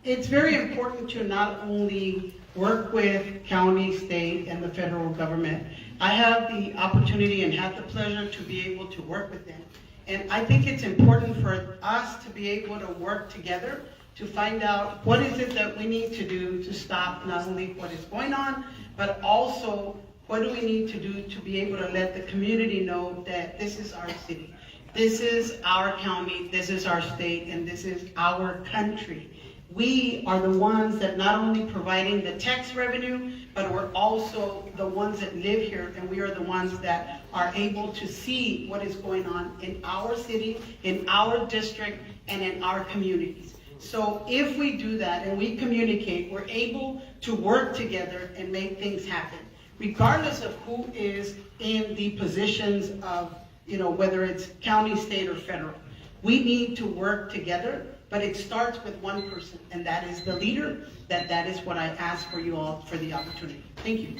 It's very important to not only work with county, state, and the federal government. I have the opportunity and had the pleasure to be able to work with them. And I think it's important for us to be able to work together to find out what is it that we need to do to stop not only what is going on, but also what do we need to do to be able to let the community know that this is our city, this is our county, this is our state, and this is our country. We are the ones that not only providing the tax revenue, but we're also the ones that live here, and we are the ones that are able to see what is going on in our city, in our district, and in our communities. So if we do that and we communicate, we're able to work together and make things happen, regardless of who is in the positions of, whether it's county, state, or federal. We need to work together, but it starts with one person, and that is the leader. That is what I ask for you all for the opportunity. Thank you.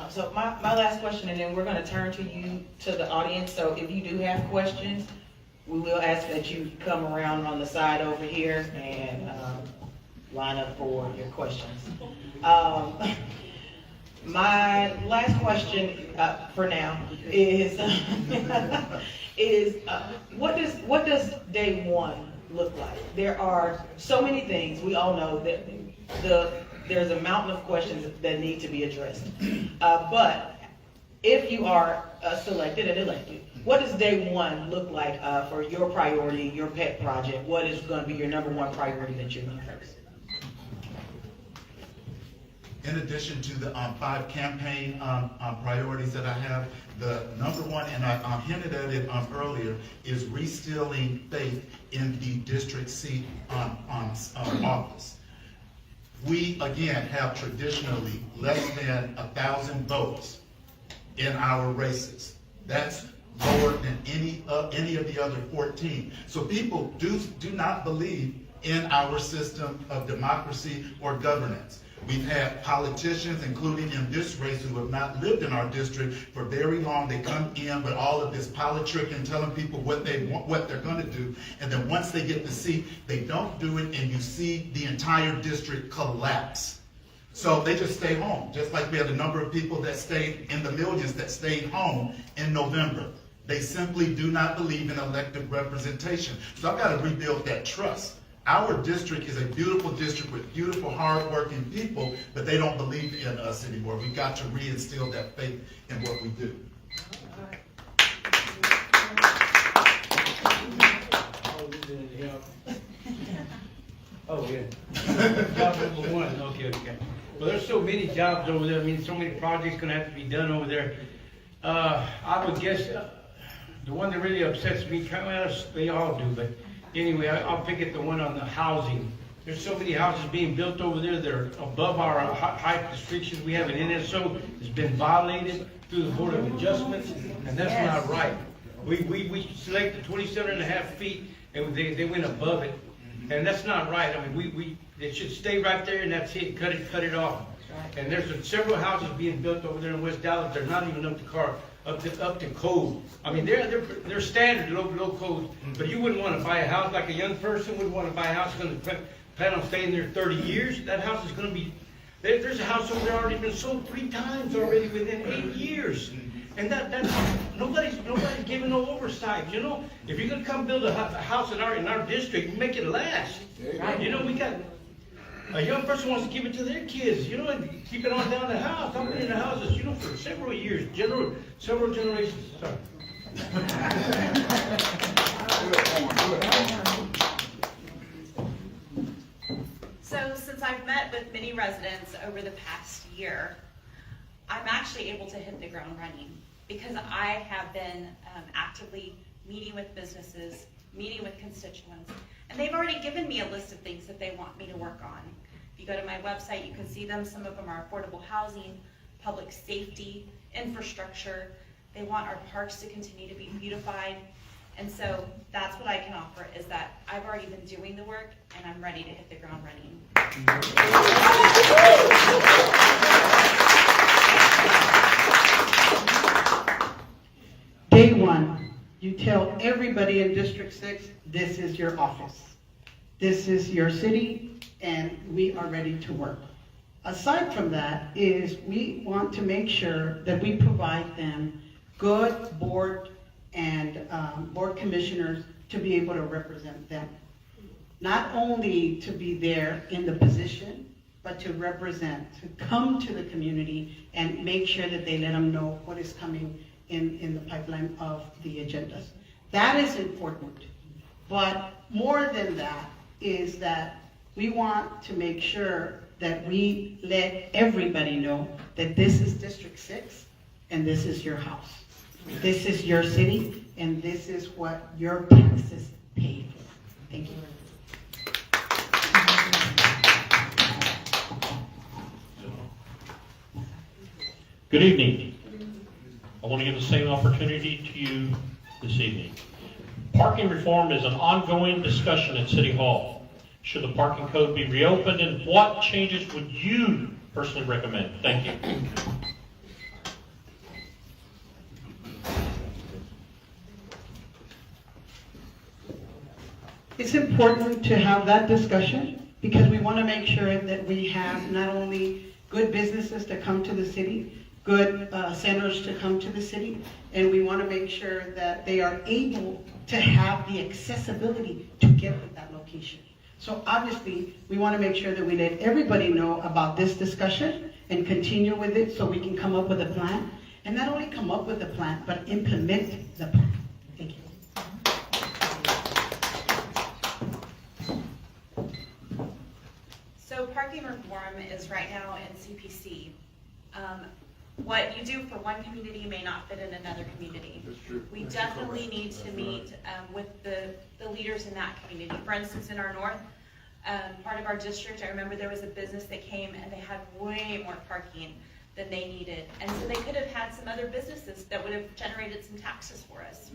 So my last question, and then we're going to turn to the audience. So if you do have questions, we will ask that you come around on the side over here and line up for your questions. My last question for now is what does day one look like? There are so many things. We all know that there's a mountain of questions that need to be addressed. But if you are selected and elected, what does day one look like for your priority, your pet project? What is going to be your number one priority that you're going to focus? In addition to the 5 campaign priorities that I have, the number one, and I hinted at it earlier, is reinstilling faith in the district seat office. We, again, have traditionally less than 1,000 votes in our races. That's lower than any of the other 14. So people do not believe in our system of democracy or governance. We've had politicians, including in this race, who have not lived in our district for very long. They come in with all of this politicking, telling people what they want, what they're going to do, and then once they get the seat, they don't do it, and you see the entire district collapse. So they just stay home, just like we had a number of people that stayed in the millions that stayed home in November. They simply do not believe in elected representation. So I've got to rebuild that trust. Our district is a beautiful district with beautiful, hard-working people, but they don't believe in us anymore. We've got to reinstill that faith in what we do. Oh, yeah. Job number one, okay. Well, there's so many jobs over there. I mean, so many projects gonna have to be done over there. I would guess the one that really upsets me, they all do, but anyway, I'll pick at the one on the housing. There's so many houses being built over there that are above our height restrictions. We have an NSO that's been violated through the Board of Adjustments, and that's not right. We selected 27.5 feet, and they went above it, and that's not right. I mean, it should stay right there, and that's it. Cut it off. And there's several houses being built over there in West Dallas. They're not even up to up to code. I mean, they're standard low code, but you wouldn't want to buy a house like a young person would want to buy a house going to plan on staying there 30 years. That house is going to be, there's a house over there already been sold 3 times already within 8 years. And that's nobody's giving no oversight, you know. If you're gonna come build a house in our district, make it last. You know, we got a young person wants to give it to their kids, you know, and keep it on down the house. I've been in the houses, you know, for several years, several generations. Sorry. So since I've met with many residents over the past year, I'm actually able to hit the ground running because I have been actively meeting with businesses, meeting with constituents, and they've already given me a list of things that they want me to work on. If you go to my website, you can see them. Some of them are affordable housing, public safety, infrastructure. They want our parks to continue to be beautified. And so that's what I can offer, is that I've already been doing the work and I'm ready to hit the ground running. Day one, you tell everybody in District 6, this is your office. This is your city, and we are ready to work. Aside from that is we want to make sure that we provide them good board and board commissioners to be able to represent them. Not only to be there in the position, but to represent, to come to the community and make sure that they let them know what is coming in the pipeline of the agendas. That is important. But more than that is that we want to make sure that we let everybody know that this is District 6 and this is your house. This is your city and this is what your taxes pay for. Thank you. Good evening. I want to give the same opportunity to you this evening. Parking reform is an ongoing discussion at City Hall. Should the parking code be reopened, and what changes would you personally recommend? Thank you. It's important to have that discussion because we want to make sure that we have not only good businesses to come to the city, good centers to come to the city, and we want to make sure that they are able to have the accessibility to get to that location. So obviously, we want to make sure that we let everybody know about this discussion and continue with it so we can come up with a plan. And not only come up with a plan, but implement the plan. Thank you. So parking reform is right now in CPC. What you do for one community may not fit in another community. We definitely need to meet with the leaders in that community. For instance, in our north, part of our district, I remember there was a business that came and they had way more parking than they needed. And so they could have had some other businesses that would have generated some taxes for us.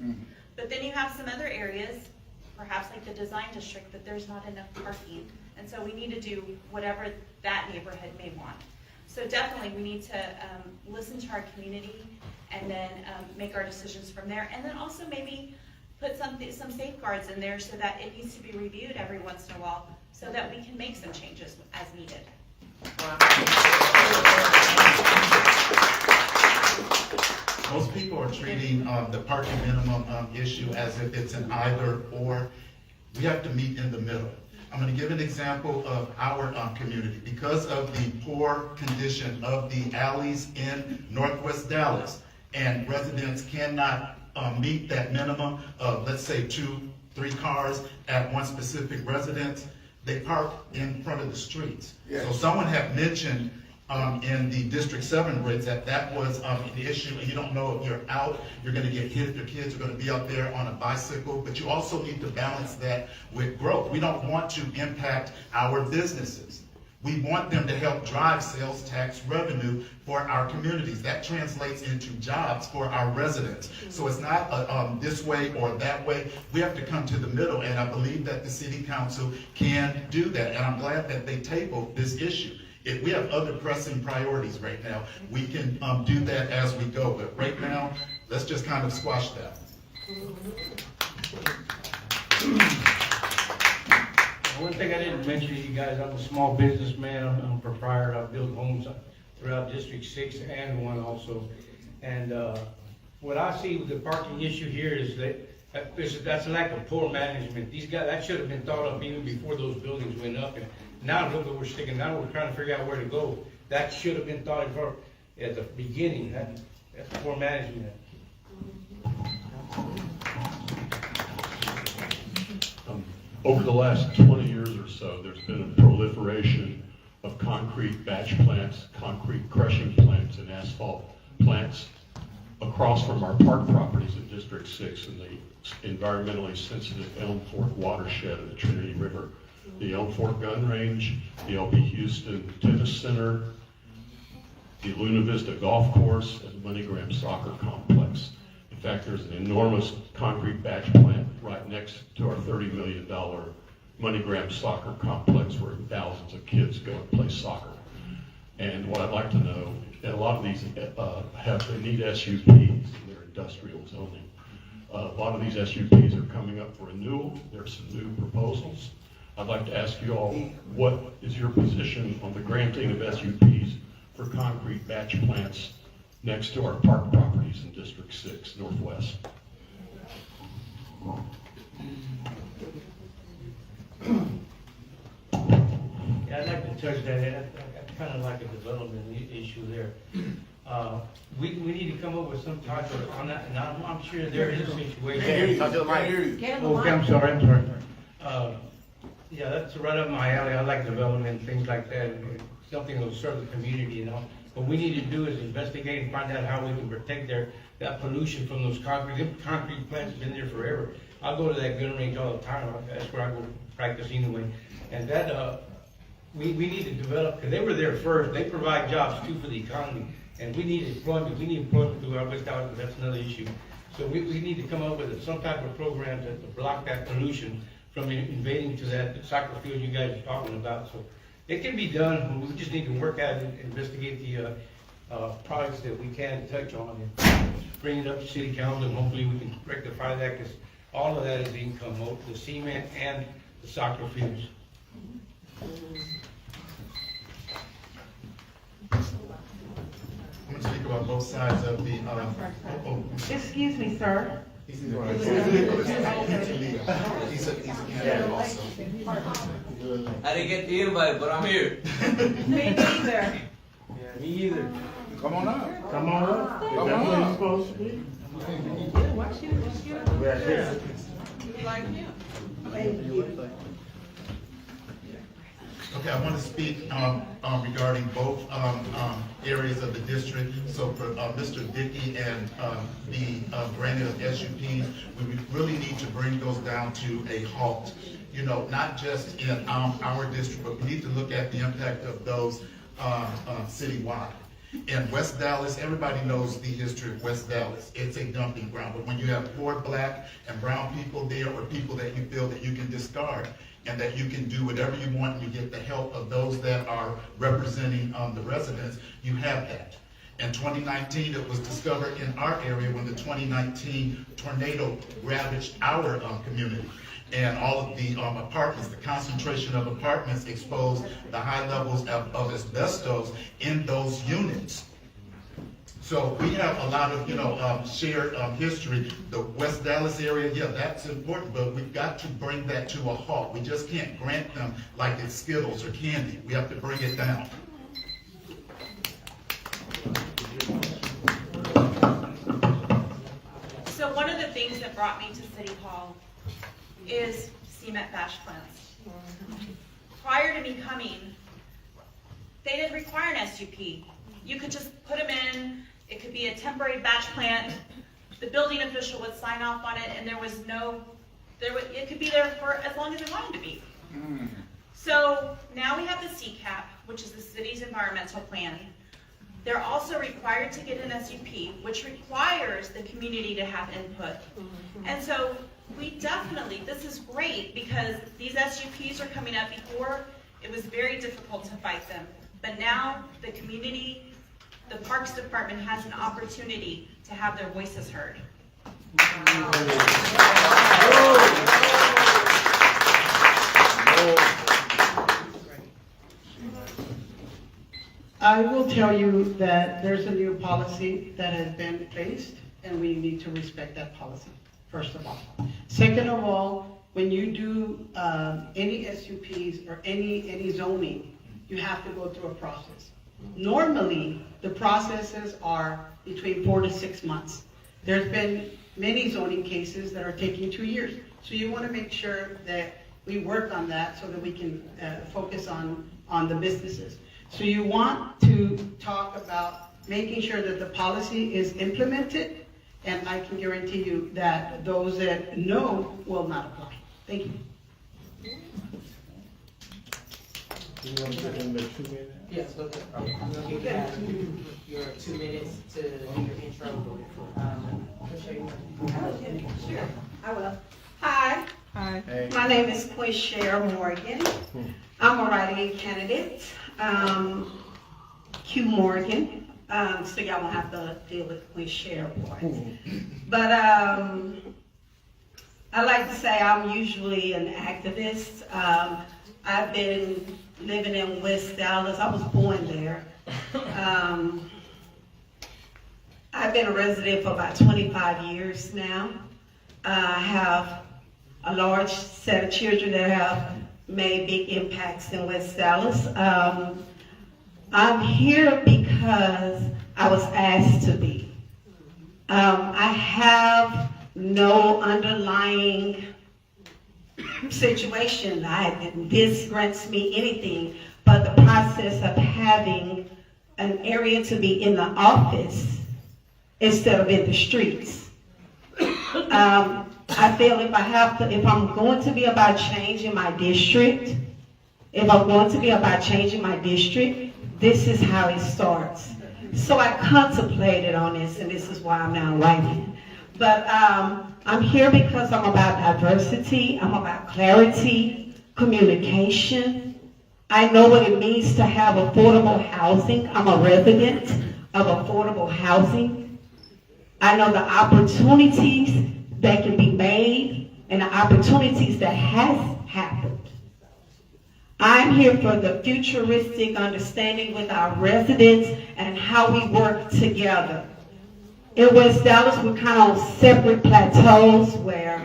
But then you have some other areas, perhaps like the design district, that there's not enough parking. And so we need to do whatever that neighborhood may want. So definitely we need to listen to our community and then make our decisions from there. And then also maybe put some safeguards in there so that it needs to be reviewed every once in a while so that we can make some changes as needed. Most people are treating the parking minimum issue as if it's an either or. We have to meet in the middle. I'm going to give an example of our community. Because of the poor condition of the alleys in Northwest Dallas, and residents cannot meet that minimum of, let's say, 2-3 cars at one specific residence, they park in front of the streets. Yes. So someone had mentioned in the District 7 rates that was an issue, and you don't know if you're out, you're going to get hit if your kids are going to be out there on a bicycle, but you also need to balance that with growth. We don't want to impact our businesses. We want them to help drive sales tax revenue for our communities. That translates into jobs for our residents. So it's not this way or that way. We have to come to the middle, and I believe that the City Council can do that, and I'm glad that they tabled this issue. If we have other pressing priorities right now, we can do that as we go. But right now, Let's just kind of squash that. One thing I didn't mention to you guys, I'm a small businessman, I'm a proprietor, I build homes throughout District 6 and 1 also. And what I see with the parking issue here is that's a lack of poor management. These guys, that should have been thought of even before those buildings went up. And now look what we're sticking, now we're trying to figure out where to go. That should have been thought of at the beginning, that's poor management. Over the last 20 years or so, there's been a proliferation of concrete batch plants, concrete crushing plants, and asphalt plants across from our park properties in District 6 and the environmentally sensitive Elm Fork watershed of the Trinity River. The Elm Fork Gun Range, the LB Houston Tennis Center, the Luna Vista Golf Course, and the MoneyGram Soccer Complex. In fact, there's an enormous concrete batch plant right next to our $30 million MoneyGram Soccer Complex where thousands of kids go and play soccer. And what I'd like to know, a lot of these they need SUPs in their industrial zoning. A lot of these SUPs are coming up for renewal. There's some new proposals. I'd like to ask you all, what is your position on the granting of SUPs for concrete batch plants next to our park properties in District 6 Northwest? Yeah, I'd like to touch that. That's kind of like a development issue there. We need to come up with some type of, on that, and I'm sure there is a situation. Can't hear you. Talk to the mic. Okay, I'm sorry. Yeah, that's right up my alley. I like development, things like that, something that will serve the community, you know. What we need to do is investigate and find out how we can protect that pollution from those concrete plants have been there forever. I go to that gun range all the time. That's where I go practice anyway. And that, we need to develop, because they were there first. They provide jobs too for the economy. And we need employment. We need employment through our West Dallas, but that's another issue. So we need to come up with some type of program to block that pollution from invading to that soccer field you guys are talking about. So it can be done. We just need to work at it and investigate the products that we can touch on and bring it up to city council, and hopefully we can rectify that, because all of that is income, both the cement and the soccer fields. I'm going to speak about both sides of the, Excuse me, sir. He's a candidate also. I didn't get the invite, but I'm here. Me neither. Me either. Come on up. Come on up. Come That's on where up. you're supposed to be. Okay, I want to speak regarding both areas of the district. So for Mr. Dickey and the granting of SUPs, we really need to bring those down to a halt. You know, not just in our district, but we need to look at the impact of those citywide. In West Dallas, everybody knows the history of West Dallas. It's a dumping ground. But when you have poor black and brown people there, or people that you feel that you can discard, and that you can do whatever you want and you get the help of those that are representing the residents, you have that. In 2019, it was discovered in our area when the 2019 tornado ravaged our community. And all of the apartments, the concentration of apartments exposed the high levels of asbestos in those units. So we have a lot of, shared history. The West Dallas area, yeah, that's important, but we've got to bring that to a halt. We just can't grant them like it's Skittles or candy. We have to bring it down. So one of the things that brought me to City Hall is cement batch plants. Prior to me coming, they didn't require an SUP. You could just put them in. It could be a temporary batch plant. The building official would sign off on it, and it could be there for as long as it wanted to be. So now we have the CCAP, which is the city's environmental plan. They're also required to get an SUP, which requires the community to have input. And so we definitely, this is great, because these SUPs are coming up. Before, it was very difficult to fight them. But now the community the Parks Department has an opportunity to have their voices heard. I will tell you that there's a new policy that has been placed, and we need to respect that policy, first of all. Second of all, when you do any SUPs or any zoning, you have to go through a process. Normally, the processes are between 4 to 6 months. There's been many zoning cases that are taking 2 years. So you want to make sure that we work on that so that we can focus on the businesses. So you want to talk about making sure that the policy is implemented, and I can guarantee you that those that know will not apply. Thank you. You want to give them the 2 minutes? Yes, go ahead. I'm gonna give you your 2 minutes to do your intro. Sure, I will. Hi. Hi. Hey. My name is Quinn Cher Morgan. I'm a write-in candidate. Q Morgan. So y'all won't have to deal with Quinn Cher part. But I like to say I'm usually an activist. I've been living in West Dallas. I was born there. I've been a resident for about 25 years now. I have a large set of children that have made big impacts in West Dallas. I'm here because I was asked to be. I have no underlying situation. This grants me anything but the process of having an area to be in the office instead of in the streets. I feel if I'm going to be about changing my district, this is how it starts. So I contemplated on this, and this is why I'm now writing. But I'm here because I'm about diversity, I'm about clarity, communication. I know what it means to have affordable housing. I'm a resident of affordable housing. I know the opportunities that can be made and the opportunities that has happened. I'm here for the futuristic understanding with our residents and how we work together. In West Dallas, we're kind of on separate plateaus where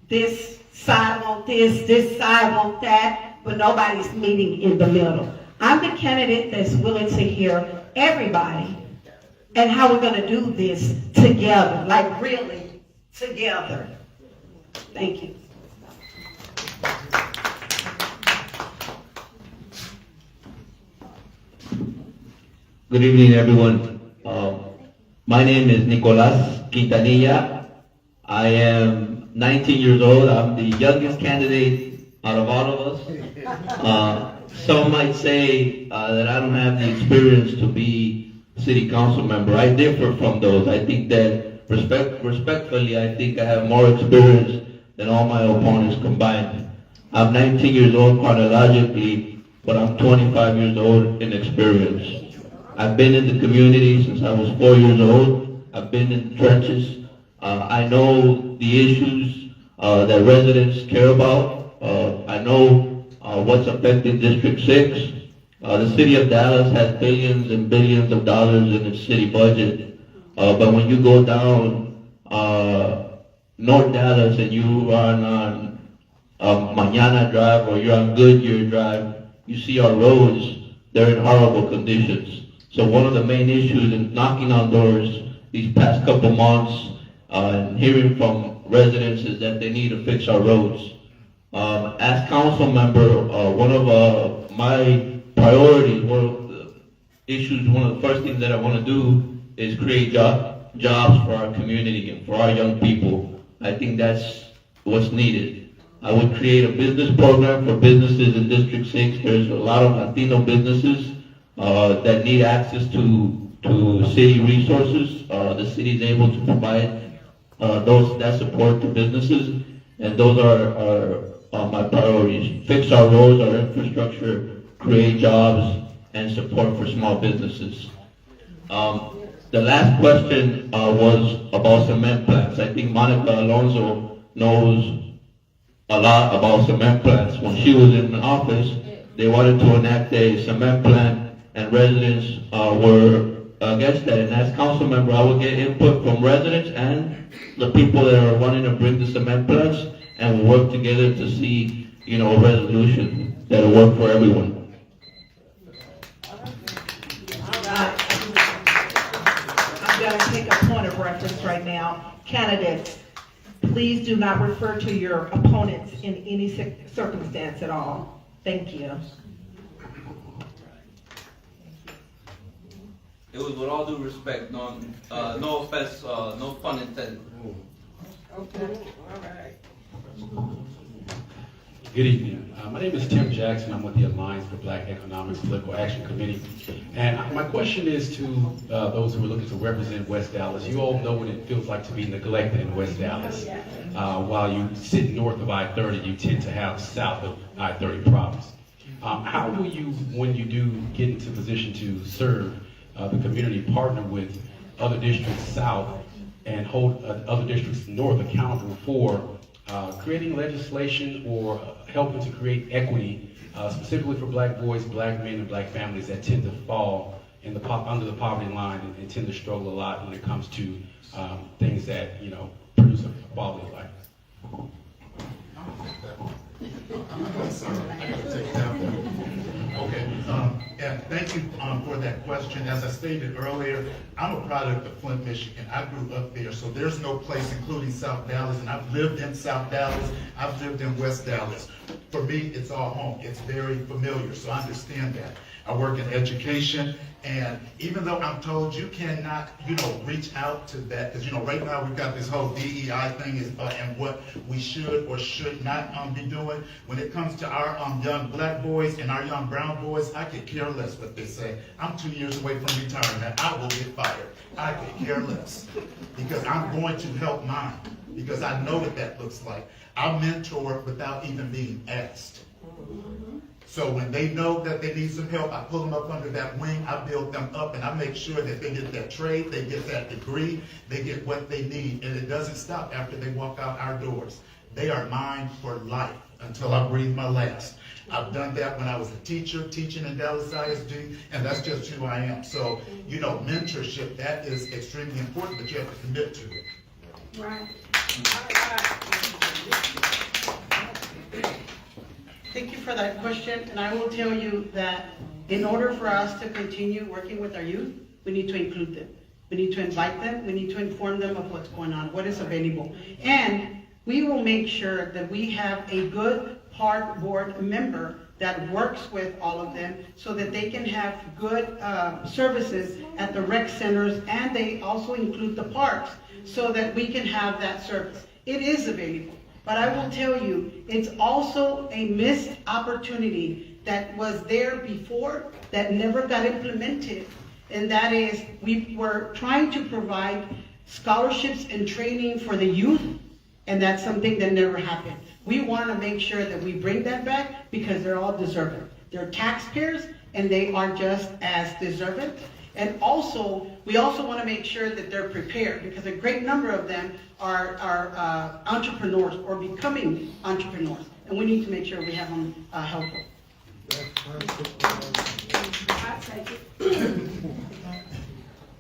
this side wants this side wants that, but nobody's meeting in the middle. I'm the candidate that's willing to hear everybody and how we're going to do this together, like really together. Thank you. Good evening, everyone. My name is Nicolas Quintanilla. I am 19 years old. I'm the youngest candidate out of all of us. Some might say that I don't have the experience to be city council member. I differ from those. I think that respectfully, I think I have more experience than all my opponents combined. I'm 19 years old chronologically, but I'm 25 years old in experience. I've been in the community since I was 4 years old. I've been in the trenches. I know the issues that residents care about. I know what's affecting District 6. The city of Dallas has billions and billions of dollars in its city budget. But when you go down North Dallas and you are on Mañana Drive or you're on Goodyear Drive, you see our roads, they're in horrible conditions. So one of the main issues in knocking on doors these past couple months and hearing from residents is that they need to fix our roads. As council member, one of my priorities, one of the issues, one of the first things that I want to do is create jobs for our community and for our young people. I think that's what's needed. I would create a business program for businesses in District 6. There's a lot of Latino businesses that need access to city resources. The city is able to provide that support to businesses, and those are my priorities. Fix our roads, our infrastructure, create jobs, and support for small businesses. The last question was about cement plants. I think Monica Alonso knows a lot about cement plants. When she was in office, they wanted to enact a cement plant, and residents were against that. And as council member, I would get input from residents and the people that are wanting to bring the cement plants, and we'll work together to see, a resolution that'll work for everyone. I'm going to take a point of reference right now. Candidates, please do not refer to your opponents in any circumstance at all. Thank you. It was with all due respect, no offense, no pun intended. Okay, all right. Good evening. My name is Tim Jackson. I'm with the Alliance for Black Economics Political Action Committee. And my question is to those who are looking to represent West Dallas. You all know what it feels like to be neglected in West Dallas. While you sit north of I-30, you tend to have south of I-30 problems. How will you, when you do get into position to serve the community, partner with other districts south and hold other districts north accountable for creating legislation or helping to create equity, specifically for black boys, black men, and black families that tend to fall in the under the poverty line and tend to struggle a lot when it comes to things that produce a quality of life? I gotta take that one. Okay, and thank you for that question. As I stated earlier, I'm a product of Flint, Michigan. I grew up there, so there's no place, including South Dallas, and I've lived in South Dallas, I've lived in West Dallas. For me, it's all home. It's very familiar, so I understand that. I work in education, and even though I'm told you cannot, reach out to that, because, right now we've got this whole DEI thing and what we should or should not be doing. When it comes to our young black boys and our young brown boys, I could care less what they say. I'm 2 years away from retirement. I will get fired. I could care less, because I'm going to help mine, because I know what that looks like. I mentor without even being asked. So when they know that they need some help, I pull them up under that wing, I build them up, and I make sure that they get that trade, they get that degree, they get what they need, and it doesn't stop after they walk out our doors. They are mine for life until I breathe my last. I've done that when I was a teacher, teaching in Dallas ISD, and that's just who I am. So, mentorship, that is extremely important, but you have to commit to it. Right. Thank you for that question, and I will tell you that in order for us to continue working with our youth, we need to include them. We need to invite them, we need to inform them of what's going on, what is available. And we will make sure that we have a good park board member that works with all of them so that they can have good services at the rec centers, and they also include the parks so that we can have that service. It is available. But I will tell you, it's also a missed opportunity that was there before that never got implemented. And that is, we were trying to provide scholarships and training for the youth, and that's something that never happened. We want to make sure that we bring that back because they're all deserving. They're taxpayers, and they are just as deserving. And also, we also want to make sure that they're prepared, because a great number of them are entrepreneurs or becoming entrepreneurs, and we need to make sure we have them helpful.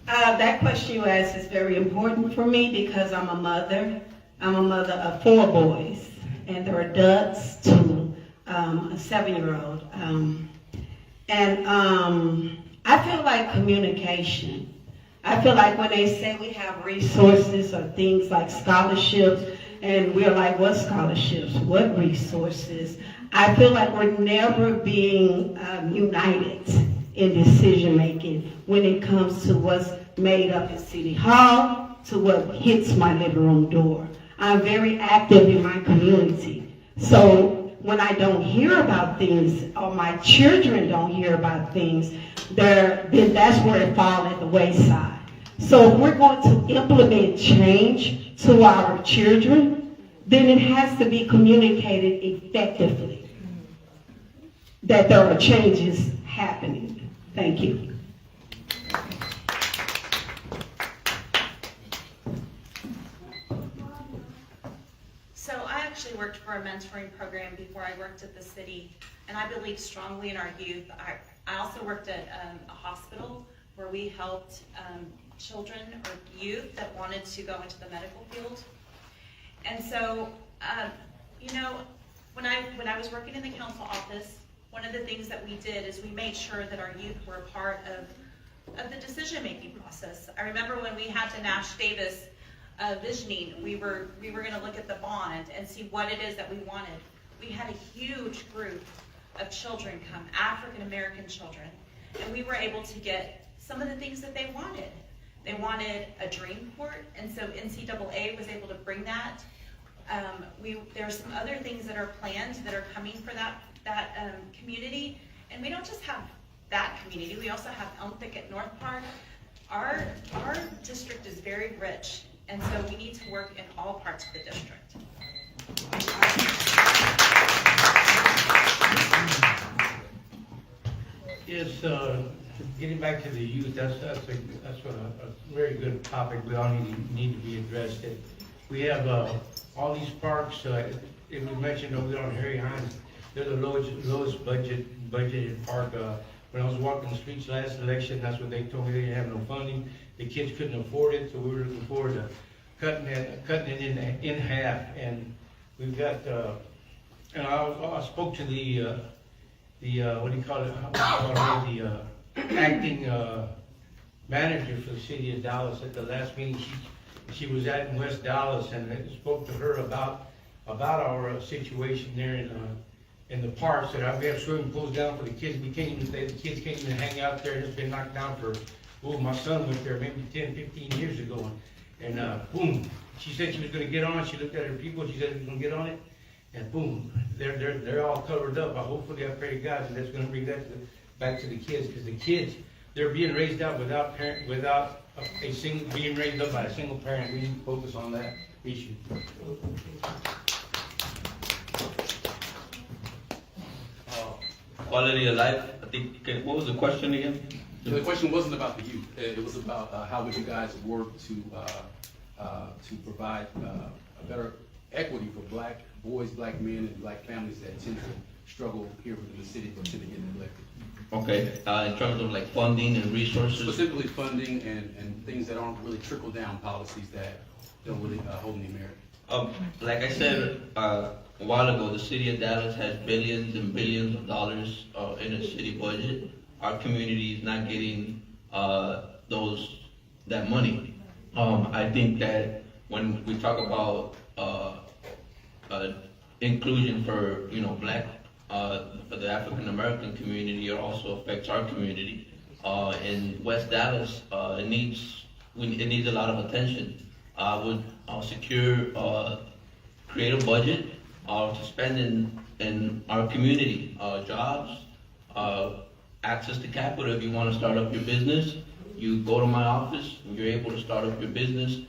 That question you asked is very important for me because I'm a mother. I'm a mother of 4 boys, and they're adults to a 7-year-old. I feel like communication. I feel like when they say we have resources or things like scholarships, and we're like, what scholarships? What resources? I feel like we're never being united in decision making when it comes to what's made up in City Hall to what hits my living room door. I'm very active in my community. So when I don't hear about things, or my children don't hear about things, then that's where it falls at the wayside. So if we're going to implement change to our children, then it has to be communicated effectively that there are changes happening. Thank you. for a mentoring program before I worked at the city, and I believe strongly in our youth. I also worked at a hospital where we helped children or youth that wanted to go into the medical field. And so, you know, when I was working in the council office, one of the things that we did is we made sure that our youth were a part of the decision-making process. I remember when we had the Nash Davis visioning, we were going to look at the bond and see what it is that we wanted. We had a huge group of children come, African American children, and we were able to get some of the things that they wanted. They wanted a dream court, and so NCAA was able to bring that. There are some other things that are planned that are coming for that community, and we don't just have that community, we also have Elm Thicket North Park. Our district is very rich, and so we need to work in all parts of the district. Yes, getting back to the youth, that's a very good topic. We all need to be addressed. We have all these parks. It was mentioned over there on Harry Hines. They're the lowest budgeted park. When I was walking the streets last election, that's what they told me. They didn't have no funding. The kids couldn't afford it, so we were looking forward to cutting it in half. And we've got. And I spoke to the what do you call it? The acting manager for the city of Dallas at the last meeting. She was at in West Dallas, and I spoke to her about our situation there in the parks. That we have swimming pools down for the kids. The kids can't even hang out there. It's been knocked down for. Oh, my son went there maybe 10, 15 years ago, and boom. She said she was going to get on it. She looked at her people. She said she was going to get on it. And boom, they're all covered up. Hopefully, I pray to God that that's going to bring that back to the kids, because the kids, they're being raised up without being raised up by a single parent. We need to focus on that issue. Quality of life. I think. Okay, what was the question again? The question wasn't about the youth. It was about how would you guys work to provide a better equity for black boys, black men, and black families that tend to struggle here within the city but tend to get neglected. Okay, in terms of like funding and resources? Specifically funding and things that aren't really trickle-down policies that don't really hold any merit. Like I said a while ago, the city of Dallas has billions and billions of dollars in its city budget. Our community is not getting that money. I think that when we talk about inclusion for black for the African American community, it also affects our community. In West Dallas, it needs a lot of attention. I would create a budget to spend in our community, jobs, access to capital. If you want to start up your business, you go to my office, you're able to start up your business,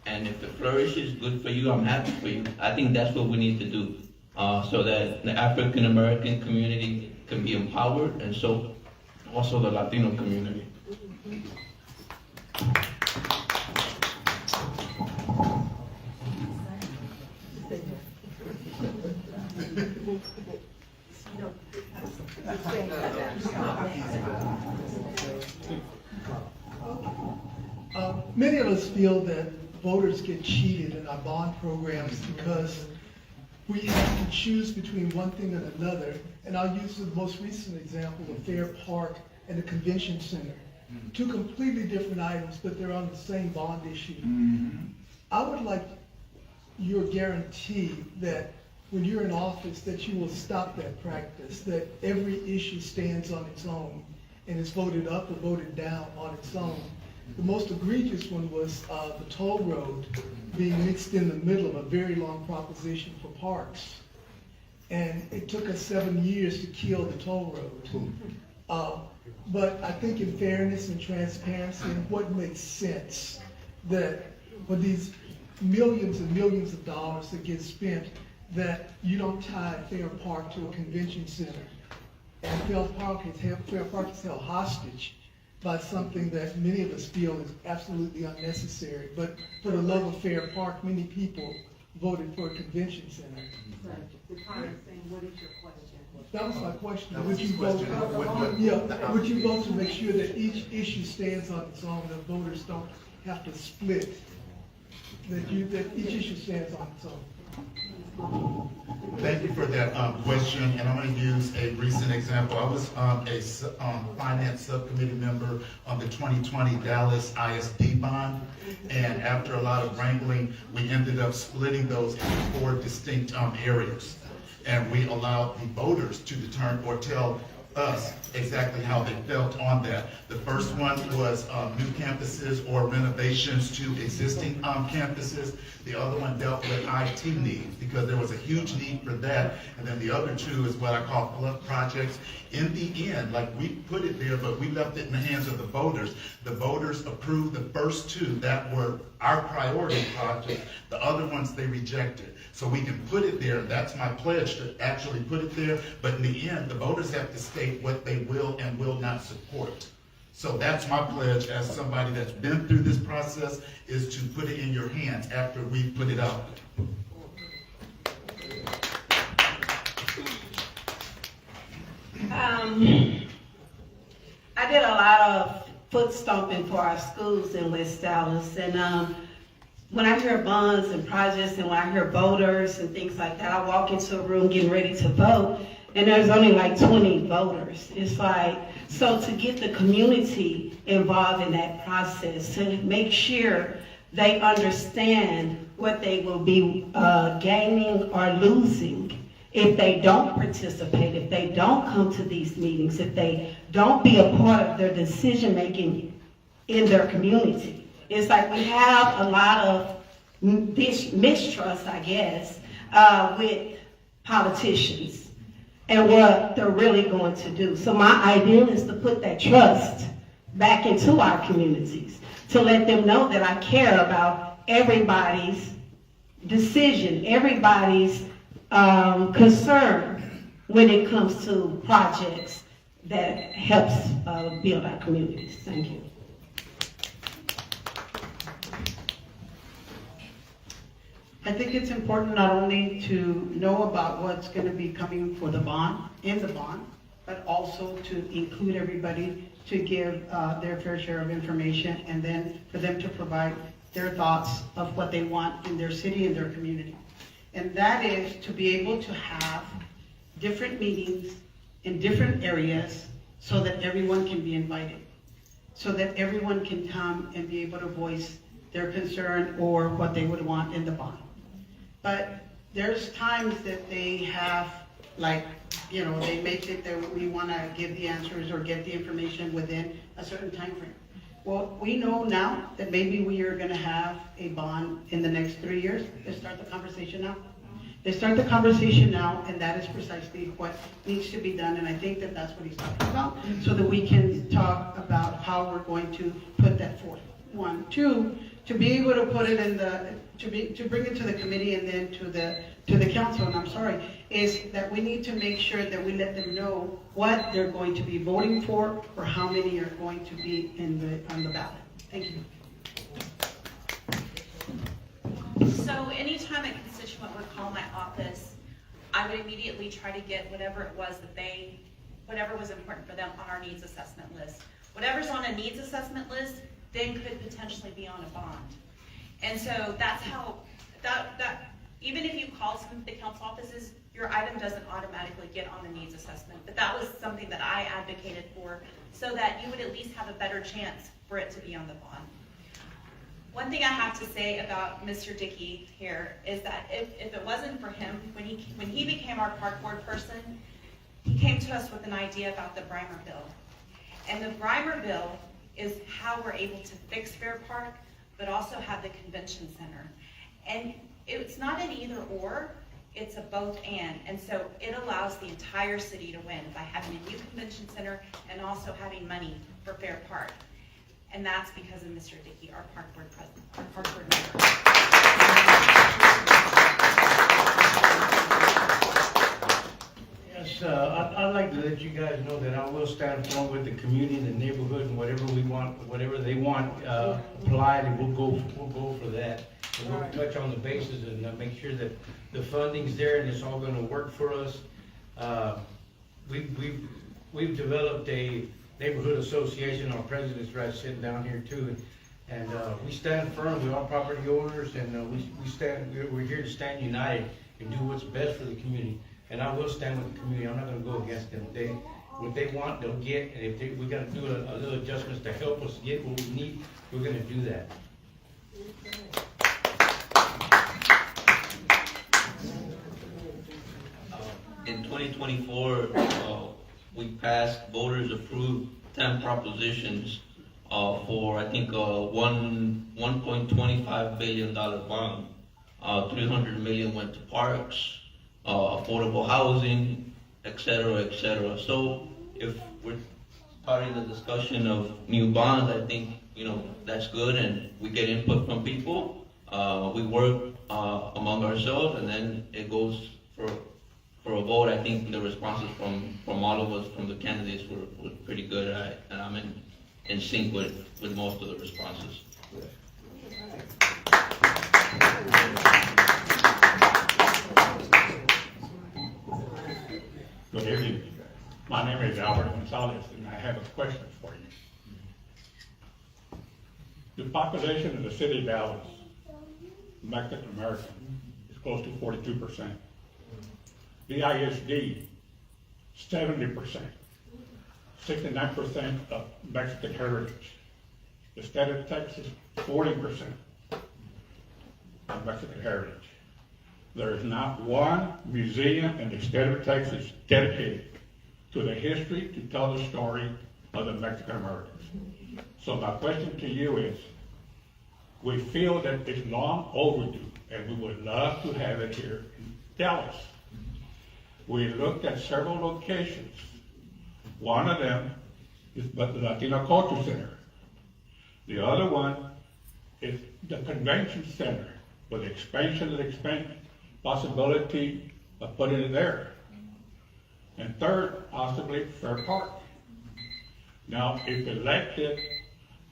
and if it flourishes, good for you, I'm happy for you. I think that's what we need to do, so that the African American community can be empowered, and so also the Latino community. Many of us feel that voters get cheated in our bond programs because we have to choose between one thing and another. And I'll use the most recent example of Fair Park and the Convention Center. Two completely different items, but they're on the same bond issue. I would like your guarantee that when you're in office that you will stop that practice, that every issue stands on its own and is voted up or voted down on its own. The most egregious one was the toll road being mixed in the middle of a very long proposition for parks. And it took us 7 years to kill the toll road. But I think in fairness and transparency and what makes sense, that for these millions and millions of dollars that get spent, that you don't tie Fair Park to a convention center. And Fair Park is held hostage by something that many of us feel is absolutely unnecessary. But for the love of Fair Park, many people voted for a convention center. The comment saying, what is your question? That was my question. That Would was you his vote, question. yeah, would you vote to make sure that each issue stands on its own, that voters don't have to split? That each issue stands on its own? Thank you for that question, and I'm going to use a recent example. I was a finance subcommittee member on the 2020 Dallas ISD bond, and after a lot of wrangling, we ended up splitting those into 4 distinct areas. And we allowed the voters to determine or tell us exactly how they felt on that. The first one was new campuses or renovations to existing campuses. The other one dealt with IT needs because there was a huge need for that. And then the other 2 is what I call fluff projects. In the end, like we put it there, but we left it in the hands of the voters. The voters approved the first 2 that were our priority projects. The other ones they rejected. So we can put it there. That's my pledge to actually put it there. But in the end, the voters have to state what they will and will not support. So that's my pledge as somebody that's been through this process, is to put it in your hands after we put it out. I did a lot of foot stomping for our schools in West Dallas, and when I hear bonds and projects and when I hear voters and things like that, I walk into a room getting ready to vote, and there's only like 20 voters. It's like, so to get the community involved in that process, to make sure they understand what they will be gaining or losing if they don't participate, if they don't come to these meetings, if they don't be a part of their decision-making in their community. It's like we have a lot of mistrust, I guess, with politicians and what they're really going to do. So my ideal is to put that trust back into our communities, to let them know that I care about everybody's decision, everybody's concern when it comes to projects that helps build our communities. Thank you. I think it's important not only to know about what's going to be coming for the bond, in the bond, but also to include everybody to give their fair share of information, and then for them to provide their thoughts of what they want in their city and their community. And that is to be able to have different meetings in different areas so that everyone can be invited, so that everyone can come and be able to voice their concern or what they would want in the bond. But there's times that they have, like, you know, they make it that we want to give the answers or get the information within a certain time frame. Well, we know now that maybe we are going to have a bond in the next 3 years. Let's start the conversation now. Let's start the conversation now, and that is precisely what needs to be done, and I think that that's what he's talking about, so that we can talk about how we're going to put that forth. 1, 2, to be able to put it in the, to bring it to the committee and then to the council, and I'm sorry, is that we need to make sure that we let them know what they're going to be voting for, or how many are going to be on the ballot. Thank you. So anytime a constituent would call my office, I would immediately try to get whatever it was that whatever was important for them on our needs assessment list. Whatever's on a needs assessment list then could potentially be on a bond. And so that's how, even if you call some of the council offices, your item doesn't automatically get on the needs assessment. But that was something that I advocated for, so that you would at least have a better chance for it to be on the bond. One thing I have to say about Mr. Dickey here is that if it wasn't for him, when he became our park board person, he came to us with an idea about the Brimer bill. And the Brimer bill is how we're able to fix Fair Park, but also have the convention center. And it's not an either or, it's a both and. And so it allows the entire city to win by having a new convention center and also having money for Fair Park. And that's because of Mr. Dickey, our park board president, our park board member. Yes, I'd like to let you guys know that I will stand firm with the community and the neighborhood, and whatever we want, whatever they want applied, and we'll go for that. So we'll touch on the bases and make sure that the funding's there and it's all gonna work for us. We've developed a neighborhood association. Our president's right sitting down here too. And we stand firm. We're all property owners, and we're here to stand united and do what's best for the community. And I will stand with the community. I'm not gonna go against them. What they want, they'll get. And if we gotta do a little adjustments to help us get what we need, we're gonna do that. In 2024, we passed, voters approved 10 propositions for, I think, $1.25 billion bond. 300 million went to parks, affordable housing, et cetera, So if we're starting the discussion of new bonds, I think, that's good, and we get input from people. We work among ourselves, and then it goes for a vote. I think the responses from all of us, from the candidates, were pretty good, and I'm in sync with most of the responses. Good evening. My name is Albert Gonzalez, and I have a question for you. The population of the city of Dallas, Mexican American, is close to 42%. The ISD, 70%. 69% of Mexican heritage. The state of Texas, 40% of Mexican heritage. There is not one museum in the state of Texas dedicated to the history to tell the story of the Mexican Americans. So my question to you is, we feel that it's long overdue, and we would love to have it here in Dallas. We looked at several locations. One of them is the Latino Culture Center. The other one is the Convention Center, with the expansion of the possibility of putting it there. And third, possibly Fair Park. Now, if elected,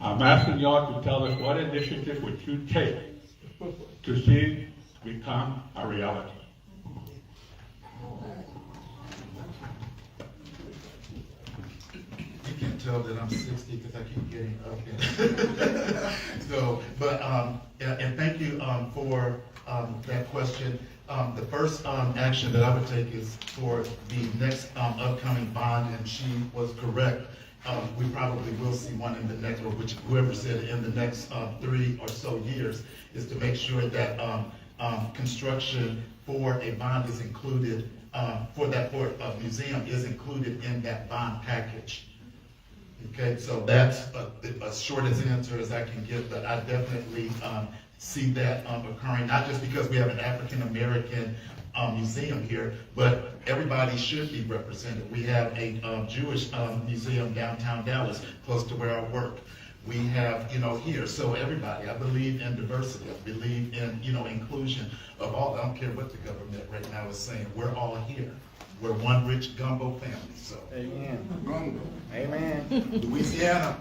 I'm asking y'all to tell us what initiatives would you take to see it become a reality. You can tell that I'm 60 because I keep getting up here. And thank you for that question. The first action that I would take is for the next upcoming bond, and she was correct. We probably will see one in the next, or which whoever said in the next 3 or so years, is to make sure that construction for a bond is included, for a museum is included in that bond package. Okay, so that's as short as answer as I can give, but I definitely see that occurring, not just because we have an African American museum here, but everybody should be represented. We have a Jewish museum downtown Dallas, close to where I work. We have, here, so everybody, I believe in diversity, I believe in, inclusion of all. I don't care what the government right now is saying, we're all here. We're one rich gumbo family, so. Amen. Gumbo. Amen. Louisiana.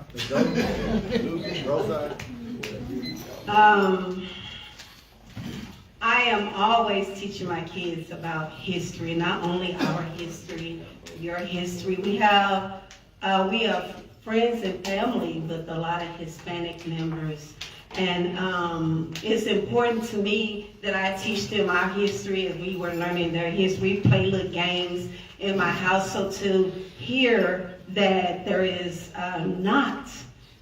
I am always teaching my kids about history, not only our history, your history. We have friends and family with a lot of Hispanic members. And it's important to me that I teach them our history as we were learning their history. We play little games in my house, so to hear that there is not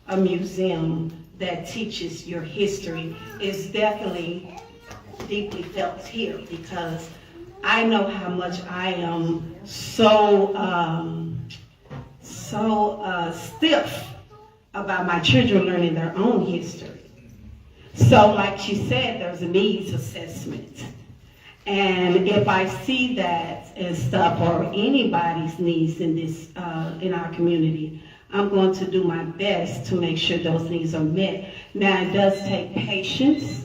a museum that teaches your history is definitely deeply felt here, because I know how much I am so stiff about my children learning their own history. So like she said, there's a needs assessment. And if I see that and stuff, or anybody's needs in this, in our community, I'm going to do my best to make sure those needs are met. Now, it does take patience.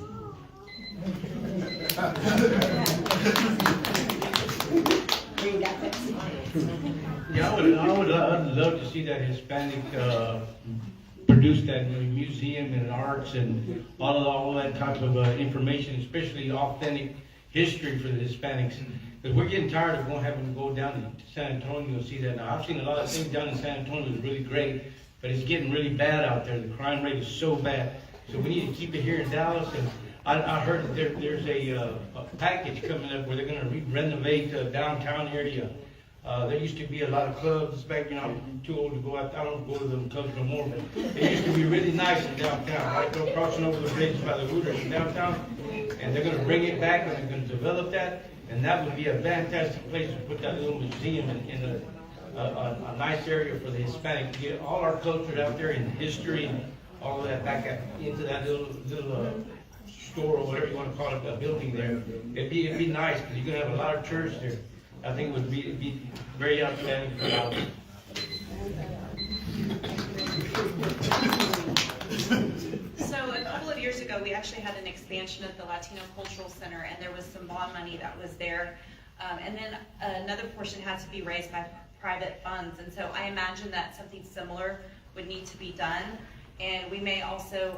Yeah, I'd love to see that Hispanic introduce that museum and arts and all that type of information, especially authentic history for the Hispanics. Because we're getting tired of having to go down to San Antonio and see that. Now, I've seen a lot of things down in San Antonio that's really great, but it's getting really bad out there. The crime rate is so bad. So we need to keep it here in Dallas. And I heard that there's a package coming up where they're going to renovate the downtown area. There used to be a lot of clubs back, I'm too old to go out. I don't go to them clubs no more, but it used to be really nice in downtown. I go crossing over the bridge by the Hooters in downtown, and they're going to bring it back and they're going to develop that. And that would be a fantastic place to put that little museum in a nice area for the Hispanic to get all our culture out there and history and all of that back into that little store or whatever you want to call it, a building there. It'd be nice because you're going to have a lot of church there. I think it would be very outstanding for us. So a couple of years ago, we actually had an expansion of the Latino Cultural Center, and there was some bond money that was there. And then another portion had to be raised by private funds. And so I imagine that something similar would need to be done. And we may also,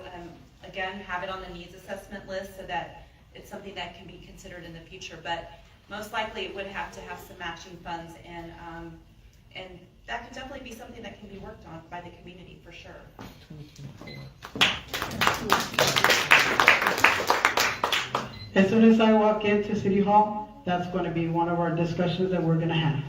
again, have it on the needs assessment list so that it's something that can be considered in the future. But most likely it would have to have some matching funds, and that could definitely be something that can be worked on by the community for sure. As soon as I walk into City Hall, that's going to be one of our discussions that we're going to have.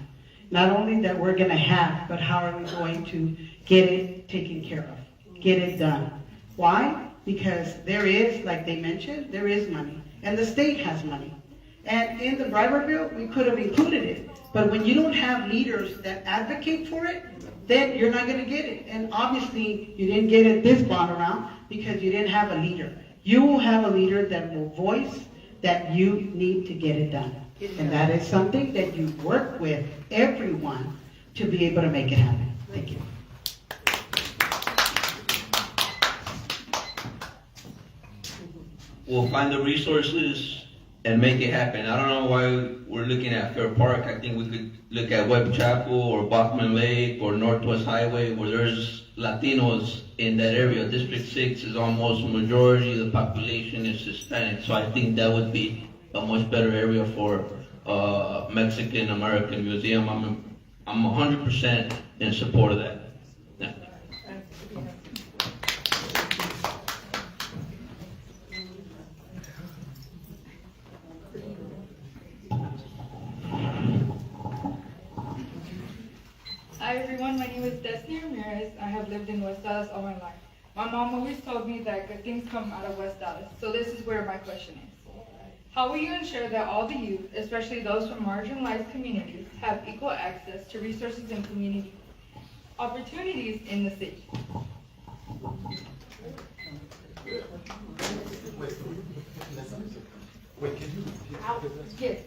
Not only that we're going to have, but how are we going to get it taken care of, get it done. Why? Because there is, like they mentioned, there is money, and the state has money. And in the bribery bill, we could have included it. But when you don't have leaders that advocate for it, then you're not going to get it. And obviously, you didn't get it this bond around because you didn't have a leader. You will have a leader that will voice that you need to get it done. And that is something that you work with everyone to be able to make it happen. Thank you. We'll find the resources and make it happen. I don't know why we're looking at Fair Park. I think we could look at Webb Chapel or Bachman Lake or Northwest Highway where there's Latinos in that area. District 6 is almost a majority of the population is Hispanic. So I think that would be a much better area for Mexican American Museum. I'm 100% in support of that. Yeah. Hi everyone, my name is Destiny Ramirez. I have lived in West Dallas all my life. My mom always told me that good things come out of West Dallas. So this is where my question is. How will you ensure that all the youth, especially those from marginalized communities, have equal access to resources and community opportunities in the city? Wait, can you? Yes.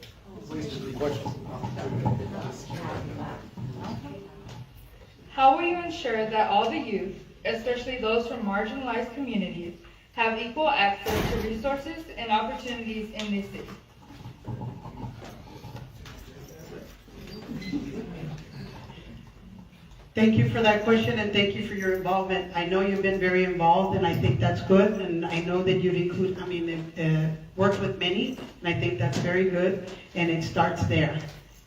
How will you ensure that all the youth, especially those from marginalized communities, have equal access to resources and opportunities in this city? Thank you for that question, and thank you for your involvement. I know you've been very involved, and I think that's good. And I know that you've worked with many, and I think that's very good. And it starts there.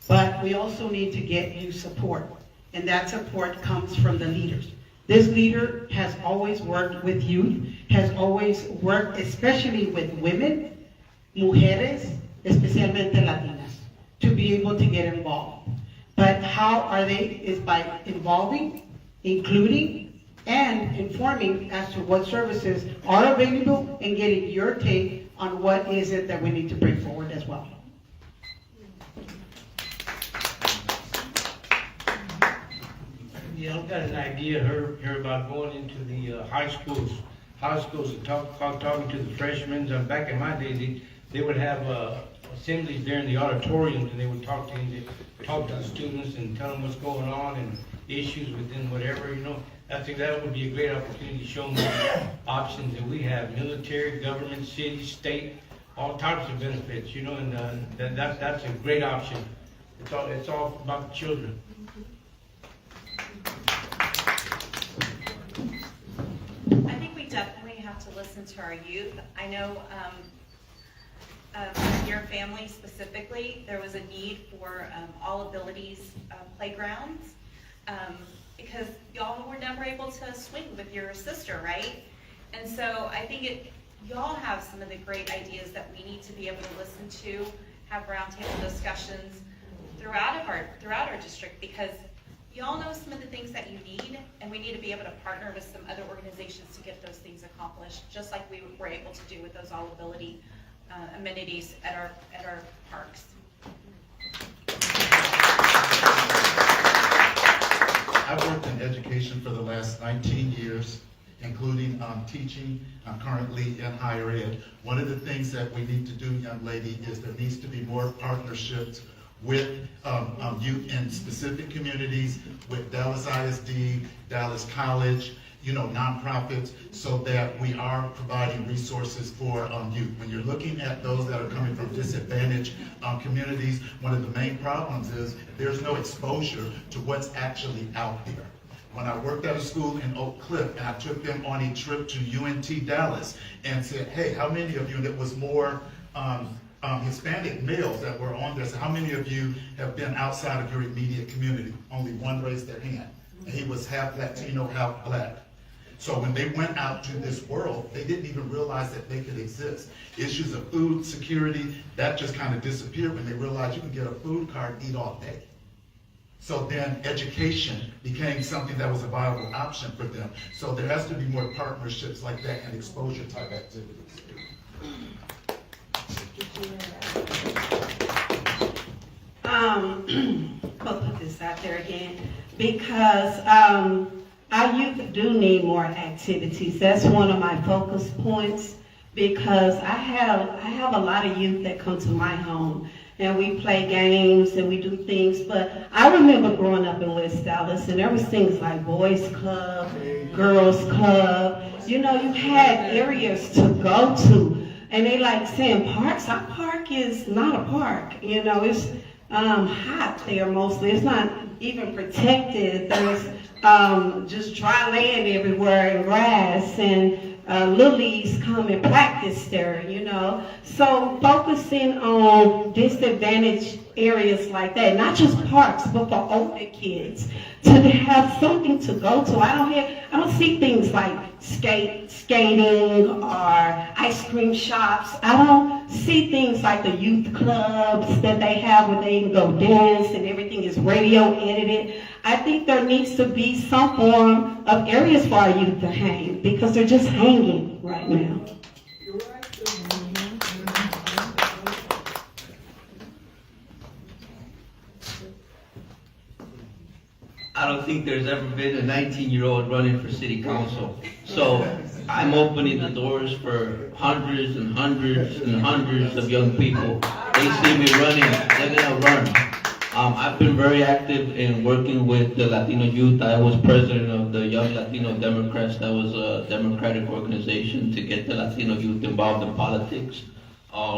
But we also need to get you support, and that support comes from the leaders. This leader has always worked with youth, has always worked especially with women, mujeres, especialmente Latinas, to be able to get involved. But how are they? Is by involving, including, and informing as to what services are available and getting your take on what is it that we need to bring forward as well. Yeah, I've got an idea here about going into the high schools and talking to the freshmen. Back in my day, they would have assemblies there in the auditoriums, and they would talk to the students and tell them what's going on and issues within whatever, I think that would be a great opportunity to show them the options that we have: military, government, city, state, all types of benefits, and that's a great option. It's all about the children. to listen to our youth. I know your family specifically, there was a need for all abilities playgrounds because y'all were never able to swing with your sister, right? And so I think y'all have some of the great ideas that we need to be able to listen to, have roundtable discussions throughout our district, because y'all know some of the things that you need, and we need to be able to partner with some other organizations to get those things accomplished, just like we were able to do with those all ability amenities at our parks. I've worked in education for the last 19 years, including teaching. I'm currently in higher ed. One of the things that we need to do, young lady, is there needs to be more partnerships with youth in specific communities, with Dallas ISD, Dallas College, nonprofits, so that we are providing resources for youth. When you're looking at those that are coming from disadvantaged communities, one of the main problems is there's no exposure to what's actually out there. When I worked at a school in Oak Cliff, and I took them on a trip to UNT Dallas and said, hey, how many of you, and it was more Hispanic males that were on there, so how many of you have been outside of your immediate community? Only one raised their hand, and he was half Latino, half black. So when they went out to this world, they didn't even realize that they could exist. Issues of food security, that just kind of disappeared when they realized you can get a food card and eat all day. So then education became something that was a viable option for them. So there has to be more partnerships like that and exposure type activities. I'll put this out there again, because our youth do need more activities. That's one of my focus points, because I have a lot of youth that come to my home, and we play games and we do things. But I remember growing up in West Dallas, and there was things like Boys Club, Girls Club. You had areas to go to, and they like saying parks. Our park is not a park. It's hot there mostly. It's not even protected. There's just dry land everywhere and grass, and lilies come and practice there, So focusing on disadvantaged areas like that, not just parks, but for older kids, to have something to go to. I don't see things like skating or ice cream shops. I don't see things like the youth clubs that they have where they can go dance and everything is radio edited. I think there needs to be some form of areas for our youth to hang, because they're just hanging right now. I don't think there's ever been a 19-year-old running for city council. So I'm opening the doors for hundreds and hundreds and hundreds of young people. They see me running, they're gonna run. I've been very active in working with the Latino youth. I was president of the Young Latino Democrats. That was a democratic organization to get the Latino youth involved in politics.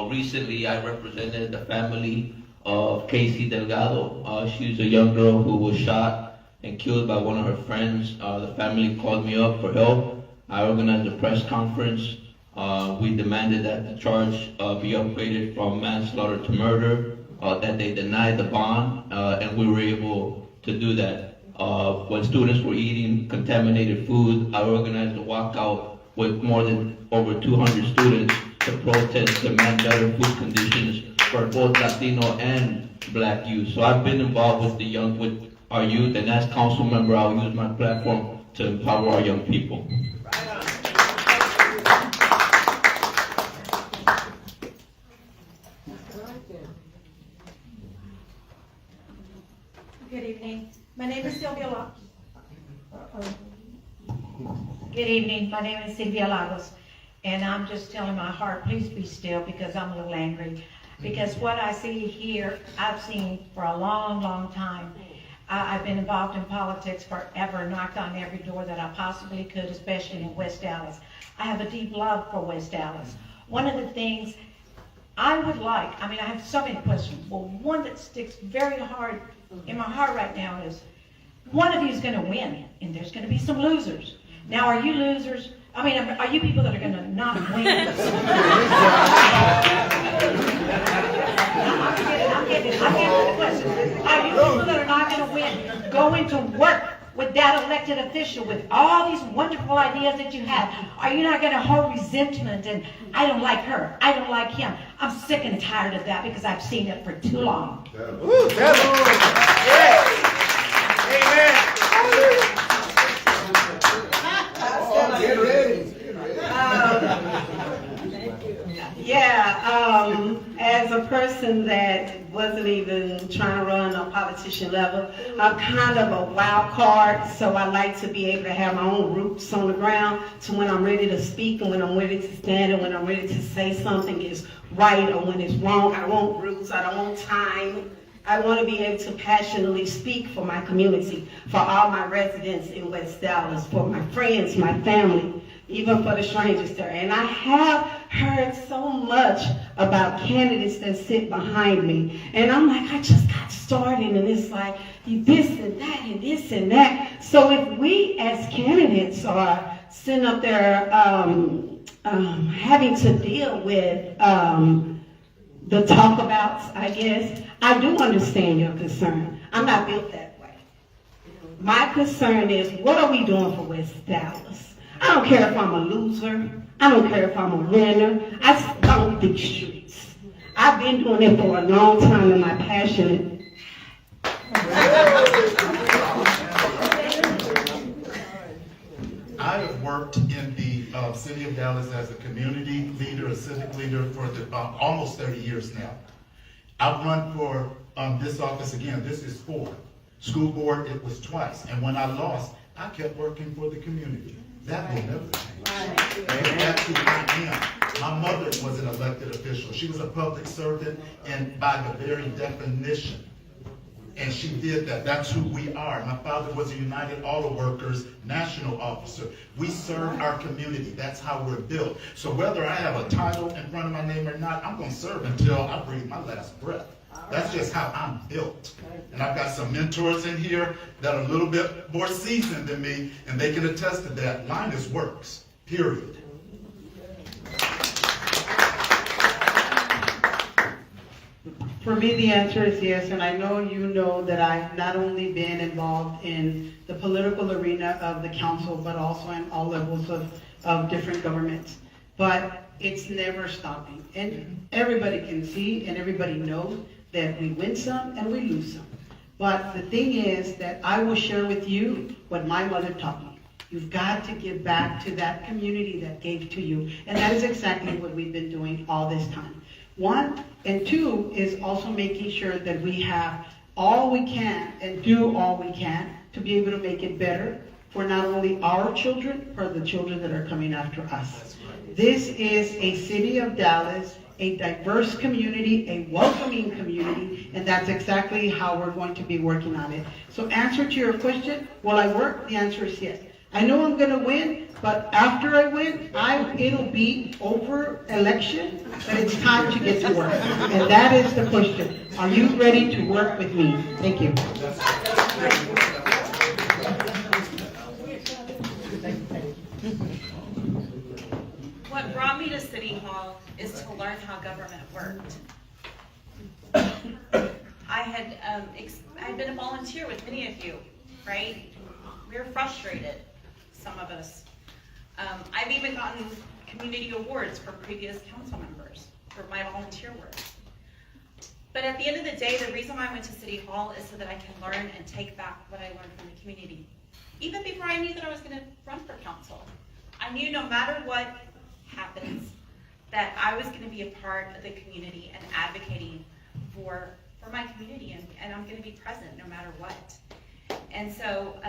Recently, I represented the family of Casey Delgado. She's a young girl who was shot and killed by one of her friends. The family called me up for help. I organized a press conference. We demanded that the charge be upgraded from manslaughter to murder, that they denied the bond, and we were able to do that. When students were eating contaminated food, I organized a walkout with more than over 200 students to protest, demand better food conditions for both Latino and Black youth. So I've been involved with our youth, and as council member, I'll use my platform to empower our young people. Good evening. My name is Sylvia Lagos. Good evening. My name is Sylvia Lagos, and I'm just telling my heart, please be still, because I'm a little angry. Because what I see here, I've seen for a long, long time. I've been involved in politics forever, knocked on every door that I possibly could, especially in West Dallas. I have a deep love for West Dallas. One of the things I would like, I have so many questions. Well, one that sticks very hard in my heart right now is, one of you is going to win, and there's going to be some losers. Now, are you losers I mean, are you people that are gonna not win? I'm getting the question. Are you people that are not gonna win going to work with that elected official with all these wonderful ideas that you have? Are you not gonna hold resentment and I don't like her, I don't like him? I'm sick and tired of that because I've seen it for too long. Ooh, Get ready. As a person that wasn't even trying to run on politician level, I'm kind of a wild card, so I like to be able to have my own roots on the ground, so when I'm ready to speak and when I'm ready to stand and when I'm ready to say something is right or when it's wrong. I don't want rules, I don't want time. I want to be able to passionately speak for my community, for all my residents in West Dallas, for my friends, my family, even for the strangers there. And I have heard so much about candidates that sit behind me. And I'm like, I just got started and it's like this and that and this and that. So if we as candidates are sitting up there having to deal with the talkabouts, I guess, I do understand your concern. I'm not built that way. My concern is, what are we doing for West Dallas? I don't care if I'm a loser. I don't care if I'm a winner. I stomp these streets. I've been doing it for a long time and my passion. I have worked in the city of Dallas as a community leader, a civic leader for almost 30 years now. I've run for this office again. This is 4. School board, it was twice. And when I lost, I kept working for the community. That will never change. And that's who I am. My mother was an elected official. She was a public servant, and by the very definition, and she did that. That's who we are. My father was a United Auto Workers national officer. We serve our community. That's how we're built. So whether I have a title in front of my name or not, I'm going to serve until I breathe my last breath. That's just how I'm built. And I've got some mentors in here that are a little bit more seasoned than me, and they can attest to that. Linus works, period. For me, the answer is yes, and I know you know that I've not only been involved in the political arena of the council, but also in all levels of different governments. But it's never stopping. And everybody can see and everybody knows that we win some and we lose some. But the thing is that I will share with you what my mother taught me. You've got to give back to that community that gave to you. And that is exactly what we've been doing all this time. 1, and 2 is also making sure that we have all we can and do all we can to be able to make it better for not only our children, but the children that are coming after us. This is a city of Dallas, a diverse community, a welcoming community, and that's exactly how we're going to be working on it. So answer to your question, will I work? The answer is yes. I know I'm going to win, but after I win, it'll be over election, but it's time to get to work. And that is the question. Are you ready to work with me? Thank you. What brought me to City Hall is to learn how government worked. I had been a volunteer with many of you, right? We were frustrated, some of us. I've even gotten community awards for previous council members for my volunteer work. But at the end of the day, the reason why I went to City Hall is so that I can learn and take back what I learned from the community. Even before I knew that I was going to run for council, I knew no matter what happens, that I was going to be a part of the community and advocating for my community, and I'm going to be present no matter what. And so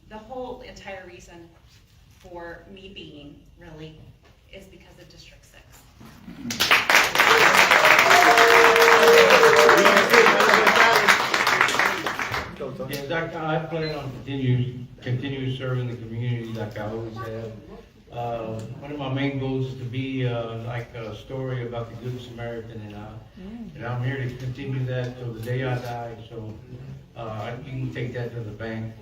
the whole entire reason for me being really is because of District 6. Yes, I plan on continue serving the community like I always have. One of my main goals is to be like a story about the Good Samaritan, and I'm here to continue that till the day I die. So you can take that to the bank.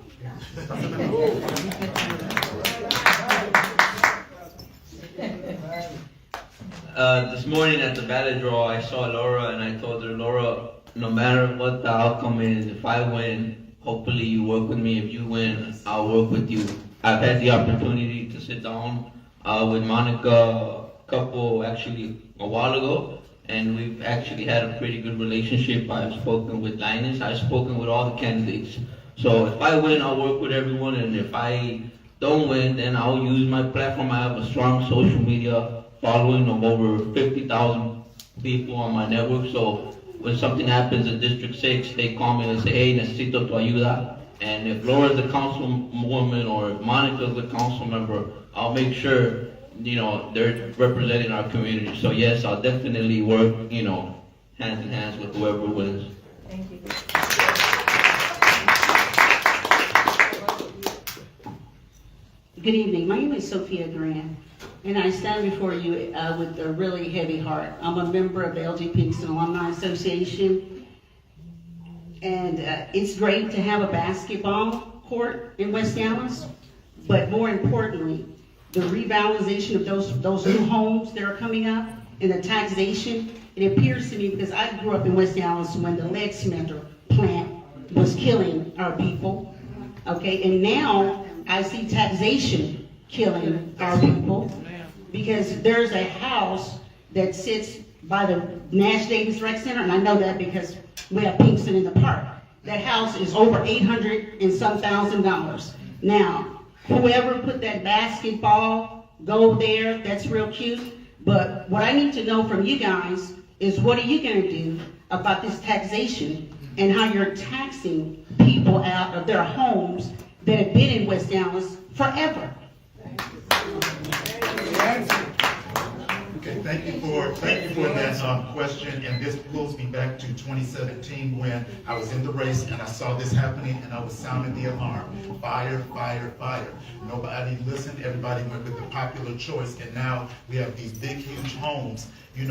This morning at the ballot draw, I saw Laura and I told her, Laura, no matter what the outcome is, if I win, hopefully you work with me. If you win, I'll work with you. I've had the opportunity to sit down with Monica actually a while ago, and we've actually had a pretty good relationship. I've spoken with Linus, I've spoken with all the candidates. So if I win, I'll work with everyone, and if I don't win, then I'll use my platform. I have a strong social media following of over 50,000 people on my network. So when something happens in District 6, they call me and say, hey, necesito tu ayuda. And if Laura's the councilwoman or if Monica's the council member, I'll make sure, they're representing our community. So yes, I'll definitely work, hands in hands with whoever wins. Thank you. Good evening. My name is Sophia Duran, and I stand before you with a really heavy heart. I'm a member of the LG Pinkston Alumni Association, and it's great to have a basketball court in West Dallas, but more importantly, the revalorization of those new homes that are coming up and the taxation. It appears to me, because I grew up in West Dallas when the lead cementer plant was killing our people, okay, and now I see taxation killing our people, because there's a house that sits by the Nash Davis Rec Center, and I know that because we have Pinkston in the park. That house is over $800 and some $1,000. Now, whoever put that basketball goal there, that's real cute, but what I need to know from you guys is, what are you gonna do about this taxation and how you're taxing people out of their homes that have been in West Dallas forever? Okay, thank you for that question, and this pulls me back to 2017 when I was in the race and I saw this happening and I was sounding the alarm. Fire, fire, fire. Nobody listened, everybody went with the popular choice, and now we have these big, huge homes, and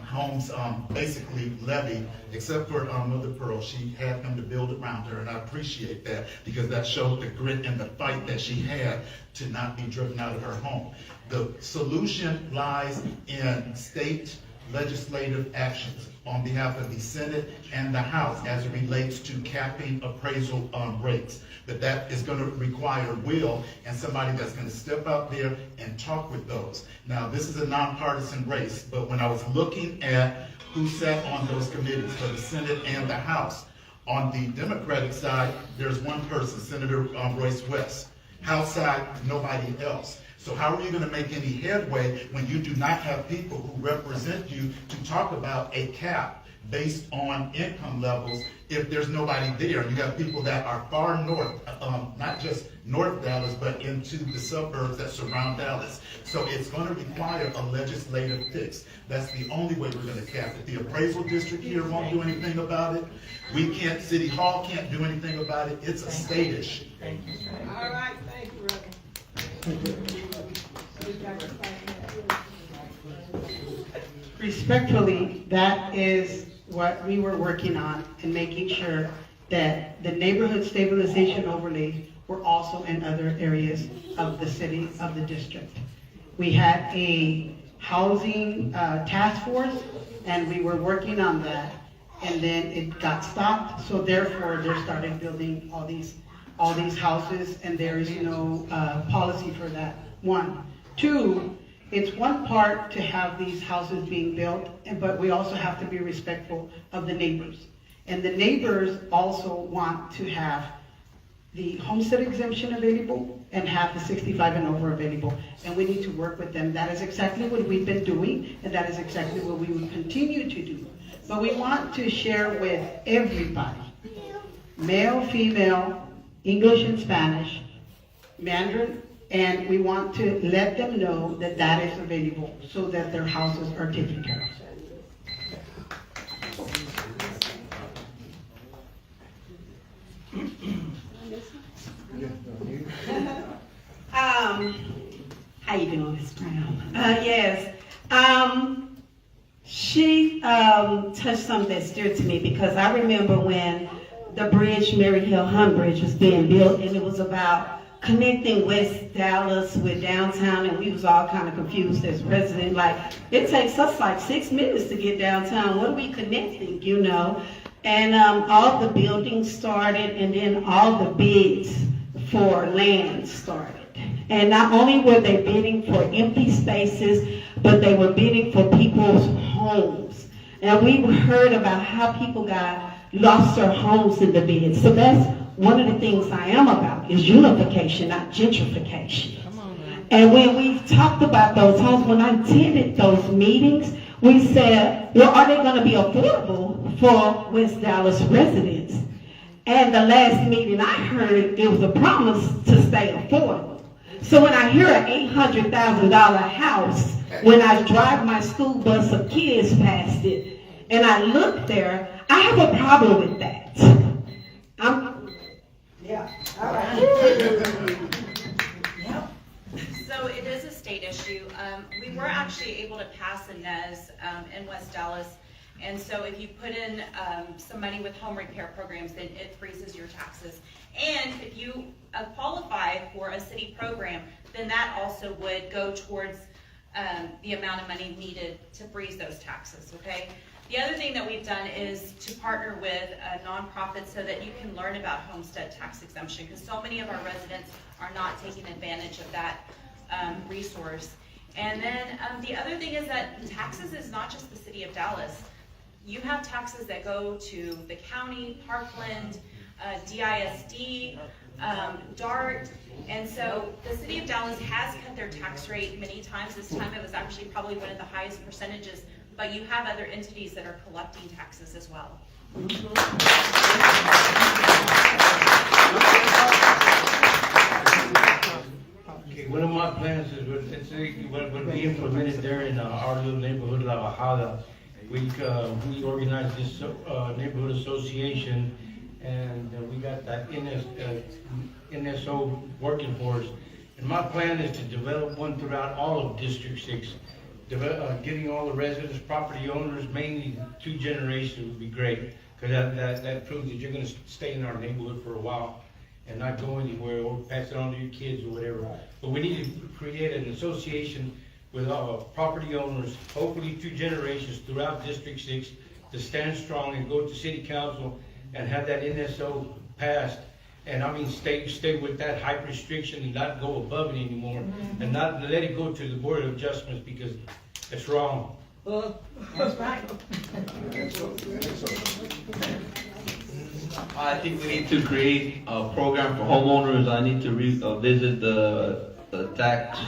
homes basically levied, except for Mother Pearl. She had them to build around her, and I appreciate that, because that showed the grit and the fight that she had to not be driven out of her home. The solution lies in state legislative actions on behalf of the Senate and the House as it relates to capping appraisal rates. But that is going to require will and somebody that's going to step out there and talk with those. Now, this is a nonpartisan race, but when I was looking at who sat on those committees for the Senate and the House, on the Democratic side, there's one person, Senator Royce West. House side, nobody else. So how are you going to make any headway when you do not have people who represent you to talk about a cap based on income levels if there's nobody there? You have people that are far north, not just North Dallas, but into the suburbs that surround Dallas. So it's going to require a legislative fix. That's the only way we're going to cap it. The appraisal district here won't do anything about it. We can't, City Hall can't do anything about it. It's a state issue. All right, thank you, Reverend. Respectfully, that is what we were working on, and making sure that the neighborhood stabilization overlays were also in other areas of the city, of the district. We had a housing task force, and we were working on that, and then it got stopped, so therefore they started building all these houses, and there is no policy for that. One. Two, it's one part to have these houses being built, but we also have to be respectful of the neighbors. And the neighbors also want to have the homestead exemption available and have the 65 and over available. And we need to work with them. That is exactly what we've been doing, and that is exactly what we will continue to do. But we want to share with everybody, male, female, English and Spanish, Mandarin, and we want to let them know that that is available so that their houses are taken care Hi, you, Ms. Brown. Yes. She touched something that's dear to me because I remember when the bridge, Mary Hill Hunt Bridge, was being built, and it was about connecting West Dallas with downtown, and we was all kind of confused as residents. Like, it takes us like 6 minutes to get downtown. What are we connecting, you know? And all the buildings started, and then all the bids for land started. And not only were they bidding for empty spaces, but they were bidding for people's homes. And we heard about how people lost their homes in the bids. So that's one of the things I am about, is unification, not gentrification. And when we talked about those homes, when I attended those meetings, we said, well, are they going to be affordable for West Dallas residents? And the last meeting I heard, it was a promise to stay affordable. So when I hear an $800,000 house, when I drive my school bus of kids past it, and I look there, I have a problem with that. So it is a state issue. We were actually able to pass a NES in West Dallas. And so if you put in some money with home repair programs, then it freezes your taxes. And if you qualify for a city program, then that also would go towards the amount of money needed to freeze those taxes, okay? The other thing that we've done is to partner with nonprofits so that you can learn about homestead tax exemption, because so many of our residents are not taking advantage of that resource. And then the other thing is that taxes is not just the city of Dallas. You have taxes that go to the county, Parkland, DISD, DART, and so the city of Dallas has cut their tax rate many times. This time it was actually probably one of the highest percentages, but you have other entities that are collecting taxes as well. Okay, one of my plans is what we implemented there in our little neighborhood, La Bajada. We organized this neighborhood association, and we got that NSO working for us. And my plan is to develop one throughout all of District 6. Getting all the residents, property owners, mainly 2 generations would be great, because that proves that you're going to stay in our neighborhood for a while and not go anywhere or pass it on to your kids or whatever. But we need to create an association with property owners, hopefully 2 generations throughout District 6, to stand strong and go to City Council and have that NSO passed. And I mean, stay with that height restriction and not go above it anymore, and not let it go to the Board of Adjustments, because it's wrong. That's right. I think we need to create a program for homeowners. I need to visit the tax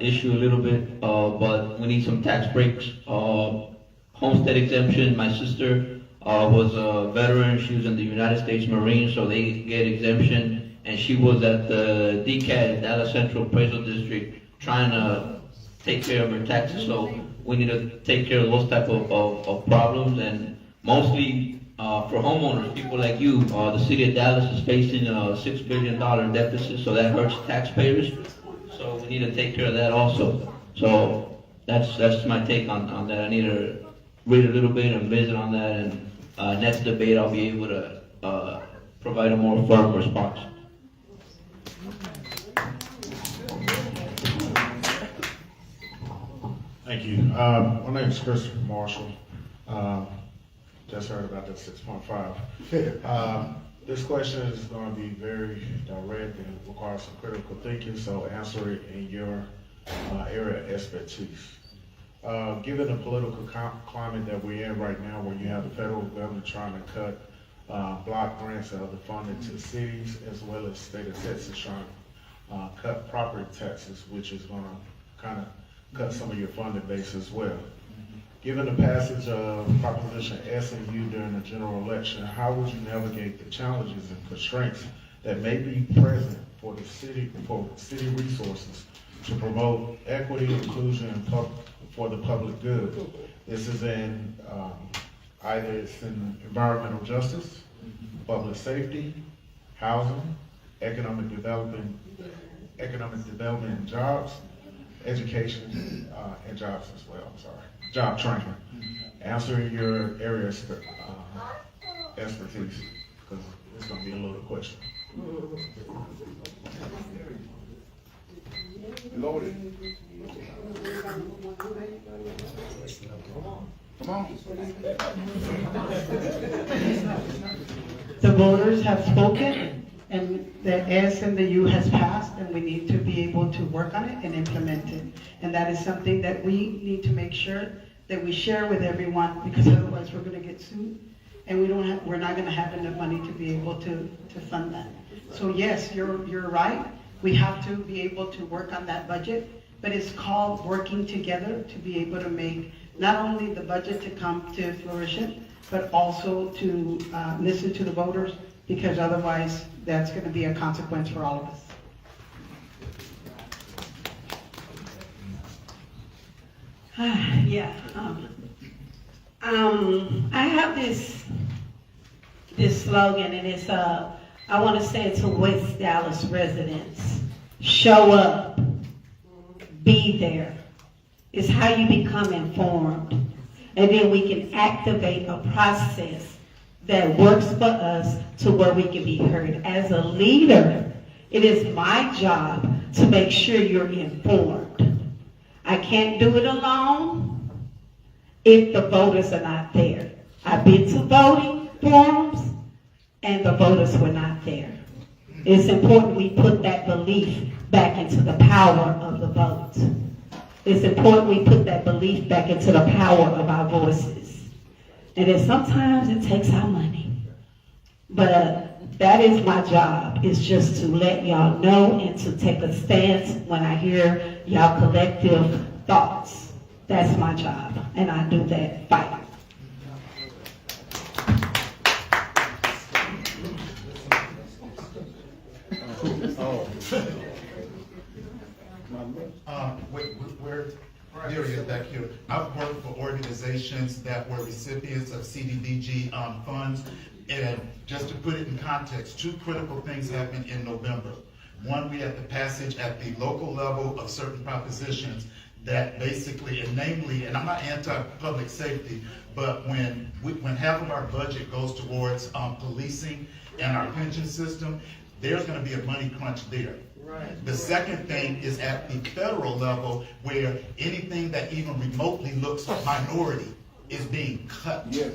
issue a little bit, but we need some tax breaks. Homestead exemption. My sister was a veteran. She was in the United States Marines, so they get exemption. And she was at the DCAD, Dallas Central Appraisal District, trying to take care of her taxes. So we need to take care of those type of problems. And mostly for homeowners, people like you, the city of Dallas is facing a $6 billion deficit, so that hurts taxpayers. So we need to take care of that also. So that's my take on that. I need to read a little bit and visit on that, and next debate I'll be able to provide a more firm response. Thank you. My name is Christopher Marshall. Just heard about that 6.5. This question is going to be very direct and requires some critical thinking, so answer it in your area of expertise. Given the political climate that we're in right now, where you have the federal government trying to cut block grants and other funding to cities, as well as state of Texas trying to cut property taxes, which is going to kind of cut some of your funding base as well. Given the passage of Proposition S and U during the general election, how would you navigate the challenges and constraints that may be present for city resources to promote equity, inclusion, and for the public good? This is in either it's in environmental justice, public safety, housing, economic development and jobs, education, and jobs as well, I'm sorry, job training. Answer your areas of expertise, because it's gonna be a loaded question. Loaded. Come on. The voters have spoken, and the S and the U has passed, and we need to be able to work on it and implement it. And that is something that we need to make sure that we share with everyone, because otherwise we're gonna get sued, and we're not gonna have enough money to be able to fund that. So yes, you're right. We have to be able to work on that budget, but it's called working together to be able to make not only the budget to come to fruition, but also to listen to the voters, because otherwise that's going to be a consequence for all of us. Yeah. I have this slogan, and it's I want to say it to West Dallas residents: show up, be there. It's how you become informed, and then we can activate a process that works for us to where we can be heard. As a leader, it is my job to make sure you're informed. I can't do it alone if the voters are not there. I've been to voting forums, and the voters were not there. It's important we put that belief back into the power of the vote. It's important we put that belief back into the power of our voices. And then sometimes it takes our money. But that is my job, is just to let y'all know and to take a stance when I hear y'all collective thoughts. That's my job, and I do that fighting. We're back here. I've worked for organizations that were recipients of CDBG funds, and just to put it in context, two critical things happened in November. One, we had the passage at the local level of certain propositions that basically, and namely, and I'm not anti-public safety, but when half of our budget goes towards policing and our pension system, there's going to be a money crunch there. The second thing is at the federal level, where anything that even remotely looks minority is being cut. Yes.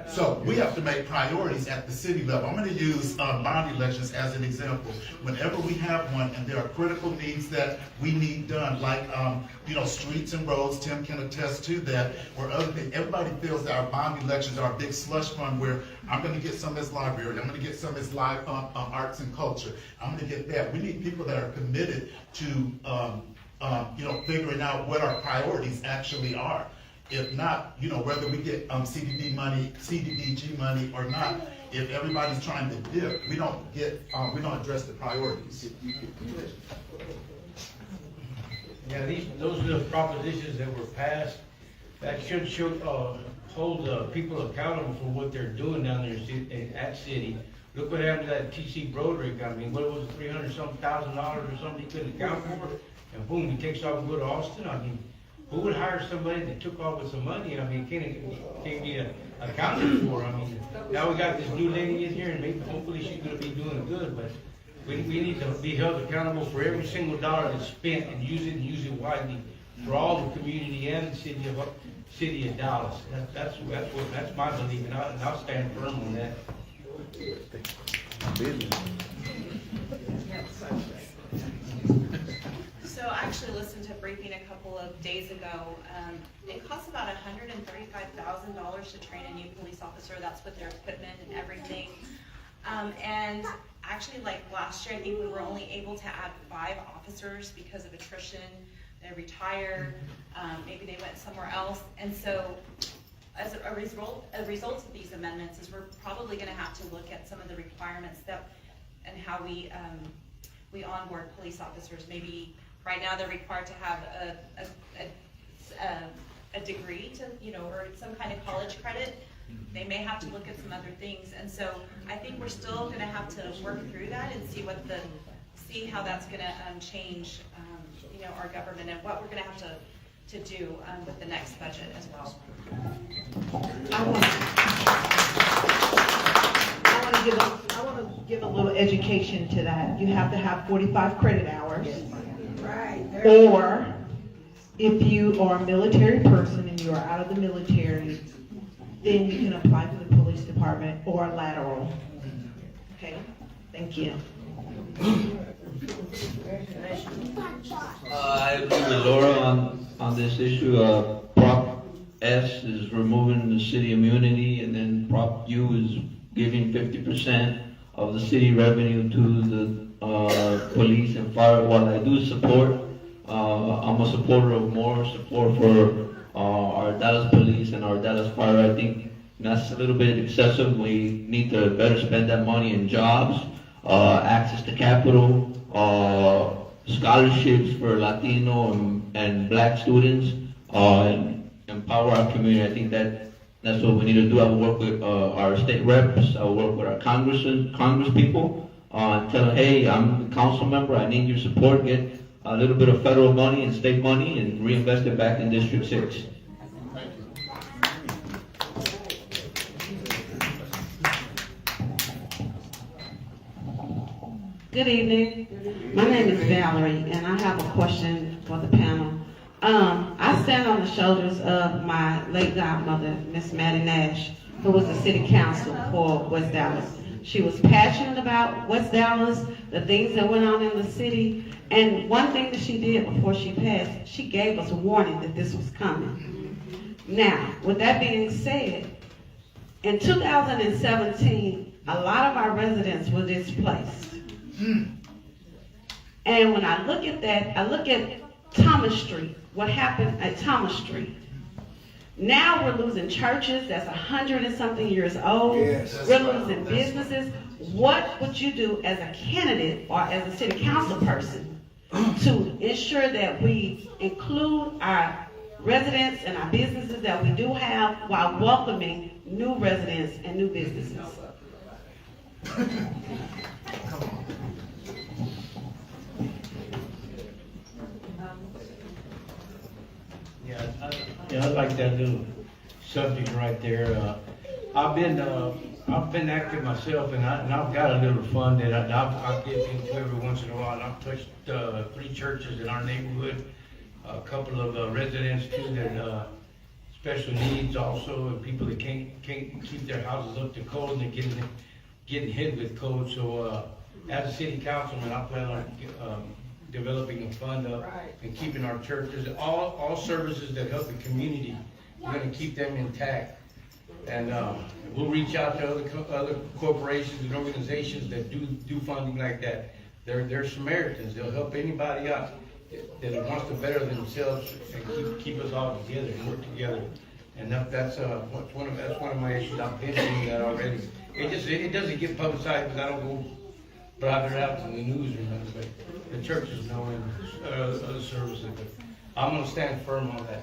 So we have to make priorities at the city level. I'm going to use bond elections as an example. Whenever we have one and there are critical needs that we need done, like streets and roads, Tim can attest to that, or other things, everybody feels that our bond elections are a big slush fund where I'm going to get some of this library, I'm going to get some of this live arts and culture, I'm going to get that. We need people that are committed to figuring out what our priorities actually are. If not, whether we get CDBG money or not, if everybody's trying to dip, we don't address the priorities. Yeah, those are the propositions that were passed that should hold people accountable for what they're doing down there at city. Look what happened to that TC Broderick. I mean, what was it, $300-something thousand or something he couldn't account for? And boom, he takes off and go to Austin. I mean, who would hire somebody that took off with some money? I mean, can't be accounted for. I mean, now we got this new lady in here, and maybe hopefully she's going to be doing good, but we need to be held accountable for every single dollar that's spent and use it wisely for all the community and the city of Dallas. That's my belief, and I'll stand firm on that. So I actually listened to a briefing a couple of days ago. It costs about $135,000 to train a new police officer. That's with their equipment and everything. And actually, like last year, I think we were only able to add 5 officers because of attrition. They retired, maybe they went somewhere else. And so as a result of these amendments is we're probably going to have to look at some of the requirements and how we onboard police officers. Maybe right now they're required to have a degree or some kind of college credit. They may have to look at some other things, and so I think we're still going to have to work through that and see how that's going to change our government and what we're going to have to do with the next budget as well. I want to give a little education to that. You have to have 45 credit hours. Or if you are a military person and you are out of the military, then you can apply for the police department or a lateral. Okay, thank you. I agree with Laura on this issue. Prop S is removing the city immunity, and then Prop U is giving 50% of the city revenue to the police and fire. While I do support, I'm a supporter of more support for our Dallas police and our Dallas fire. I think that's a little bit excessive. We need to better spend that money in jobs, access to capital, scholarships for Latino and Black students, and empower our community. I think that's what we need to do. I will work with our state reps. I will work with our congresspeople, and tell them, hey, I'm a council member. I need your support. Get a little bit of federal money and state money and reinvest it back in District 6. Good evening. My name is Valerie, and I have a question for the panel. I stand on the shoulders of my late godmother, Miss Maddie Nash, who was the city council for West Dallas. She was passionate about West Dallas, the things that went on in the city, and one thing that she did before she passed, she gave us a warning that this was coming. Now, with that being said, in 2017, a lot of our residents were displaced. And when I look at that, I look at Thomas Street, what happened at Thomas Street. Now we're losing churches that's 100 and something years old. Yes. We're losing businesses. What would you do as a candidate or as a city council person to ensure that we include our residents and our businesses that we do have while welcoming new residents and new businesses? Yeah, I like that little subject right there. I've been active myself, and I've got a little fund that I get into every once in a while. I've touched 3 churches in our neighborhood, a couple of residents too that special needs also, and people that can't keep their houses up to code and they're getting hit with code. So as a city councilman, I plan on developing a fund up and keeping our churches, all services that help the community, we're going to keep them intact. And we'll reach out to other corporations and organizations that do funding like that. They're Samaritans. They'll help anybody out that wants to better themselves and keep us all together and work together. And that's one of my issues. I've been doing that already. It doesn't get publicized because I don't go brother out to the news or nothing, but the churches know and other services. But I'm going to stand firm on that.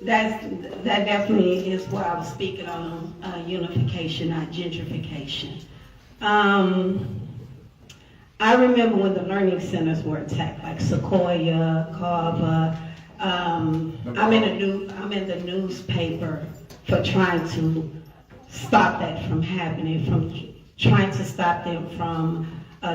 That definitely is what I was speaking on, unification, not gentrification. I remember when the learning centers were attacked, like Sequoia, Carver. I'm in the newspaper for trying to stop that from happening, from trying to stop them from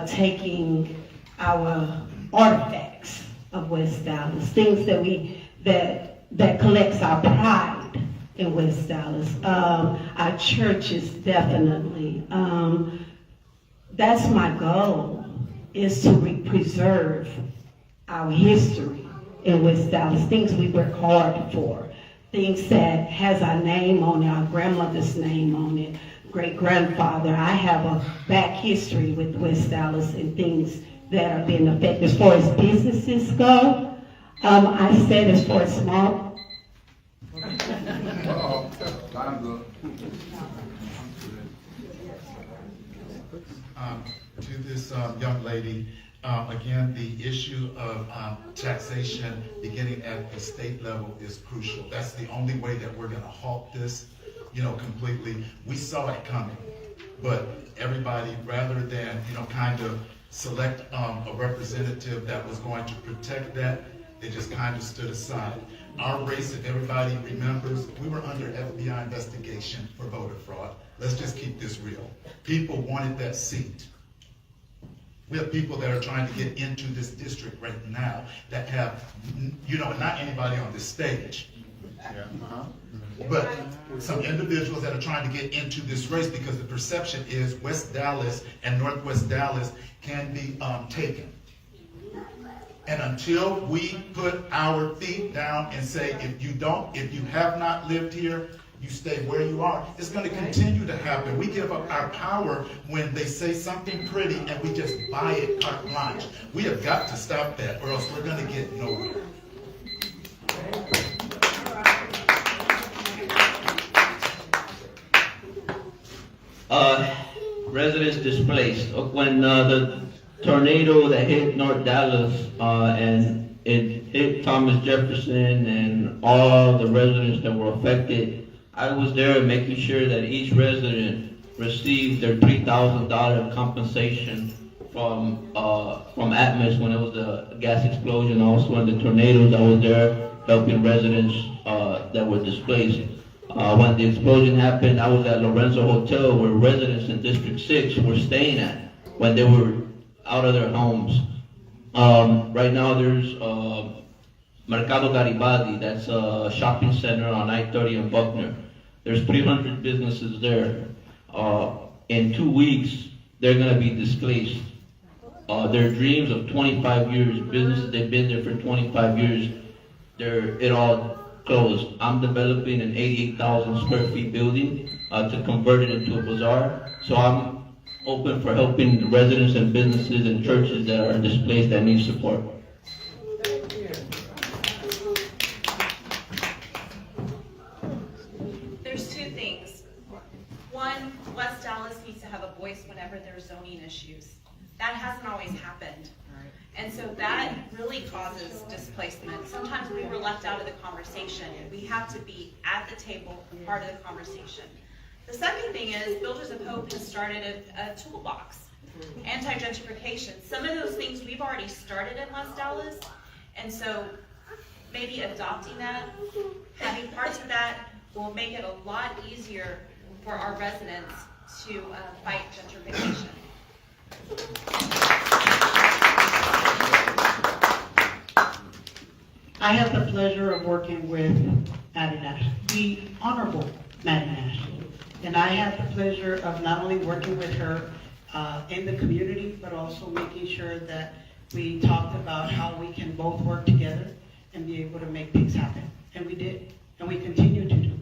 taking our artifacts of West Dallas, things that collects our pride in West Dallas. Our churches, definitely. That's my goal, is to preserve our history in West Dallas, things we work hard for, things that has our name on it, our grandmother's name on it, great-grandfather. I have a back history with West Dallas and things that are being affected. As far as businesses go, I said as far as small. To this young lady, again, the issue of taxation beginning at the state level is crucial. That's the only way that we're going to halt this. completely. We saw it coming, but everybody, rather than, kind of select a representative that was going to protect that, they just kind of stood aside. Our race, if everybody remembers, we were under FBI investigation for voter fraud. Let's just keep this real. People wanted that seat. We have people that are trying to get into this district right now that have, not anybody on this stage, but some individuals that are trying to get into this race because the perception is West Dallas and Northwest Dallas can be taken. And until we put our feet down and say, if you have not lived here, you stay where you are, it's going to continue to happen. We give up our power when they say something pretty and we just buy it carte blanche. We have got to stop that or else we're going to get nowhere. Residents displaced. When the tornado that hit North Dallas and it hit Thomas Jefferson and all the residents that were affected, I was there making sure that each resident received their $3,000 compensation from Atmos when it was a gas explosion. Also in the tornadoes, I was there helping residents that were displaced. When the explosion happened, I was at Lorenzo Hotel where residents in District 6 were staying at when they were out of their homes. Right now there's Mercado Garibaldi, that's a shopping center on I-30 in Buckner. There's 300 businesses there. In 2 weeks, they're gonna be displaced. Their dreams of 25 years, businesses they've been there for 25 years, it all closed. I'm developing an 88,000 square feet building to convert it into a bazaar. So I'm open for helping residents and businesses and churches that are displaced that need support. There's two things. One, West Dallas needs to have a voice whenever there's zoning issues. That hasn't always happened. And so that really causes displacement. Sometimes we were left out of the conversation, and we have to be at the table, part of the conversation. The second thing is Builders of Hope has started a toolbox, anti-gentrification. Some of those things we've already started in West Dallas, and so maybe adopting that, having parts of that will make it a lot easier for our residents to fight gentrification. I have the pleasure of working with Maddie Nash, the Honorable Maddie Nash. And I have the pleasure of not only working with her in the community, but also making sure that we talked about how we can both work together and be able to make things happen. And we did, and we continue to do.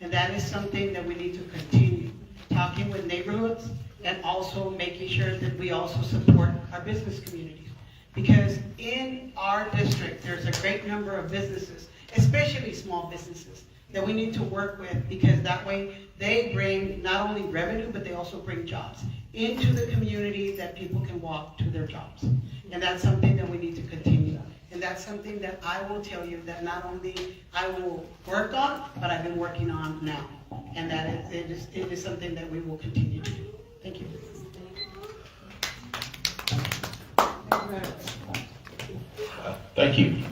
And that is something that we need to continue, talking with neighborhoods and also making sure that we also support our business communities. Because in our district, there's a great number of businesses, especially small businesses, that we need to work with, because that way they bring not only revenue, but they also bring jobs into the community that people can walk to their jobs. And that's something that we need to continue. And that's something that I will tell you that not only I will work on, but I've been working on now. And that it is something that we will continue to do. Thank you. Thank you.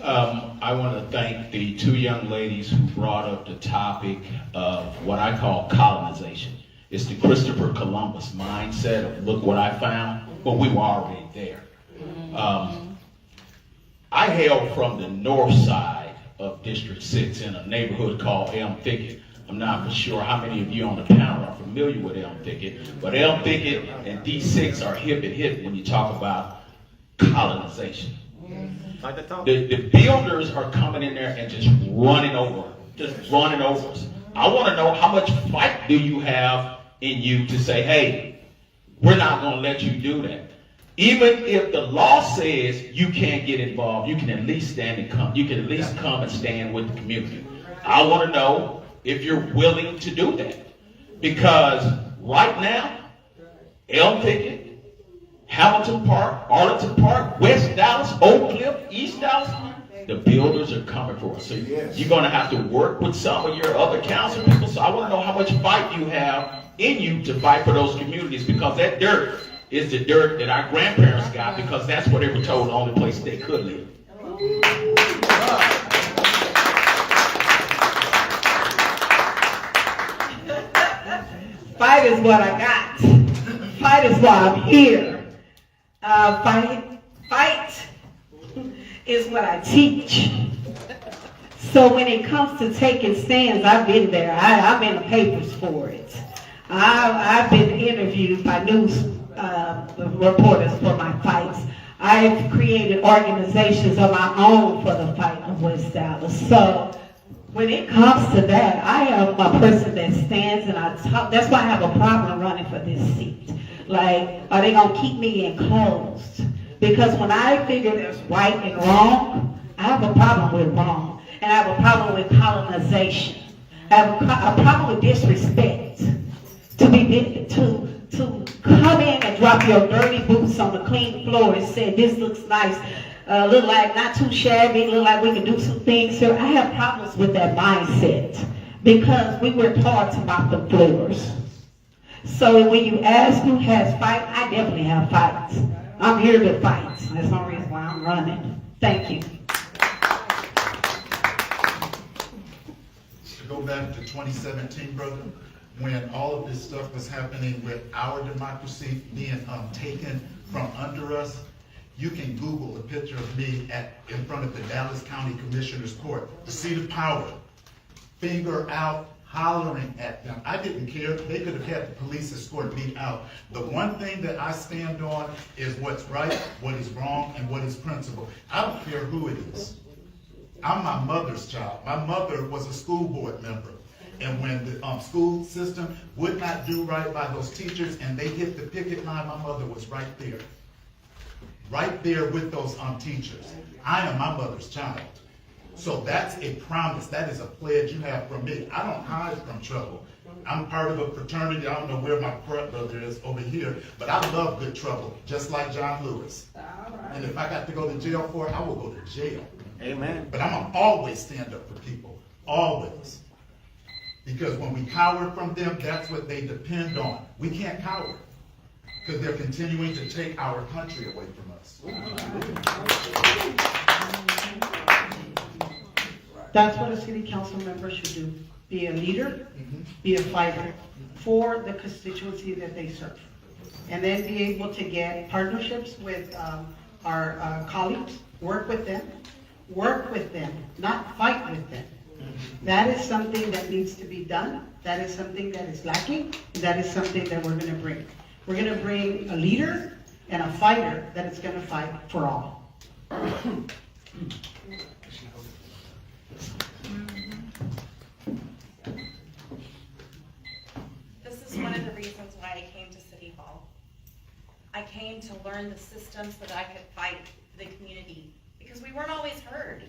I want to thank the two young ladies who brought up the topic of what I call colonization. It's the Christopher Columbus mindset of look what I found, but we were already there. I hail from the north side of District 6 in a neighborhood called Elm Thicket. I'm not for sure how many of you on the panel are familiar with Elm Thicket, but Elm Thicket and D6 are hip and hip when you talk about colonization. The builders are coming in there and just running over us. I want to know how much fight do you have in you to say, hey, we're not going to let you do that. Even if the law says you can't get involved, you can at least stand and come. You can at least come and stand with the community. I want to know if you're willing to do that. Because right now, Elm Thicket, Hamilton Park, Arlington Park, West Dallas, Oak Cliff, East Dallas, The builders are coming for us. So you're going to have to work with some of your other council people. So I want to know how much fight you have in you to fight for those communities, because that dirt is the dirt that our grandparents got, because that's where they were told the only place they could live. Fight is what I got. Fight is why I'm here. Fight is what I teach. So when it comes to taking stands, I've been there. I'm in the papers for it. I've been interviewed by news reporters for my fights. I've created organizations of my own for the fight of West Dallas. So when it comes to that, I am a person that stands and I talk. That's why I have a problem running for this seat. Like, are they gonna keep me enclosed? Because when I figure there's right and wrong, I have a problem with wrong. And I have a problem with colonization. I have a problem with disrespect. To come in and drop your dirty boots on the clean floor and say, this looks nice, look like not too shabby, look like we can do some things here. I have problems with that mindset because we were taught to mop the floors. So when you ask who has fight, I definitely have fights. I'm here to fight. That's no reason why I'm running. Thank you. To go back to 2017, brother, when all of this stuff was happening with our democracy being taken from under us, you can Google a picture of me in front of the Dallas County Commissioner's Court, the seat of power, finger out, hollering at them. I didn't care. They could have had the police escort me out. The one thing that I stand on is what's right, what is wrong, and what is principle. I don't care who it is. I'm my mother's child. My mother was a school board member. And when the school system would not do right by those teachers and they hit the picket line, my mother was right there with those teachers. I am my mother's child. So that's a promise. That is a pledge you have from me. I don't hide from trouble. I'm part of a fraternity. I don't know where my brother is over here, but I love good trouble, just like John Lewis. And if I got to go to jail for it, I will go to jail. Amen. But I'm gonna always stand up for people, always. Because when we cower from them, that's what they depend on. We can't cower because they're continuing to take our country away from us. That's what a city council member should do. Be a leader, be a fighter for the constituency that they serve. And then be able to get partnerships with our colleagues, work with them, not fight with them. That is something that needs to be done. That is something that is lacking. That is something that we're going to bring. We're going to bring a leader and a fighter that is going to fight for all. This is one of the reasons why I came to City Hall. I came to learn the system so that I could fight for the community, because we weren't always heard.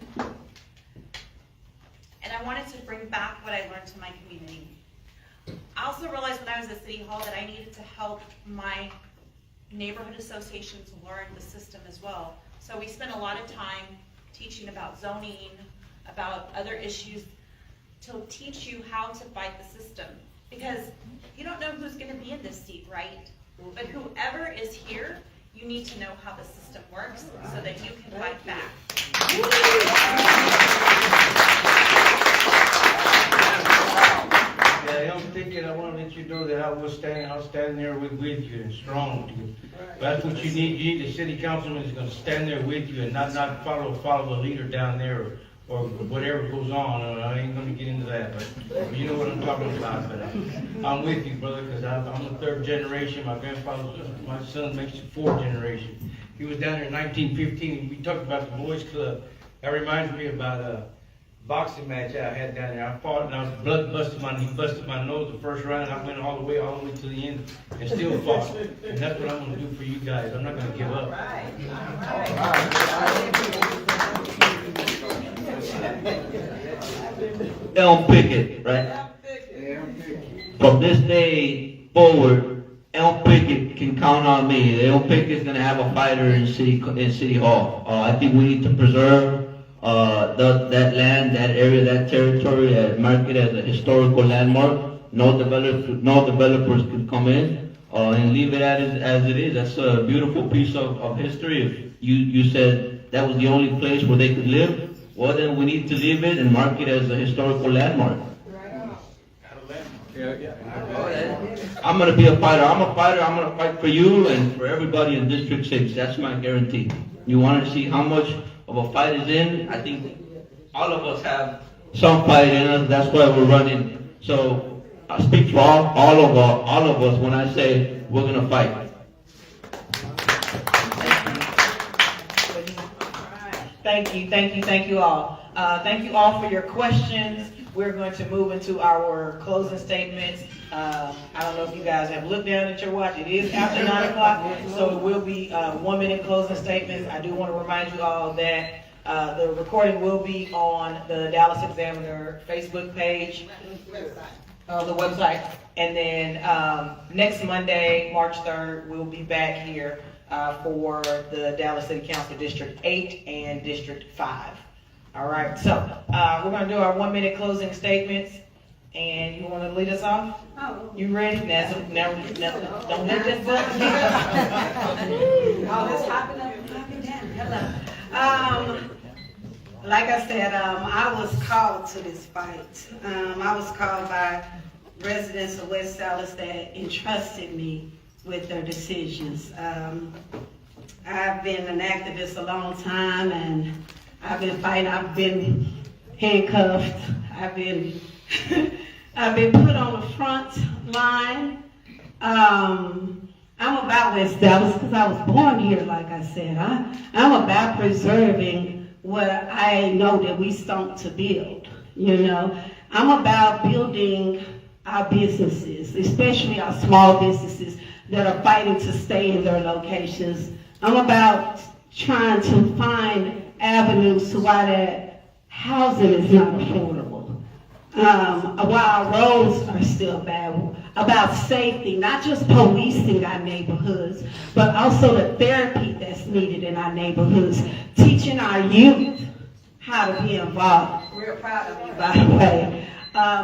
And I wanted to bring back what I learned to my community. I also realized when I was at City Hall that I needed to help my neighborhood associations learn the system as well. So we spent a lot of time teaching about zoning, about other issues, to teach you how to fight the system. Because you don't know who's going to be in this seat, right? But whoever is here, you need to know how the system works so that you can fight back. Yeah, I'm thinking, I want to let you know that I was standing there with you and strong with you. That's what you need. You need a city councilman who's going to stand there with you and not follow the leader down there or whatever goes on. I ain't going to get into that, but you know what I'm talking about. But I'm with you, brother, because I'm the third generation. My son makes the fourth generation. He was down there in 1915, and we talked about the boys club. That reminds me about a boxing match I had down there. I fought and I was he busted my nose the first round. I went all the way to the end and still fought. And that's what I'm going to do for you guys. I'm not going to give up. Elm Pickett, right? From this day forward, Elm Pickett can count on me. Elm Pickett is going to have a fighter in City Hall. I think we need to preserve that land, that area, that territory, mark it as a historical landmark. No developers could come in and leave it as it is. That's a beautiful piece of history. If you said that was the only place where they could live, well then we need to leave it and mark it as a historical landmark. I'm gonna be a fighter. I'm a fighter. I'm gonna fight for you and for everybody in District 6. That's my guarantee. You want to see how much of a fight is in? I think all of us have some fight in us. That's why we're running. So I speak for all of us when I say we're gonna fight. Thank you all. Thank you all for your questions. We're going to move into our closing statements. I don't know if you guys have looked down at your watch. It is after 9 o'clock, so it will be 1 minute closing statements. I do want to remind you all that the recording will be on the Dallas Examiner Facebook page, the website. And then next Monday, March 3rd, we'll be back here for the Dallas City Council District 8 and District 5. All right, so we're going to do our 1 minute closing statements. And you want to lead us off? Oh. You ready? Now, don't hit this button. All this hopping up and hopping down. Hello. Like I said, I was called to this fight. I was called by residents of West Dallas that entrusted me with their decisions. I've been an activist a long time, and I've been fighting. I've been handcuffed. I've been put on the front line. I'm about West Dallas because I was born here, like I said. I'm about preserving what I know that we stumped to build, you know. I'm about building our businesses, especially our small businesses that are fighting to stay in their locations. I'm about trying to find avenues to why that housing is not affordable. While our roads are still bad, about safety, not just policing our neighborhoods, but also the therapy that's needed in our neighborhoods, teaching our youth how to be involved. Real proud of you, by the way,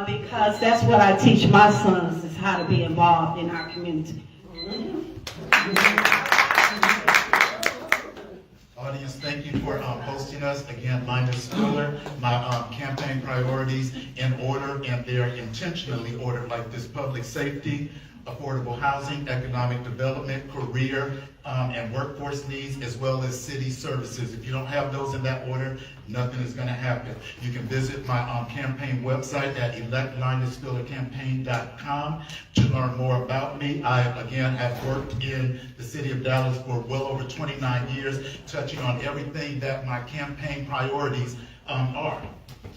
because that's what I teach my sons, is how to be involved in our community. Audience, thank you for hosting us. Again, Linus Spiller. My campaign priorities in order, and they're intentionally ordered like this: public safety, affordable housing, economic development, career and workforce needs, as well as city services. If you don't have those in that order, nothing is going to happen. You can visit my campaign website at electlinusspillercampaign.com to learn more about me. I, again, have worked in the city of Dallas for well over 29 years, touching on everything that my campaign priorities are.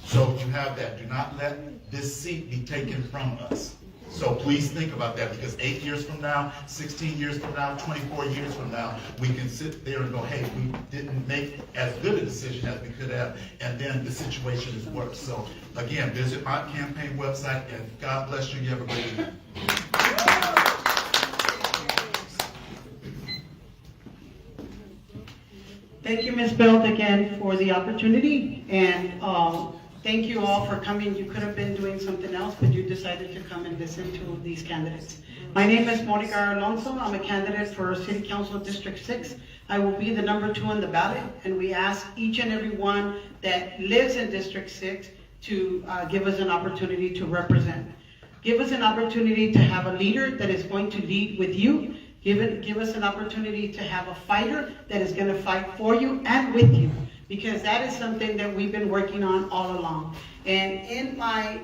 So you have that. Do not let this seat be taken from us. So please think about that, because 8 years from now, 16 years from now, 24 years from now, we can sit there and go, hey, we didn't make as good a decision as we could have, and then the situation is worse. So again, visit my campaign website, and God bless you. You have a great evening. Thank you, Ms. Belt, again for the opportunity, and thank you all for coming. You could have been doing something else, but you decided to come and listen to these candidates. My name is Monica Alonso. I'm a candidate for City Council District 6. I will be the number 2 on the ballot, and we ask each and every one that lives in District 6 to give us an opportunity to represent. Give us an opportunity to have a leader that is going to lead with you. Give us an opportunity to have a fighter that is going to fight for you and with you, because that is something that we've been working on all along. And in my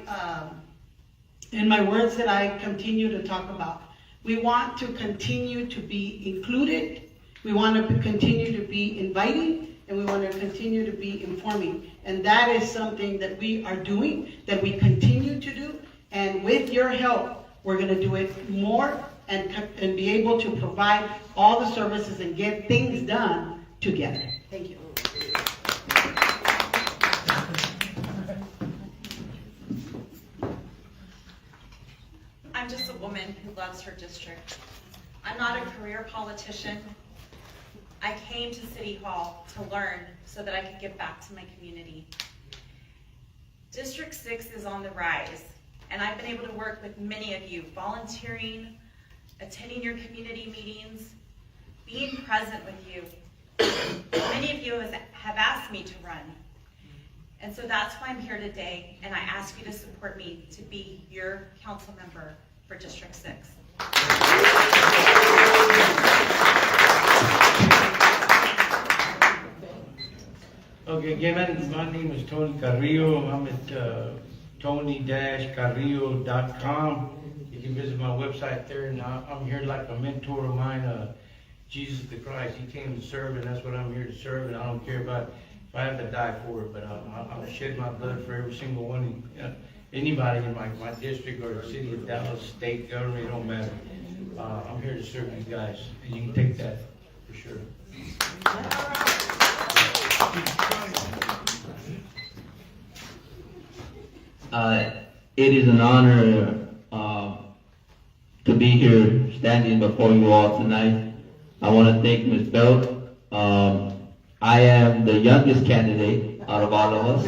words that I continue to talk about, we want to continue to be included, we want to continue to be inviting, and we want to continue to be informing. And that is something that we are doing, that we continue to do, and with your help, we're going to do it more and be able to provide all the services and get things done together. Thank you. I'm just a woman who loves her district. I'm not a career politician. I came to City Hall to learn so that I could give back to my community. District 6 is on the rise, and I've been able to work with many of you, volunteering, attending your community meetings, being present with you. Many of you have asked me to run, and so that's why I'm here today, and I ask you to support me to be your council member for District 6. Okay, again, my name is Tony Carrillo. I'm at tony-carrillo.com. You can visit my website there, and I'm here like a mentor of mine, Jesus the Christ. He came to serve, and that's what I'm here to serve, and I don't care about if I have to die for it, but I'll shed my blood for every single one. Anybody in my district or the city of Dallas, state government, it don't matter. I'm here to serve you guys, and you can take that for sure. It is an honor to be here standing before you all tonight. I want to thank Ms. Belt. I am the youngest candidate out of all of us.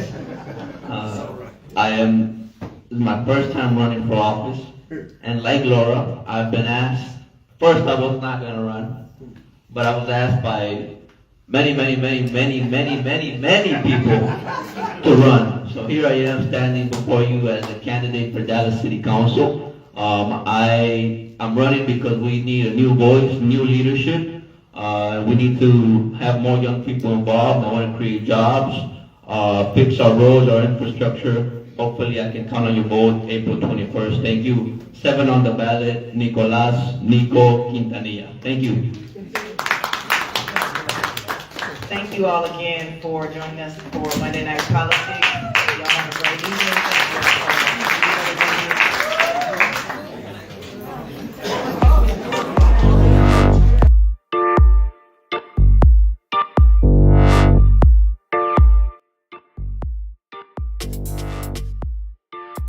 This is my first time running for office. And like Laura, I've been asked, first I was not going to run, but I was asked by many people to run. So here I am standing before you as a candidate for Dallas City Council. I'm running because we need a new voice, new leadership. We need to have more young people involved. I want to create jobs, fix our roads, our infrastructure. Hopefully I can count on your vote April 21st. Thank you. 7 on the ballot, Nico Quintanilla. Thank you. Thank you all again for joining us for Monday Night Politics.